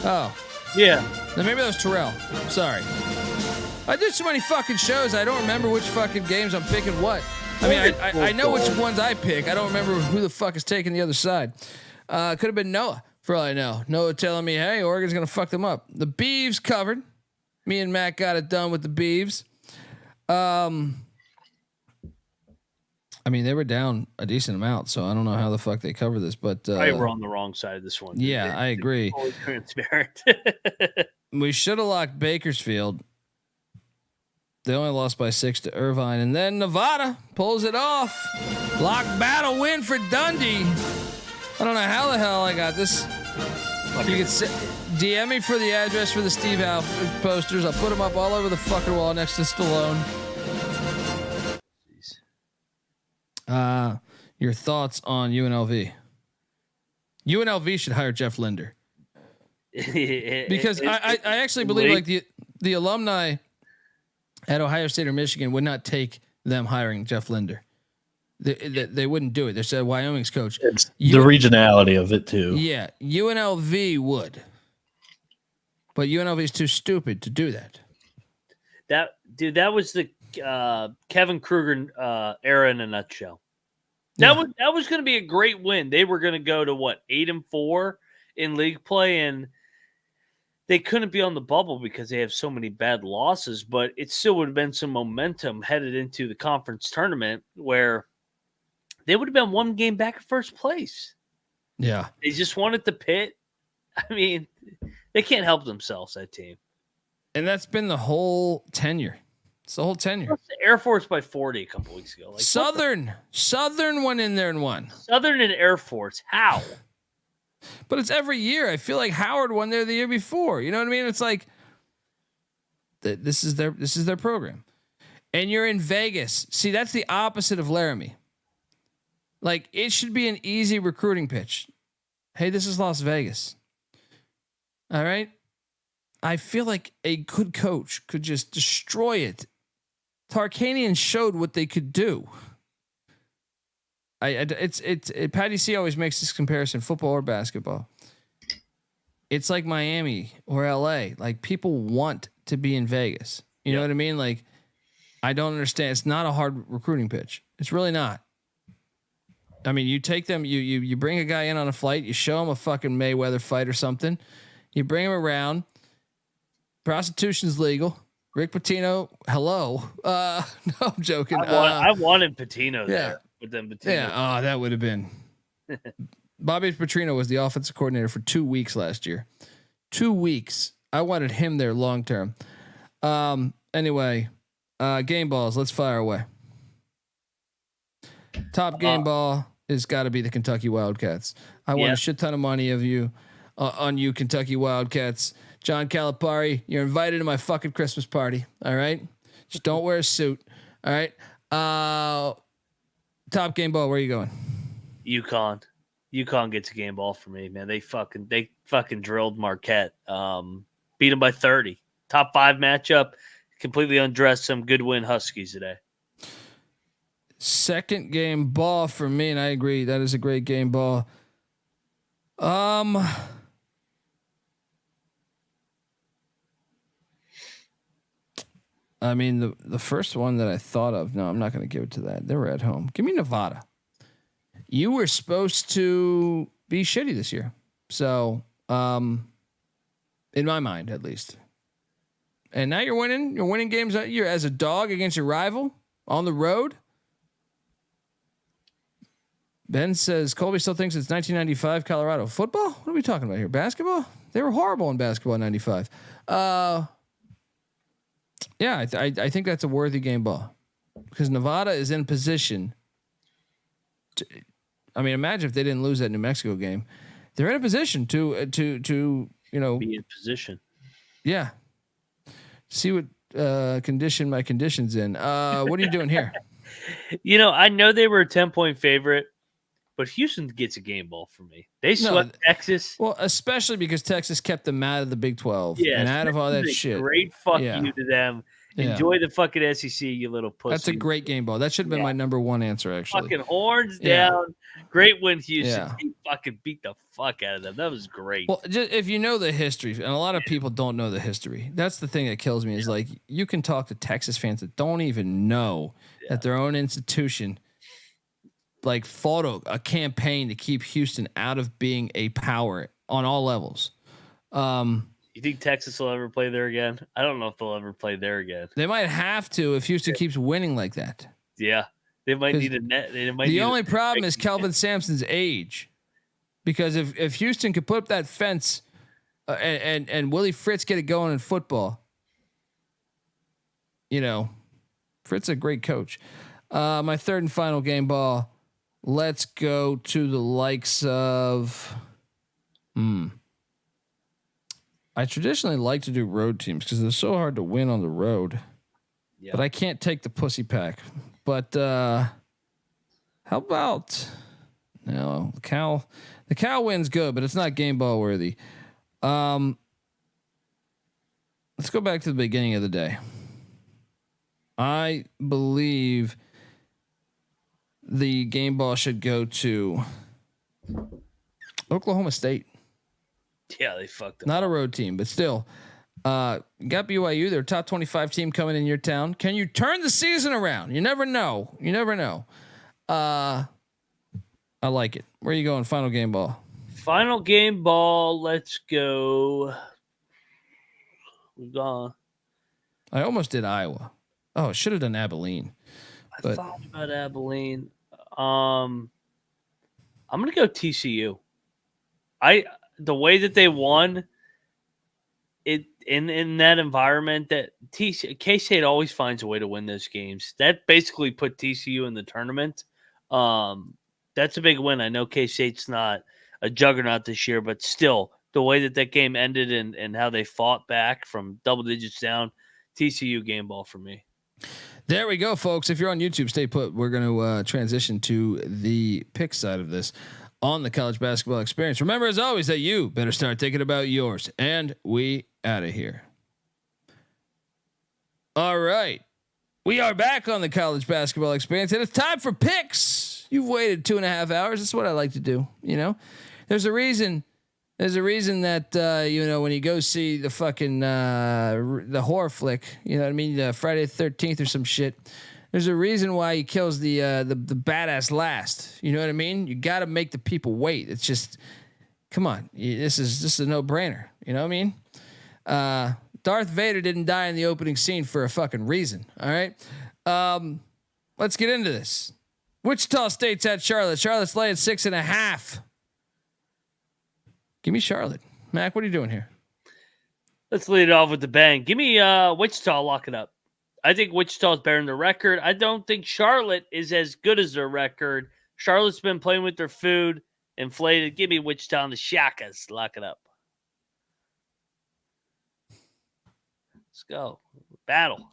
Oh. Yeah. Then maybe that was Terrell. Sorry. I do so many fucking shows, I don't remember which fucking games I'm picking what. I mean, I know which ones I pick. I don't remember who the fuck is taking the other side. Could have been Noah, for all I know. Noah telling me, hey, Oregon's going to fuck them up. The Beeves covered. Me and Matt got it done with the Beeves. I mean, they were down a decent amount, so I don't know how the fuck they cover this, but we're on the wrong side of this one. Yeah, I agree. Fully transparent. We should have locked Bakersfield. They only lost by 6 to Irvine, and then Nevada pulls it off. Lock battle win for Dundee. I don't know how the hell I got this. You can DM me for the address for the Steve Alford posters. I'll put them up all over the fucking wall next to Stallone. Your thoughts on UNLV? UNLV should hire Jeff Linder, because I actually believe like the alumni at Ohio State or Michigan would not take them hiring Jeff Linder. They wouldn't do it. They said Wyoming's coach. It's the regionality of it too. Yeah, UNLV would, but UNLV is too stupid to do that. That was the Kevin Kruger era in a nutshell. That was going to be a great win. They were going to go to 8-4 in league play, and they couldn't be on the bubble because they have so many bad losses. But it still would have been some momentum headed into the conference tournament where they would have been one game back at first place. Yeah, they just wanted the pit. I mean, they can't help themselves, that team. And that's been the whole tenure. It's the whole tenure. Air Force by 40 a couple weeks ago. Like, Southern went in there and won. Southern and Air Force. How? But it's every year. I feel like Howard won there the year before. You know what I mean? It's like this is their program. And you're in Vegas. See, that's the opposite of Laramie. Like, it should be an easy recruiting pitch. Hey, this is Las Vegas. All right? I feel like a good coach could just destroy it. Tarkanian showed what they could do. Patty C always makes this comparison, football or basketball. It's like Miami or LA. Like, people want to be in Vegas. You know what I mean? Like, I don't understand. It's not a hard recruiting pitch. It's really not. I mean, you take them, you bring a guy in on a flight, you show him a fucking Mayweather fight or something. You bring him around. Prostitution's legal. Rick Pitino, hello. No, I'm joking. I wanted Pitino there. But then Pitino. Yeah. Oh, that would have been. Bobby Petrino was the offensive coordinator for 2 weeks last year. 2 weeks. I wanted him there long term. Anyway, game balls. Let's fire away. Top game ball is got to be the Kentucky Wildcats. I want a shit ton of money of you on you Kentucky Wildcats. John Calipari, you're invited to my fucking Christmas party. All right, just don't wear a suit. All right. Top game ball. Where are you going? UConn. UConn gets a game ball for me, man. They fucking drilled Marquette. Beat them by 30. Top 5 matchup. Completely undressed some good win Huskies today. Second game ball for me, and I agree that is a great game ball. I mean the first one that I thought of. No, I'm not going to give it to that. They were at home. Give me Nevada. You were supposed to be shitty this year, so in my mind at least. And now you're winning. You're winning games. You're as a dog against your rival on the road. Ben says Colby still thinks it's 1995 Colorado football. What are we talking about here? Basketball? They were horrible in basketball in '95. Yeah, I think that's a worthy game ball because Nevada is in position. I mean, imagine if they didn't lose that New Mexico game. They're in a position to be in position. Yeah. See what condition my condition's in. What are you doing here? I know they were a 10-point favorite, but Houston gets a game ball for me. They swept Texas. Well, especially because Texas kept them out of the Big 12 and out of all that shit. Great fuck you to them. Enjoy the fucking SEC, you little pussy. That's a great game ball. That should have been my number one answer, actually. Fucking horns down. Great win, Houston. He fucking beat the fuck out of them. That was great. Well, just, if you know the history, and a lot of people don't know the history, that's the thing that kills me is like you can talk to Texas fans that don't even know that their own institution like fought a campaign to keep Houston out of being a power on all levels. You think Texas will ever play there again? I don't know if they'll ever play there again. They might have to if Houston keeps winning like that. Yeah, they might need a net. The only problem is Kelvin Sampson's age, because if Houston could put up that fence and Willie Fritz get it going in football, Fritz is a great coach. My third and final game ball. Let's go to the likes of. I traditionally like to do road teams because they're so hard to win on the road. Yeah. But I can't take the pussy pack. But how about the cow wins good, but it's not game ball worthy. Let's go back to the beginning of the day. I believe the game ball should go to Oklahoma State. Yeah, they fucked up. Not a road team, but still. Got BYU. They're a top 25 team coming in your town. Can you turn the season around? You never know. I like it. Where are you going? Final game ball. Final game ball. Let's go. We've gone. I almost did Iowa. Oh, should have done Abilene. I thought about Abilene. I'm gonna go TCU. The way that they won it in that environment, that K-State always finds a way to win those games. That basically put TCU in the tournament. That's a big win. I know K-State's not a juggernaut this year, but still the way that game ended and how they fought back from double digits down, TCU game ball for me. There we go, folks. If you're on YouTube, stay put. We're going to transition to the pick side of this on the college basketball experience. Remember, as always, that you better start thinking about yours. And we out of here. All right. We are back on the college basketball experience, and it's time for picks. You've waited 2.5 hours. That's what I like to do. There's a reason that, when you go see the fucking, the horror flick, you know what I mean? Friday the 13th or some shit. There's a reason why he kills the badass last. You know what I mean? You got to make the people wait. It's just, come on. This is a no brainer. You know what I mean? Darth Vader didn't die in the opening scene for a fucking reason. All right. Let's get into this. Wichita State's at Charlotte. Charlotte's laying 6.5. Give me Charlotte. Mac, what are you doing here? Let's lead it off with the bang. Give me Wichita, lock it up. I think Wichita's better than the record. I don't think Charlotte is as good as their record. Charlotte's been playing with their food, inflated. Give me Wichita and the Shakas. Lock it up. Let's go. Battle.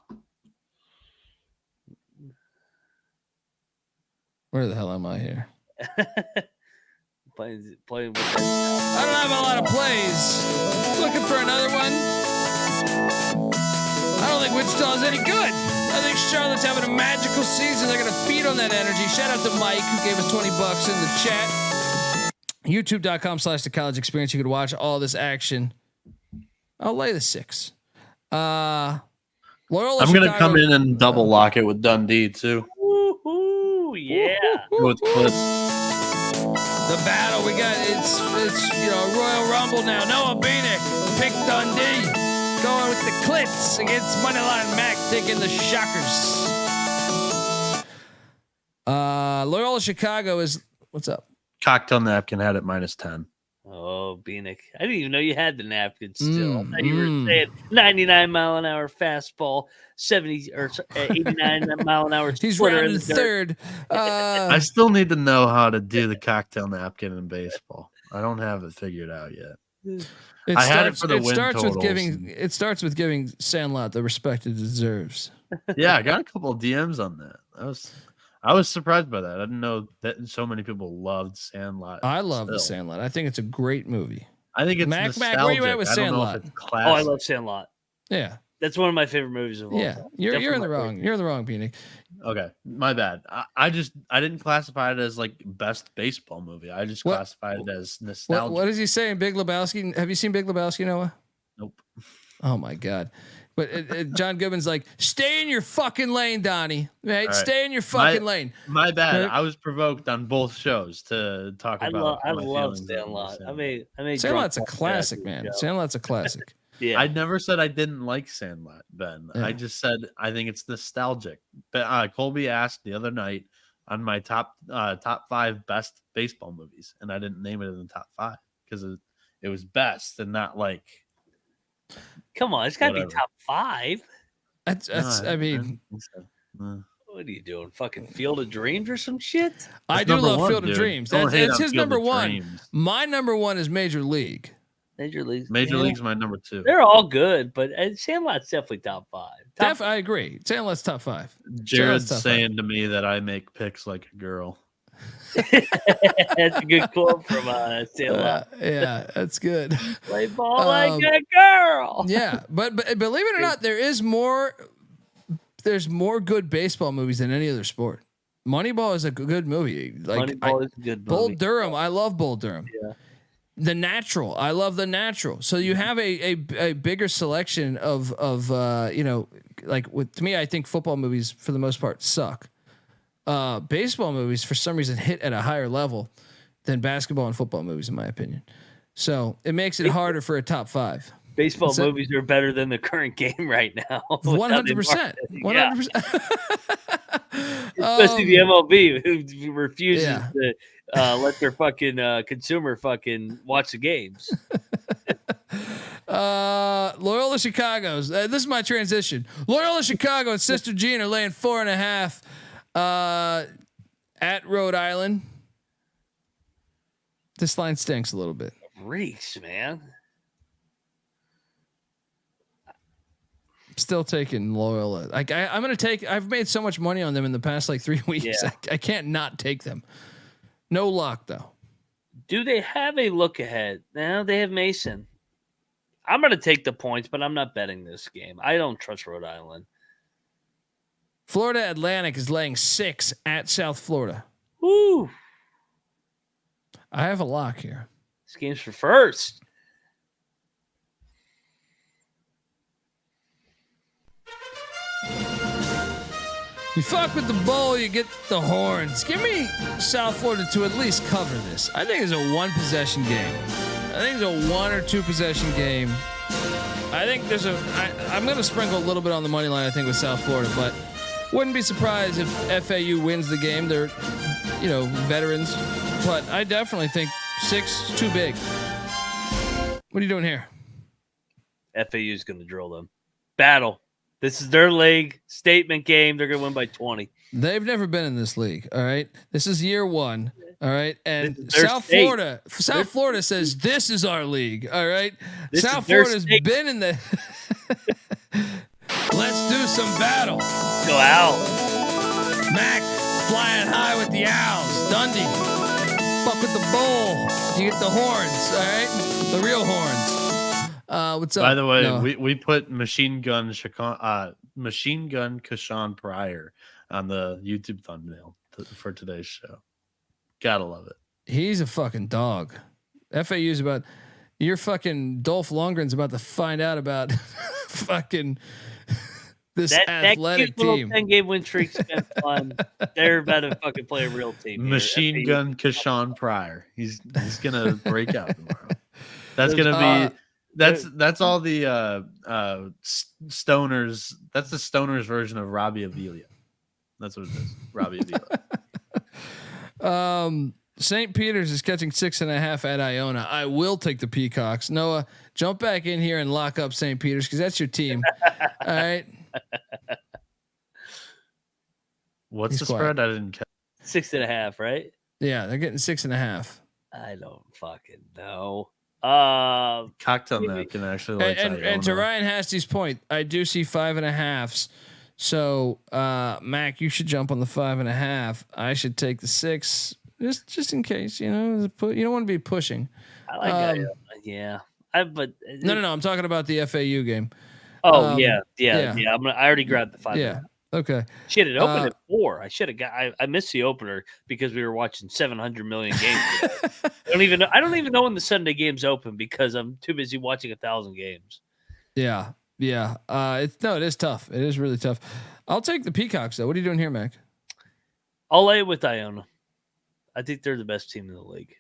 Where the hell am I here? playing with that. I don't have a lot of plays. Looking for another one. I don't think Wichita's any good. I think Charlotte's having a magical season. They're going to feed on that energy. Shout out to Mike, who gave us $20 in the chat. YouTube.com/The College Experience. You could watch all this action. I'll lay the 6. Loyola I'm going to come in and double lock it with Dundee too. Woo-hoo, yeah. Go with Clips. The battle we got. It's Royal Rumble now. Noah Bieniek pick Dundee. Going with the Clits against Moneyline Mac taking the Shockers. Loyola Chicago is what's up? Cocktail napkin had it -10. Oh, Bieniek. I didn't even know you had the napkin still. I thought you were saying 99-mile-an-hour fastball, 70 or 89-mile-an-hour. He's rounding third. I still need to know how to do the cocktail napkin in baseball. I don't have it figured out yet. I had it for the win totals. It starts with giving Sandlot the respect it deserves. Yeah, I got a couple of DMs on that. I was surprised by that. I didn't know that so many people loved Sandlot. I love the Sandlot. I think it's a great movie. I think it's nostalgic. Mac, where you at with Sandlot? Oh, I love Sandlot. Yeah, that's one of my favorite movies of all time. You're in the wrong. You're in the wrong, Bieniek. Okay, my bad. I didn't classify it as like best baseball movie. I just classified it as nostalgic. What does he say in Big Lebowski? Have you seen Big Lebowski, Noah? Nope. Oh my God. But John Goodman's like, stay in your fucking lane, Donnie. Right? Stay in your fucking lane. My bad. I was provoked on both shows to talk about. I love Sandlot. I mean, Sandlot's a classic, man. Sandlot's a classic. Yeah. I never said I didn't like Sandlot, Ben. Yeah. I just said I think it's nostalgic. But Colby asked the other night on my top 5 best baseball movies, and I didn't name it in the top 5 because it was best and not like. Come on, it's got to be top 5. I mean, what are you doing? Fucking Field of Dreams or some shit? I do love Field of Dreams. That's his number 1. My number 1 is Major League. Major League's my number 2. They're all good, but Sandlot's definitely top 5. I agree. Sandlot's top 5. Jared's saying to me that I make picks like a girl. That's a good quote from Sandlot. Yeah, that's good. Play ball like a girl. Yeah, but believe it or not, there's more good baseball movies than any other sport. Moneyball is a good movie. Moneyball is a good movie. Bull Durham, I love Bull Durham. Yeah. The Natural, I love The Natural. So you have a bigger selection of to me, I think football movies for the most part suck. Baseball movies for some reason hit at a higher level than basketball and football movies, in my opinion. So it makes it harder for a top 5. Baseball movies are better than the current game right now. 100%. 100%. Especially the MLB, who refuses to let their fucking consumer fucking watch the games. Loyola Chicago's. This is my transition. Loyola Chicago and Sister Jean are laying 4.5. At Rhode Island. This line stinks a little bit. Reeks, man. Still taking Loyola. I'm going to take. I've made so much money on them in the past 3 weeks. Yeah. I can't not take them. No luck though. Do they have a look ahead? No, they have Mason. I'm going to take the points, but I'm not betting this game. I don't trust Rhode Island. Florida Atlantic is laying 6 at South Florida. Woo! I have a lock here. This game's for first. You fuck with the bowl, you get the horns. Give me South Florida to at least cover this. I think it's a 1-possession game. I think it's a 1 or 2 possession game. I think I'm going to sprinkle a little bit on the money line, I think, with South Florida, but wouldn't be surprised if FAU wins the game. They're, veterans, but I definitely think 6 is too big. What are you doing here? FAU is going to drill them. Battle. This is their league statement game. They're going to win by 20. They've never been in this league. All right. This is year one. All right. And South Florida says this is our league. All right. South Florida's been in the. Let's do some battle. Go out. Mac flying high with the Owls. Dundee. Fuck with the bull. You get the horns. All right. The real horns. What's up? By the way, we put Machine Gun Kashawn Pryor on the YouTube thumbnail for today's show. Gotta love it. He's a fucking dog. FAU's about your fucking Dolph Lundgren's about to find out about fucking this athletic that team. 10-game win streak's been fun. They're about to fucking play a real team. Machine Gun Kashawn Pryor. He's gonna break out tomorrow. That's gonna be. That's all the stoners. That's the stoners version of Robbie Avila. That's what it is. Robbie Avila. St. Peter's is catching 6.5 at Iona. I will take the Peacocks. Noah, jump back in here and lock up St. Peter's because that's your team. All right. What's the spread? I didn't catch. 6.5, right? Yeah, they're getting 6.5. I don't fucking know. Cocktail napkin actually likes and to Ryan Hasty's point, I do see 5.5s. So Mac, you should jump on the 5.5. I should take the 6, just in case. You know, you don't want to be pushing. I like Iona, yeah. No. I'm talking about the FAU game. Oh yeah. I already grabbed the 5. Yeah. Okay. Shit, it opened at 4. I should have got. I missed the opener because we were watching 700 million games. I don't even know when the Sunday games open because I'm too busy watching 1,000 games. Yeah. It is tough. It is really tough. I'll take the Peacocks though. What are you doing here, Mac? I'll lay with Iona. I think they're the best team in the league.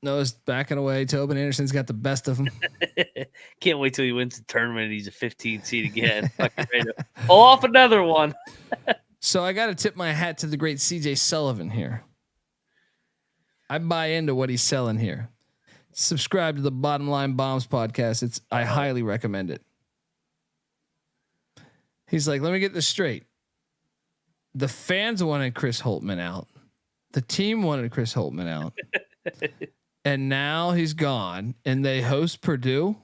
Noah's backing away. Tobin Anderson's got the best of them. Can't wait till he wins the tournament. He's a 15 seed again. Fucking ready to pull off another one. So I got to tip my hat to the great CJ Sullivan here. I buy into what he's selling here. Subscribe to the Bottom Line Bombs podcast. I highly recommend it. He's like, let me get this straight. The fans wanted Chris Holtmann out. The team wanted Chris Holtmann out. And now he's gone, and they host Purdue,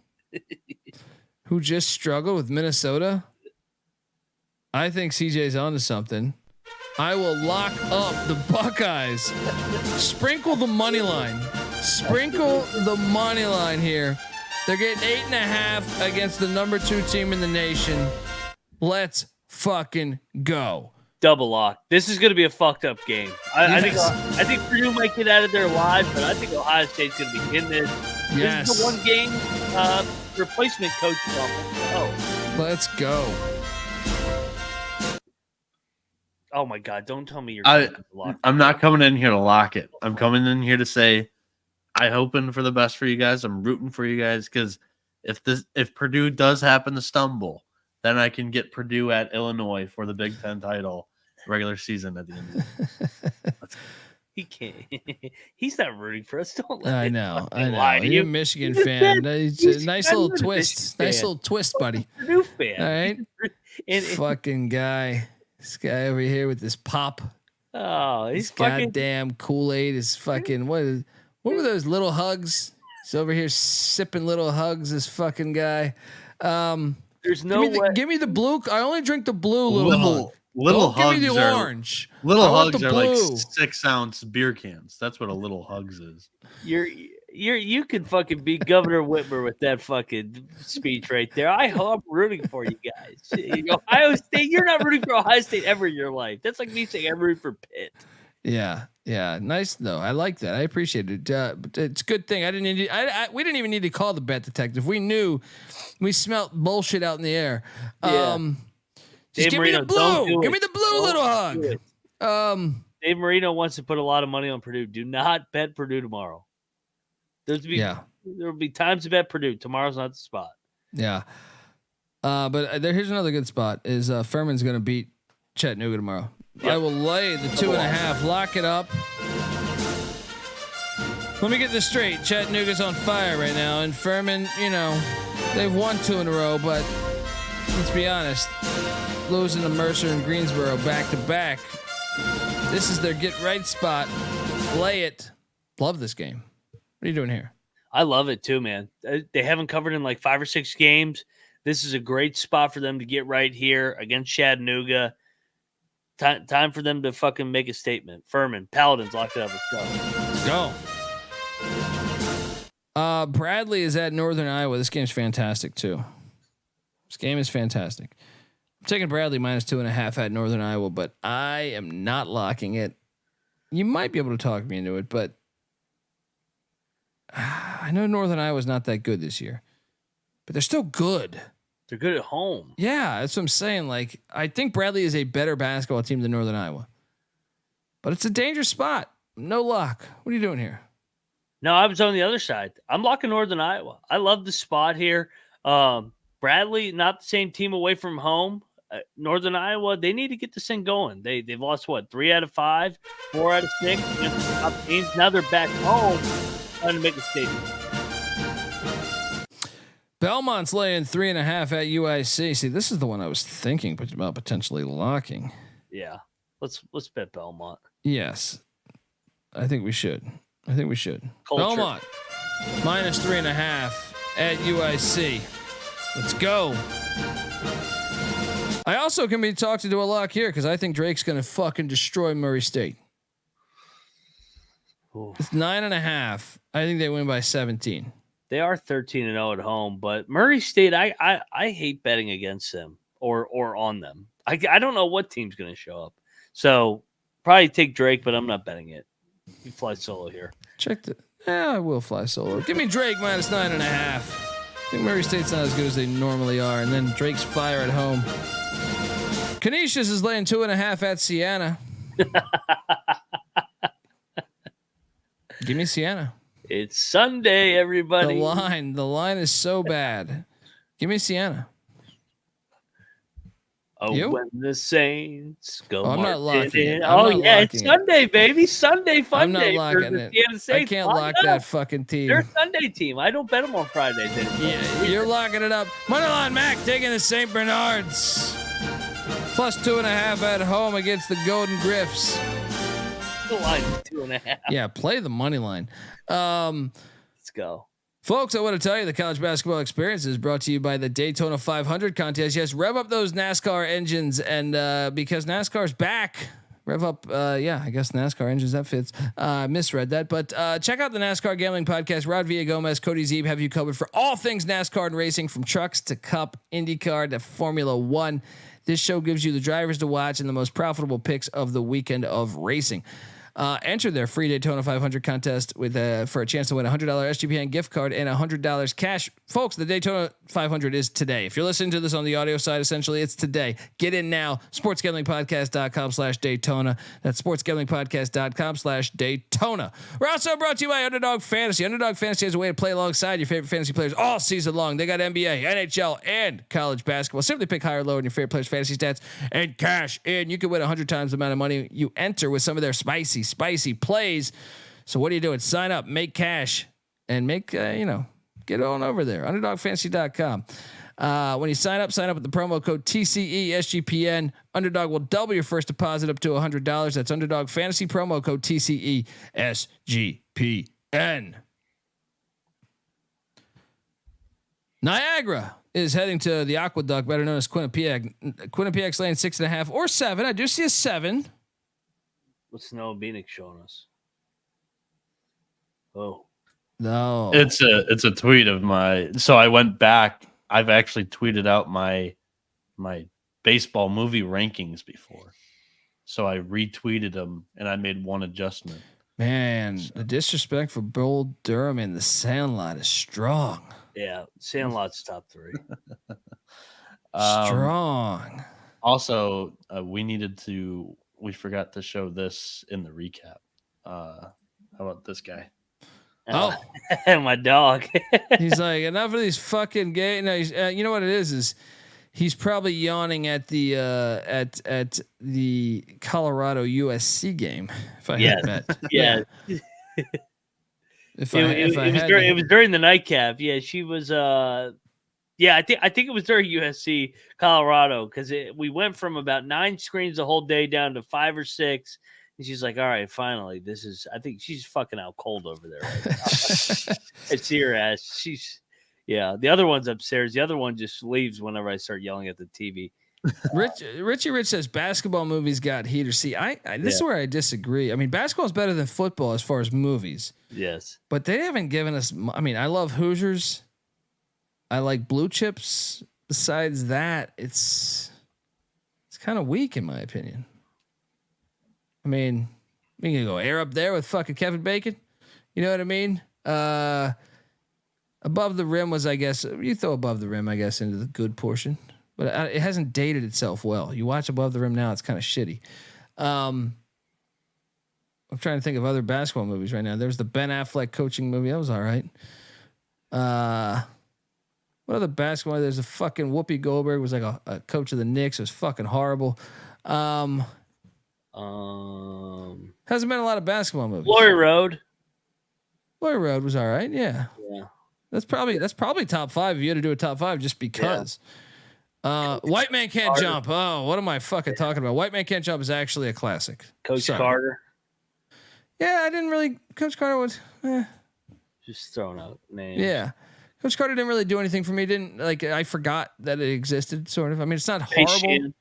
who just struggled with Minnesota. I think CJ's onto something. I will lock up the Buckeyes. Sprinkle the money line. Sprinkle the money line here. They're getting 8.5 against the number 2 team in the nation. Let's fucking go. Double lock. This is going to be a fucked up game. I think Purdue might get out of there alive, but I think Ohio State's going to be in this. Yes. This is the one game replacement coach. Let's go. Oh my God! Don't tell me you're. I'm not coming in here to lock it. I'm coming in here to say I'm hoping for the best for you guys. I'm rooting for you guys because if Purdue does happen to stumble, then I can get Purdue at Illinois for the Big Ten title regular season at the end of the year. He can't. He's not rooting for us. Don't let I know. You're a Michigan fan. Nice little twist. Nice little twist, buddy. Purdue fan. All right. Fucking guy. This guy over here with this pop. Oh, he's goddamn Kool-Aid is fucking. What were those little hugs? He's over here sipping little hugs. This fucking guy. There's no way. Give me the blue. I only drink the blue little hug. Little hugs. Give me the orange. Little hugs are like 6-ounce beer cans. That's what a little hugs is. You can fucking beat Governor Whitmer with that fucking speech right there. I'm rooting for you guys. Ohio State. You're not rooting for Ohio State ever in your life. That's like me saying I'm rooting for Pitt. Yeah. Nice though. I like that. I appreciate it. But it's a good thing. We didn't even need to call the bet detective. We knew. We smelt bullshit out in the air. Yeah. Just give me the blue. Give me the blue little hug. Dave Marino wants to put a lot of money on Purdue. Do not bet Purdue tomorrow. There will be times to bet Purdue. Tomorrow's not the spot. Yeah. But here's another good spot. Is Furman's going to beat Chattanooga tomorrow. Yep. I will lay the 2.5. Lock it up. Let me get this straight. Chattanooga's on fire right now, and Furman, they've won 2 in a row, but let's be honest, losing to Mercer and Greensboro back to back. This is their get right spot. Play it. Love this game. What are you doing here? I love it too, man. They haven't covered in like 5 or 6 games. This is a great spot for them to get right here against Chattanooga. Time for them to fucking make a statement. Furman, Paladins, lock it up. Let's go. Bradley is at Northern Iowa. This game's fantastic too. This game is fantastic. I'm taking Bradley -2.5 at Northern Iowa, but I am not locking it. You might be able to talk me into it, but I know Northern Iowa's not that good this year, but they're still good. They're good at home. Yeah, that's what I'm saying. Like, I think Bradley is a better basketball team than Northern Iowa, but it's a dangerous spot. No lock. What are you doing here? No, I was on the other side. I'm locking Northern Iowa. I love the spot here. Bradley, not the same team away from home. Northern Iowa, they need to get this thing going. They've lost 3 out of 5, 4 out of 6 against the top teams. Now they're back home trying to make a statement. Belmont's laying 3.5 at UIC. See, this is the one I was thinking about potentially locking. Yeah, let's bet Belmont. Yes, I think we should. Culture. Belmont -3.5 at UIC. Let's go. I also can be talked into a lock here because I think Drake's going to fucking destroy Murray State. Oof. It's 9.5. I think they win by 17. They are 13-0 at home, but Murray State, I hate betting against them or on them. I don't know what team's going to show up. So probably take Drake, but I'm not betting it. You fly solo here. I will fly solo. Give me Drake -9.5. I think Murray State's not as good as they normally are, and then Drake's fire at home. Canisius is laying 2.5 at Siena. Give me Siena. It's Sunday, everybody. The line is so bad. Give me Siena. Oh, you? When the Saints go. I'm not locking it. It's Sunday, baby. Sunday fun I'm not day. locking it. I can't lock that fucking team. They're a Sunday team. I don't bet them on Fridays anymore. Yeah, you're locking it up. Moneyline Mac taking the St. Bernards. +2.5 at home against the Golden Griffs. The line 2.5. Yeah, play the money line. Let's go. Folks, I want to tell you the college basketball experience is brought to you by the Daytona 500 contest. Yes, rev up those NASCAR engines, and because NASCAR's back, rev up. I guess NASCAR engines, that fits. Misread that, but check out the NASCAR Gambling Podcast. Rod Villagomez, Cody Zeeb have you covered for all things NASCAR and racing, from trucks to Cup, IndyCar to Formula One. This show gives you the drivers to watch and the most profitable picks of the weekend of racing. Enter their free Daytona 500 contest with for a chance to win a $100 SGPN gift card and $100 cash. Folks, the Daytona 500 is today. If you're listening to this on the audio side, essentially it's today. Get in now. sportsgamblingpodcast.com/Daytona. That's sportsgamblingpodcast.com/Daytona. We're also brought to you by Underdog Fantasy. Underdog Fantasy is a way to play alongside your favorite fantasy players all season long. They got NBA, NHL, and college basketball. Simply pick higher or lower in your favorite players' fantasy stats and cash in. You can win 100 times the amount of money you enter with some of their spicy plays. So what are you doing? Sign up, make cash, and make get on over there. UnderdogFantasy.com. When you sign up with the promo code TCE SGPN. Underdog will double your first deposit up to $100. That's Underdog Fantasy promo code TCE SGPN. Niagara is heading to the Aqueduct, better known as Quinnipiac. Quinnipiac's laying 6.5 or 7. I do see a 7. What's Noah Bieniek showing us? Oh no, it's a tweet of my. So I went back. I've actually tweeted out my baseball movie rankings before, so I retweeted them and I made one adjustment. Man, the disrespect for Bull Durham and the Sandlot is strong. Yeah, Sandlot's top 3. Strong. Also, we forgot to show this in the recap. How about this guy? Oh, my dog. He's like, enough of these fucking gay. No, you know what it is he's probably yawning at the at the Colorado USC game. If I had bet. Yeah. It was during the nightcap. Yeah, she was. Yeah, I think it was during USC Colorado because we went from about 9 screens the whole day down to 5 or 6. And she's like, all right, finally, this is. I think she's fucking out cold over there right now. I see her ass. The other one's upstairs. The other one just leaves whenever I start yelling at the TV. Richie Rich says basketball movies got heater. See, this is where I disagree. I mean, basketball is better than football as far as movies. Yes, but they haven't given us. I mean, I love Hoosiers. I like Blue Chips. Besides that, it's kind of weak in my opinion. I mean, we can go air up there with fucking Kevin Bacon. You know what I mean? Above the Rim was, I guess, you throw Above the Rim, I guess, into the good portion, but it hasn't dated itself well. You watch Above the Rim now, it's kind of shitty. I'm trying to think of other basketball movies right now. There's the Ben Affleck coaching movie. That was all right. What other basketball? There's a fucking Whoopi Goldberg was like a coach of the Knicks. It was fucking horrible. Hasn't been a lot of basketball movies. Glory Road. Glory Road was all right. Yeah. That's probably top 5 if you had to do a top 5 just because. White Man Can't Jump. Oh, what am I fucking talking about? White Man Can't Jump is actually a classic. Coach Carter. Yeah, I didn't really. Coach Carter was just throwing out names. Yeah. Coach Carter didn't really do anything for me. I forgot that it existed, sort of. I mean, it's not horrible. Jam.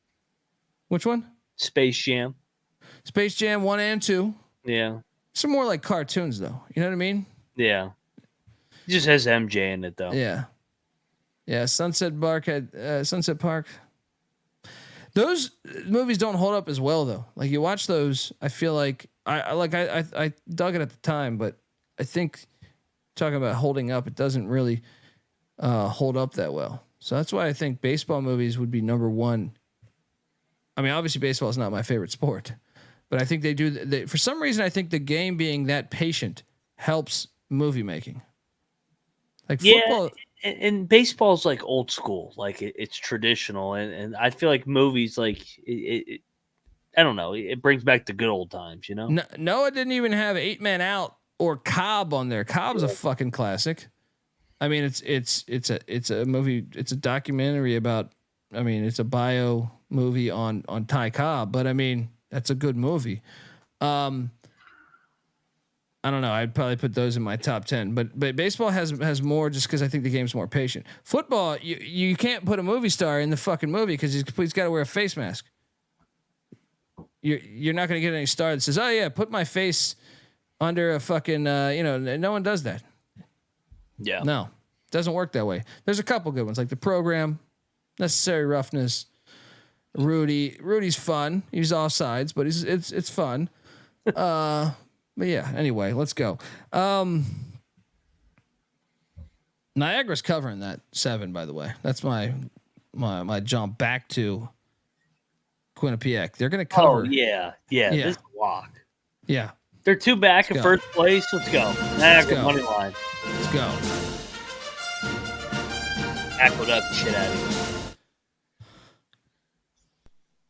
Which one? Space Jam. Space Jam 1 and 2. Yeah. Some more like cartoons, though. You know what I mean? Yeah. It just has MJ in it, though. Yeah. Yeah. Sunset Park. Those movies don't hold up as well, though. Like you watch those, I feel like I dug it at the time, but I think talking about holding up, it doesn't really hold up that well. So that's why I think baseball movies would be number 1. I mean, obviously baseball is not my favorite sport, but I think they do. For some reason, I think the game being that patient helps movie making. Like football. And baseball's like old school, like it's traditional, and I feel like movies, like it I don't know, it brings back the good old times, you know. Noah didn't even have 8 Men Out or Cobb on there. Cobb's a fucking classic. I mean, it's a movie. It's a documentary about. I mean, it's a bio movie on Ty Cobb, but I mean, that's a good movie. I don't know. I'd probably put those in my top 10, but baseball has more just because I think the game's more patient. Football, you can't put a movie star in the fucking movie because he's got to wear a face mask. You're not going to get any star that says, "Oh yeah, put my face under a fucking." No one does that. Yeah, no, doesn't work that way. There's a couple good ones like The Program, Necessary Roughness. Rudy's fun. He's offsides, but it's fun. But yeah, anyway, let's go. Niagara's covering that 7, by the way. That's my jump back to Quinnipiac. They're going to cover. Oh, yeah. This is a lock. Yeah. They're 2 back in first place. Let's go. Niagara money line. Let's go. Aqued up the shit out of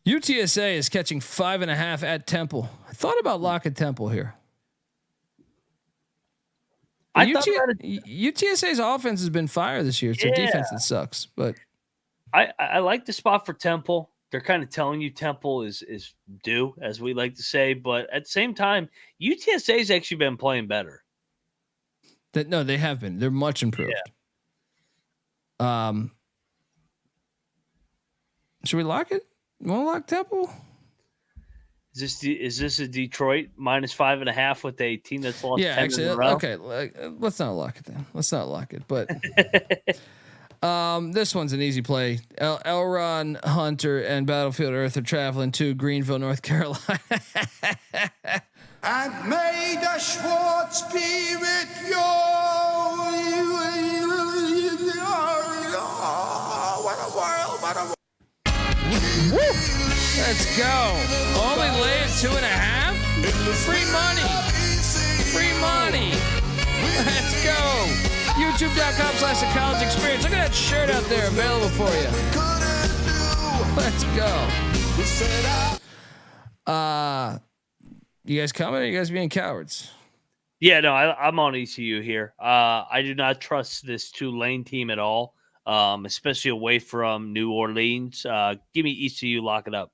you. UTSA is catching 5.5 at Temple. I thought about locking Temple here. UTSA's offense has been fire this year. It's their defense that sucks, but I like the spot for Temple. They're kind of telling you Temple is due, as we like to say, but at the same time, UTSA's actually been playing better. No, they have been. They're much improved. Yeah. Should we lock it? You want to lock Temple? Is this a Detroit minus 5.5 with a team that's lost 10 in a row? Okay. Let's not lock it then. Let's not lock it. But this one's an easy play. Elron Hunter and Battlefield Earth are traveling to Greenville, North Carolina. And may the Schwartz be with you. What a world! What a world! Woo! Let's go. Only lay at 2.5. Free money. Free money. Let's go. YouTube.com/The College Experience. Look at that shirt out there available for you. Let's go. You guys coming or are you guys being cowards? Yeah, no, I'm on ECU here. I do not trust this Tulane team at all, especially away from New Orleans. Give me ECU, lock it up.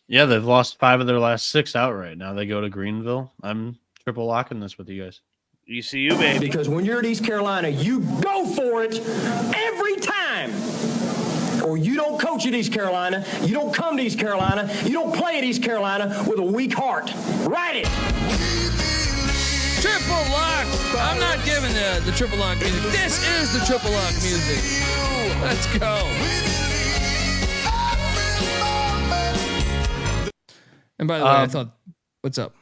Yeah, they've lost 5 of their last 6 outright. Now they go to Greenville. I'm triple locking this with you guys. ECU, baby. Because when you're at East Carolina, you go for it every time. Or you don't coach at East Carolina, you don't come to East Carolina, you don't play at East Carolina with a weak heart. Write it. Triple lock. I'm not giving the triple lock music. This is the triple lock music. Let's go. And by the way, I thought, what's up?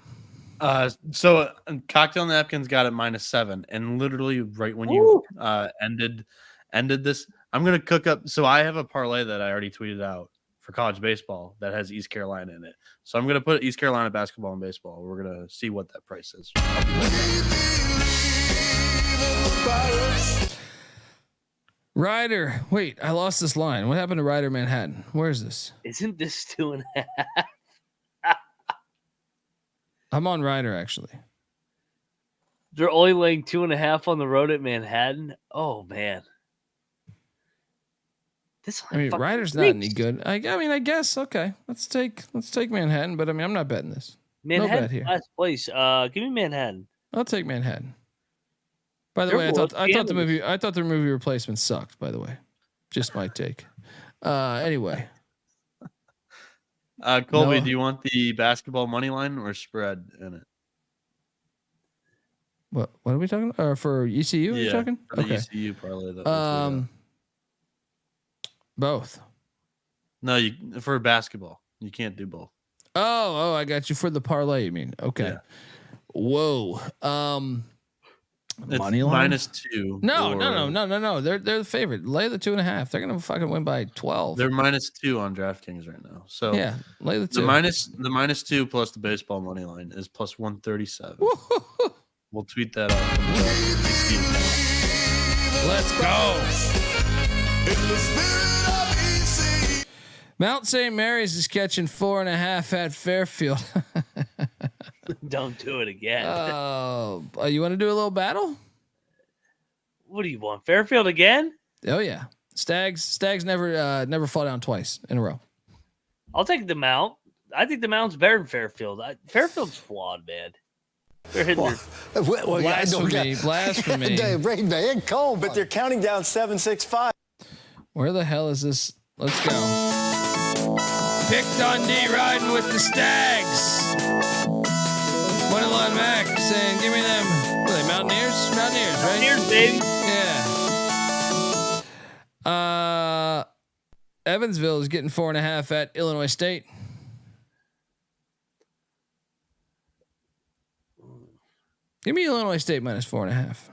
So Cocktail Napkins got it -7, and literally right when you ended this, I'm gonna cook up. So I have a parlay that I already tweeted out for college baseball that has East Carolina in it. So I'm gonna put East Carolina basketball and baseball. We're gonna see what that price is. Ryder, wait, I lost this line. What happened to Ryder Manhattan? Where is this? Isn't this 2.5? I'm on Ryder actually. They're only laying 2.5 on the road at Manhattan. Oh man, this. I mean, Ryder's not any good. I mean, I guess okay. Let's take Manhattan, but I mean, I'm not betting this. Manhattan, no bet here. Last place. Give me Manhattan. I'll take Manhattan. By the way, I thought the movie Replacement sucked. By the way, just my take. Anyway. Colby, do you want the basketball money line or spread in it? What are we talking about? For ECU? Yeah, talking? For the ECU parlay. Both. No, for basketball, you can't do both. Oh, I got you for the parlay. You mean okay? Yeah. Whoa. Money line -2. No. They're the favorite. Lay the 2.5. They're gonna fucking win by 12. They're -2 on DraftKings right now. So yeah, lay the 2. The -2 plus the baseball money line is +137. We'll tweet that out. Let's go. Mount St. Mary's is catching 4.5 at Fairfield. Don't do it again. Oh, you want to do a little battle? What do you want? Fairfield again? Oh yeah, Stags never fall down twice in a row. I'll take the Mount. I think the Mount's better than Fairfield. Fairfield's flawed, man. They're hitting blasphemy. Man, cold, but they're counting down 7-6-5. Where the hell is this? Let's go. Pick Dundee riding with the Stags. Moneyline Mac saying, "Give me them." What are they, Mountaineers? Mountaineers, right? Mountaineers, baby. Yeah. Evansville is getting 4.5 at Illinois State. Give me Illinois State -4.5.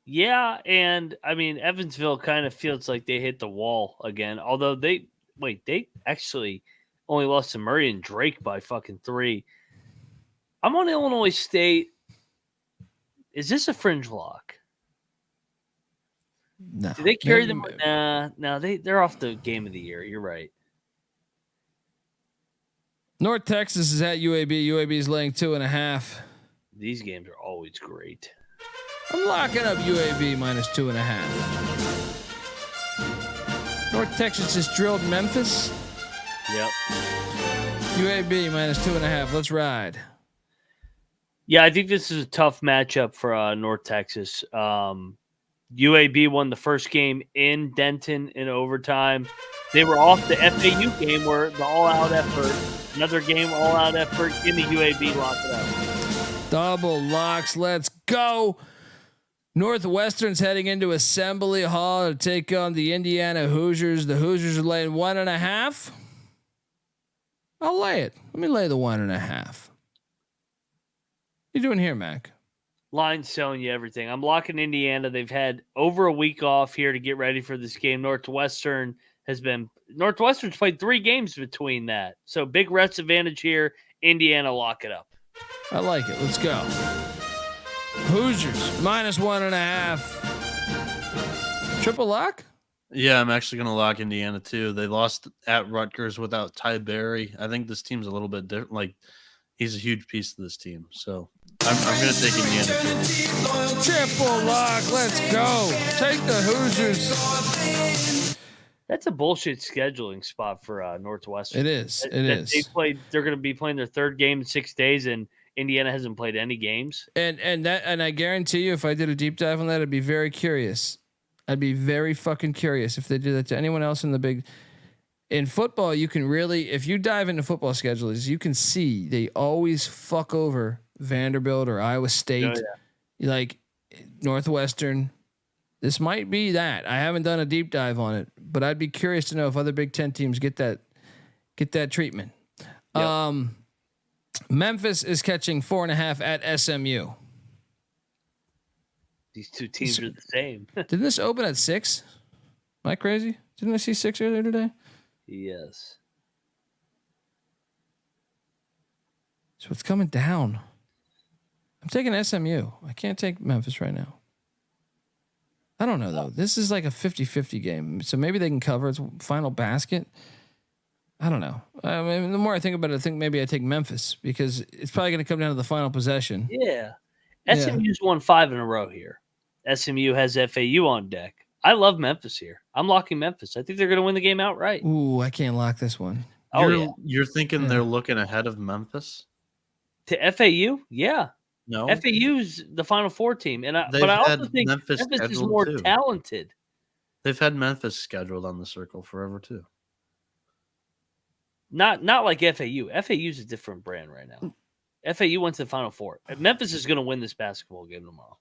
Yeah, and I mean Evansville kind of feels like they hit the wall again. Although they actually only lost to Murray and Drake by fucking 3. I'm on Illinois State. Is this a fringe lock? No. Do they carry them? No, they're off the game of the year. You're right. North Texas is at UAB. UAB is laying 2.5. These games are always great. I'm locking up UAB -2.5. North Texas just drilled Memphis. Yep. UAB -2.5. Let's ride. Yeah, I think this is a tough matchup for North Texas. UAB won the first game in Denton in overtime. They were off the FAU game where the all-out effort. Another game, all-out effort. Give me UAB, lock it up. Double locks. Let's go. Northwestern's heading into Assembly Hall to take on the Indiana Hoosiers. The Hoosiers are laying 1.5. I'll lay it. Let me lay the 1.5. What you doing here, Mac? Line's telling you everything. I'm locking Indiana. They've had over a week off here to get ready for this game. Northwestern's played 3 games between that. So big rest advantage here. Indiana, lock it up. I like it. Let's go. Hoosiers -1.5. Triple lock? Yeah, I'm actually going to lock Indiana too. They lost at Rutgers without Ty Berry. I think this team's a little bit different. Like he's a huge piece of this team. So I'm going to take Indiana. Triple lock. Let's go. Take the Hoosiers. That's a bullshit scheduling spot for Northwestern. It is. It is. They're going to be playing their third game in 6 days, and Indiana hasn't played any games. And I guarantee you, if I did a deep dive on that, I'd be very curious. I'd be very fucking curious if they do that to anyone else in the big. In football, you can really, if you dive into football schedules, you can see they always fuck over Vanderbilt or Iowa State, like Northwestern. This might be that. I haven't done a deep dive on it, but I'd be curious to know if other Big Ten teams get that treatment. Yep. Memphis is catching 4.5 at SMU. These two teams are the same. Didn't this open at 6? Am I crazy? Didn't I see 6 earlier today? Yes. So it's coming down. I'm taking SMU. I can't take Memphis right now. I don't know, though. This is like a 50-50 game. So maybe they can cover. It's final basket. I don't know. I mean, the more I think about it, I think maybe I take Memphis because it's probably going to come down to the final possession. Yeah. SMU's won 5 in a row here. SMU has FAU on deck. I love Memphis here. I'm locking Memphis. I think they're going to win the game outright. Ooh, I can't lock this one. You're thinking they're looking ahead of Memphis? To FAU? Yeah. No. FAU's the Final Four team. But I also think Memphis is more talented. They've had Memphis scheduled on the circle forever too. Not like FAU. FAU's a different brand right now. FAU went to the Final Four. Memphis is going to win this basketball game tomorrow.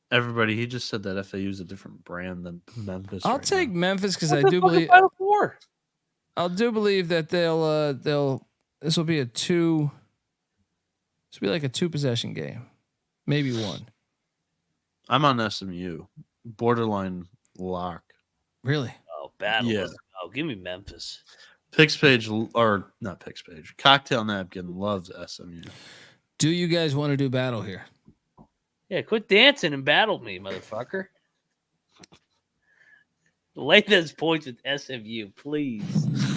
Everybody, he just said that FAU is a different brand than Memphis. I'll take Memphis because I do believe Final Four. I do believe that they'll this will be a 2. This will be like a 2 possession game, maybe 1. I'm on SMU, borderline lock. Really? Oh, battle. Yeah. Oh, give me Memphis. Picks page or not Picks page. Cocktail Napkin loves SMU. Do you guys want to do battle here? Yeah, quit dancing and battle me, motherfucker. Lay those points with SMU, please.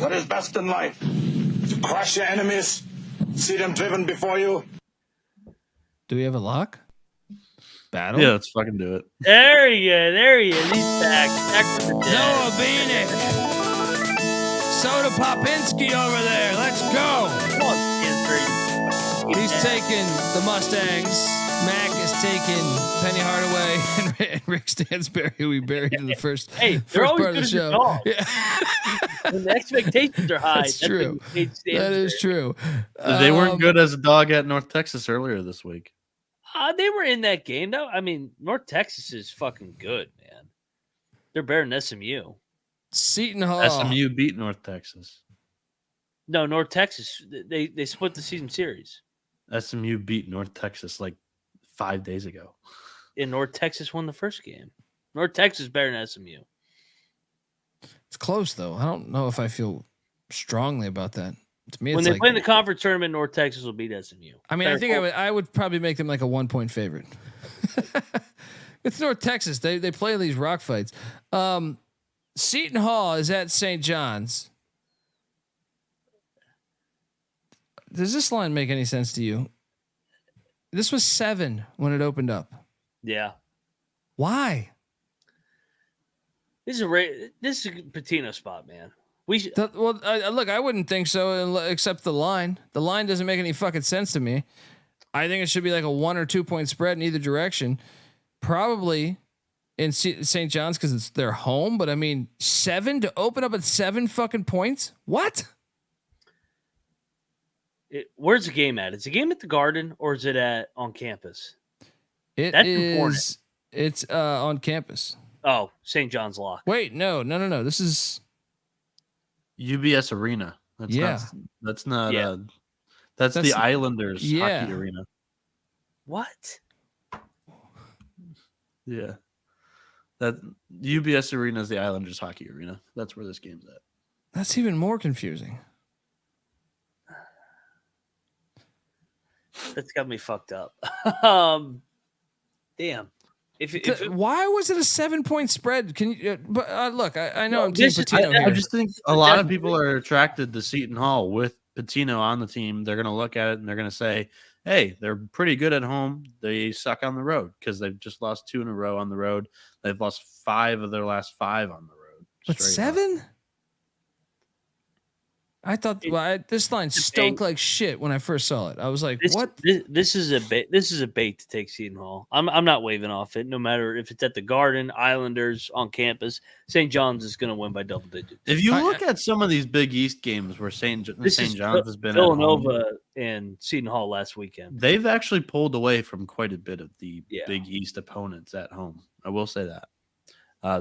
What is best in life? To crush your enemies, see them driven before you. Do we have a lock? Battle? Yeah, let's fucking do it. There he is. He's back. Noah Bieniek. Soda Popinski over there. Let's go. Come on, He's taking the Mustangs. Mac is taking Penny Hardaway and Rick Stansberry, who we buried in the first, first part of the show. Yeah. When the expectations are high. That's true. That is true. They weren't good as a dog at North Texas earlier this week. They were in that game, though. I mean, North Texas is fucking good, man. They're better than SMU. Seton Hall. SMU beat North Texas. No, North Texas. They split the season series. SMU beat North Texas like 5 days ago. And North Texas won the first game. North Texas is better than SMU. It's close, though. I don't know if I feel strongly about that. To me, when it's they like, play in the conference tournament, North Texas will beat SMU. I mean, I think I would probably make them like a 1-point favorite. It's North Texas. They play these rock fights. Seton Hall is at St. John's. Does this line make any sense to you? This was 7 when it opened up. Yeah. Why? This is a Patino spot, man. Look, I wouldn't think so, except the line. The line doesn't make any fucking sense to me. I think it should be like a 1 or 2 point spread in either direction. Probably in St. John's because it's their home. But I mean, 7 to open up at 7 fucking points. What? Where's the game at? Is the game at the Garden or is it on campus? That's important. It's on campus. Oh, St. John's lock. Wait, no. This is UBS Arena. That's not. That's the Islanders hockey arena. What? Yeah, that UBS Arena is the Islanders hockey arena. That's where this game's at. That's even more confusing. That's got me fucked up. Damn. Why was it a 7-point spread? Can you? Look, I know I'm Team Patino here. I just think a lot of people are attracted to Seton Hall with Pitino on the team, they're going to look at it and they're going to say, hey, they're pretty good at home. They suck on the road because they've just lost 2 in a row on the road. They've lost 5 of their last 5 on the road. But 7? I thought this line stunk like shit when I first saw it. I was like, "What? This is a bait. This is a bait to take Seton Hall. I'm not waving off it. No matter if it's at the Garden, Islanders, on campus, St. John's is going to win by double digits. If you look at some of these Big East games where St. John's has been Villanova and Seton Hall last weekend, they've actually pulled away from quite a bit of the Big East opponents at home. I will say that.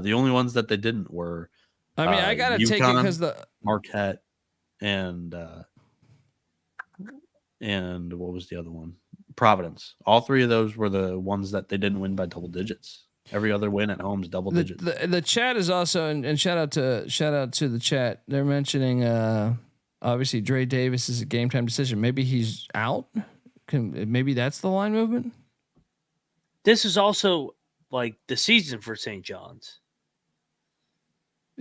The only ones that they didn't were, I got to take it because the Marquette. And what was the other one? Providence. All 3 of those were the ones that they didn't win by double digits. Every other win at home is double digits. The chat is also and shout out to the chat. They're mentioning obviously Dre Davis is a game time decision. Maybe he's out. Maybe that's the line movement. This is also like the season for St. John's.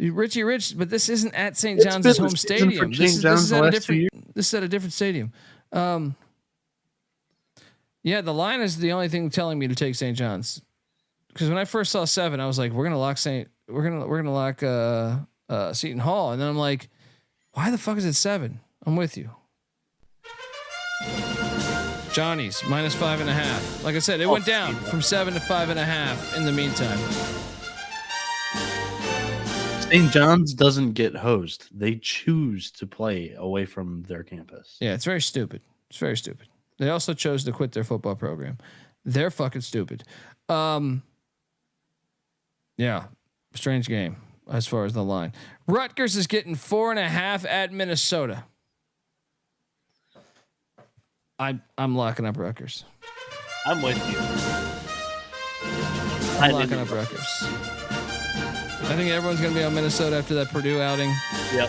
Richie Rich, but this isn't at St. John's home stadium. This is at a different stadium. Yeah, the line is the only thing telling me to take St. John's. Because when I first saw 7, I was like, we're gonna lock Seton Hall, and then I'm like, why the fuck is it 7? I'm with you. Johnny's minus 5.5. Like I said, it went down from 7 to 5.5 in the meantime. St. John's doesn't get hosed. They choose to play away from their campus. Yeah, it's very stupid. It's very stupid. They also chose to quit their football program. They're fucking stupid. Yeah, strange game as far as the line. Rutgers is getting 4.5 at Minnesota. I'm locking up Rutgers. I'm with you. I'm locking up Rutgers. I think everyone's going to be on Minnesota after that Purdue outing. Yep.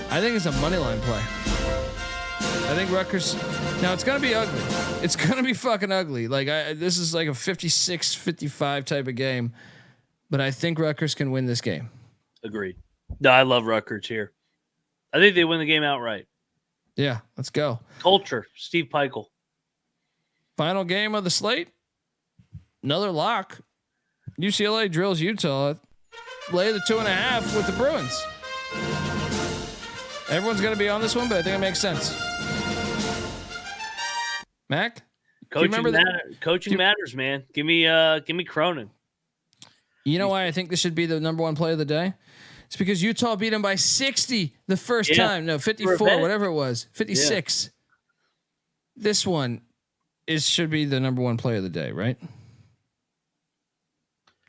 I think it's a money line play. I think Rutgers. Now it's going to be ugly. It's going to be fucking ugly. Like this is like a 56-55 type of game, but I think Rutgers can win this game. Agreed. No, I love Rutgers here. I think they win the game outright. Yeah, let's go. Culture, Steve Peichel. Final game of the slate. Another lock. UCLA drills Utah. Lay the 2.5 with the Bruins. Everyone's going to be on this one, but I think it makes sense. Mac, coaching matters, man. Give me Cronin. You know why I think this should be the number 1 play of the day? It's because Utah beat them by 60 the first time. No, 54, whatever it was, 56. Yeah. This one should be the number 1 play of the day, right?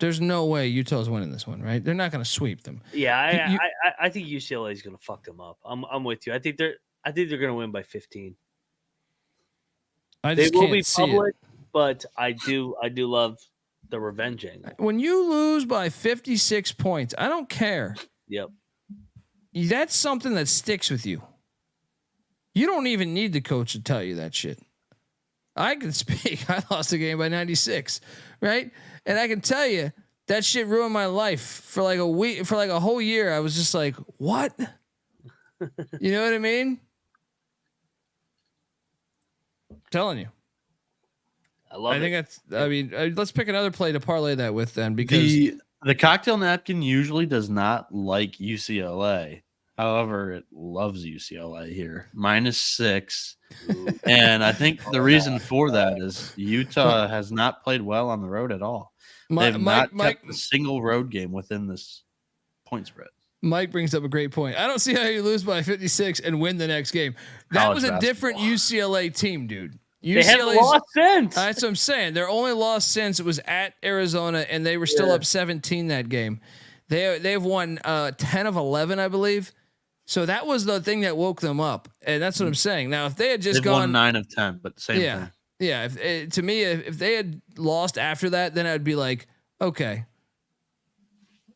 There's no way Utah's winning this one, right? They're not going to sweep them. Yeah, I think UCLA is going to fuck them up. I'm with you. I think they're going to win by 15. They will be public, but I do love the revenge angle. When you lose by 56 points, I don't care. Yep. That's something that sticks with you. You don't even need the coach to tell you that shit. I can speak. I lost the game by 96, right? And I can tell you that shit ruined my life for like a week, for like a whole year. I was just like, what? You know what I mean? I'm telling you. I think that's. I mean, let's pick another play to parlay that with then, because the cocktail napkin usually does not like UCLA. However, it loves UCLA here. -6. And I think the reason for that is Utah has not played well on the road at all. They've not kept a single road game within this point spread. Mike brings up a great point. I don't see how you lose by 56 and win the next game. That was a different UCLA team, dude. They haven't lost since. That's what I'm saying. Their only loss since it was at Arizona, and they were still up 17 that game. They've won 10 of 11, I believe. So that was the thing that woke them up, and that's what I'm saying. Now, if they had just gone 9 of 10, but same thing. Yeah. If they had lost after that, then I'd be like, okay,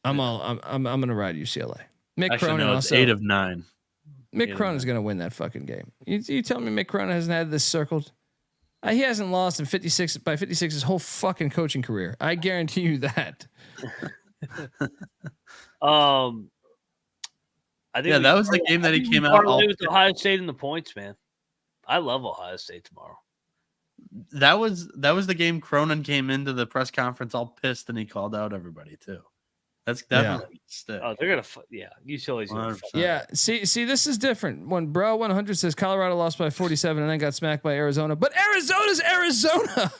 I'm gonna ride UCLA. Mick Cronin it's 8 of 9. Mick Cronin's gonna win that fucking game. You tell me Mick Cronin hasn't had this circled? He hasn't lost in 56 his whole fucking coaching career. I guarantee you that. I think that was the game that he came out. Parlay with Ohio State in the points, man. I love Ohio State tomorrow. That was the game Cronin came into the press conference all pissed and he called out everybody too. That's definitely stick. Oh, they're gonna UCLA's gonna 100%. Yeah, see, this is different. When Bro 100 says Colorado lost by 47 and then got smacked by Arizona, but Arizona's Arizona.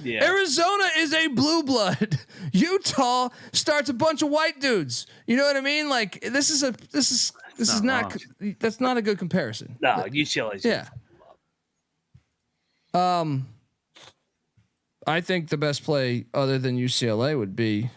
Yeah. Arizona is a blue blood. Utah starts a bunch of white dudes. You know what I mean? Like this is not that's not a good comparison. No, UCLA's. Yeah. I think the best play other than UCLA would be.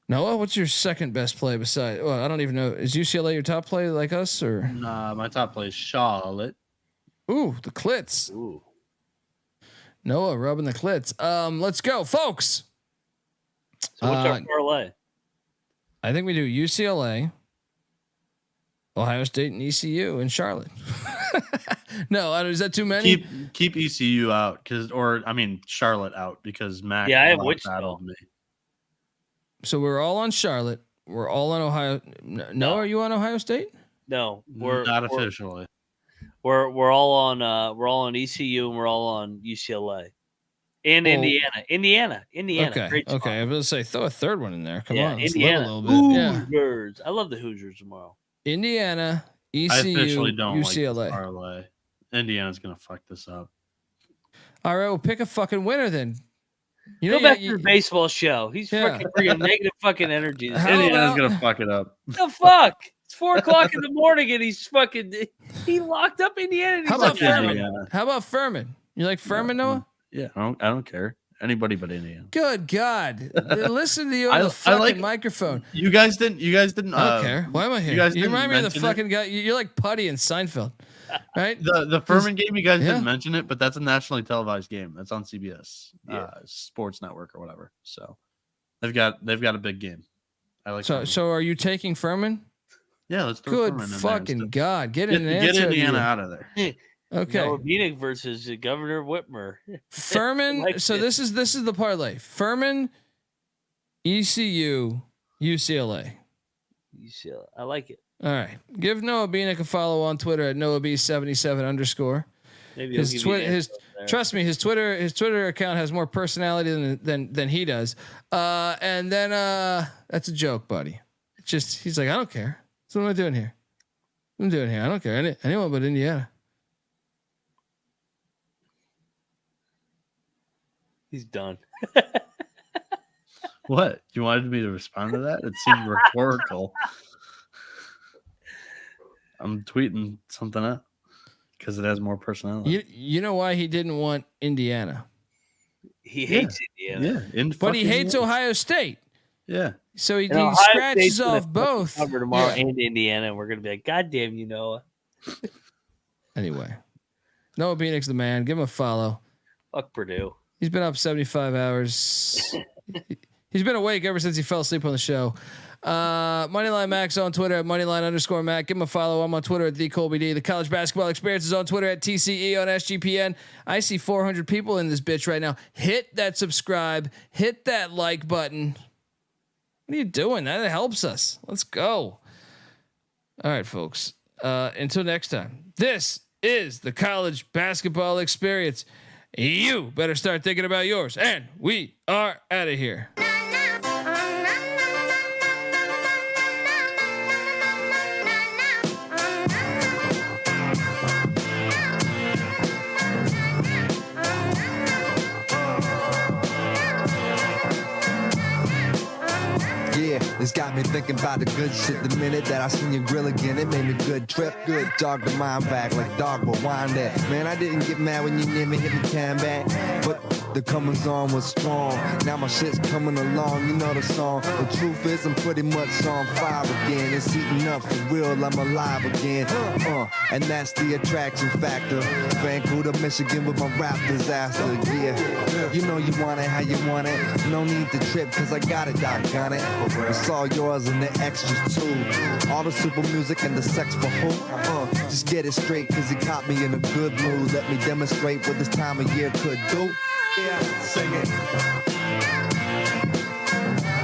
Noah, what's your second best play beside? Well, I don't even know. Is UCLA your top play like us or? Nah, my top play is Charlotte. Ooh, the clits. Ooh. Noah rubbing the clits. Let's go, folks. So what's our parlay? I think we do UCLA, Ohio State, and ECU in Charlotte. No, is that too many? Keep ECU out Charlotte out because Mac. Yeah, I have Wichita. So we're all on Charlotte. We're all on Ohio. No, are you on Ohio State? No, we're not officially. We're all on ECU and we're all on UCLA and Indiana. Okay. Great spot. Okay. I was going to say throw a third one in there. Come on, let's Indiana. live a little bit. Hoosiers. I love the Hoosiers tomorrow. Indiana, ECU, I officially don't UCLA. like parlay. Indiana's gonna fuck this up. All right, well, pick a fucking winner then. Go back to the baseball show. He's fucking bringing negative fucking energy. Indiana's gonna fuck it up. The fuck? It's 4:00 in the morning and he's fucking. He locked up Indiana. How about Furman? How about Furman? You like Furman, Noah? Yeah, I don't care. Anybody but Indiana. Good God! Listen to you on the fucking microphone. You guys didn't. I don't care. Why am I here? You remind me of the fucking guy. You're like Putty in Seinfeld, right? The Furman game. You guys didn't mention it, but that's a nationally televised game. That's on CBS Sports Network or whatever. So they've got a big game. I like. So are you taking Furman? Yeah, let's throw Good Furman in fucking there God! Get Indiana out of there. Okay. Noah Bieniek versus Governor Whitmer. Furman. This is the parlay. Furman, ECU, UCLA. UCLA. I like it. All right. Give Noah Bieniek a follow on Twitter at NoahB77_. Maybe trust me, his Twitter account has more personality than he does. And then that's a joke, buddy. It's just he's like, I don't care. That's what I'm doing here. I don't care. Anyone but Indiana. He's done. What? You wanted me to respond to that? It seemed rhetorical. I'm tweeting something out because it has more personality. You know why he didn't want Indiana? He hates Indiana. Yeah, but he hates Ohio State. Yeah. So he scratches off both. Cover tomorrow and Indiana, and we're gonna be like, God damn you, Noah. Anyway, Noah Bieniek's the man. Give him a follow. Fuck Purdue. He's been up 75 hours. He's been awake ever since he fell asleep on the show. Moneyline Max on Twitter at Moneyline_Mac. Give him a follow. I'm on Twitter at @TheColbyD. The College Basketball Experience is on Twitter at TCE on SGPN. I see 400 people in this bitch right now. Hit that subscribe. Hit that like button. What are you doing? That helps us. Let's go. All right, folks. Until next time. This is the College Basketball Experience. You better start thinking about yours. And we are out of here. This got me thinking about the good shit. The minute that I seen your grill again, it made me good trip. Good dog to mind back like dog will wind that. Man, I didn't get mad when you near me hit me can back. But The comings on was strong. Now my shit's coming along, you know the song. The truth is I'm pretty much on fire again. It's heating up for real, I'm alive again. And that's the attraction factor. Vancouver, Michigan with my rap disaster, yeah. You know you want it how you want it. No need to trip, cause I got it, doggone it. It's all yours and the extras too. All the super music and the sex for who? Just get it straight, cause it caught me in a good mood. Let me demonstrate what this time of year could do. Yeah, sing it.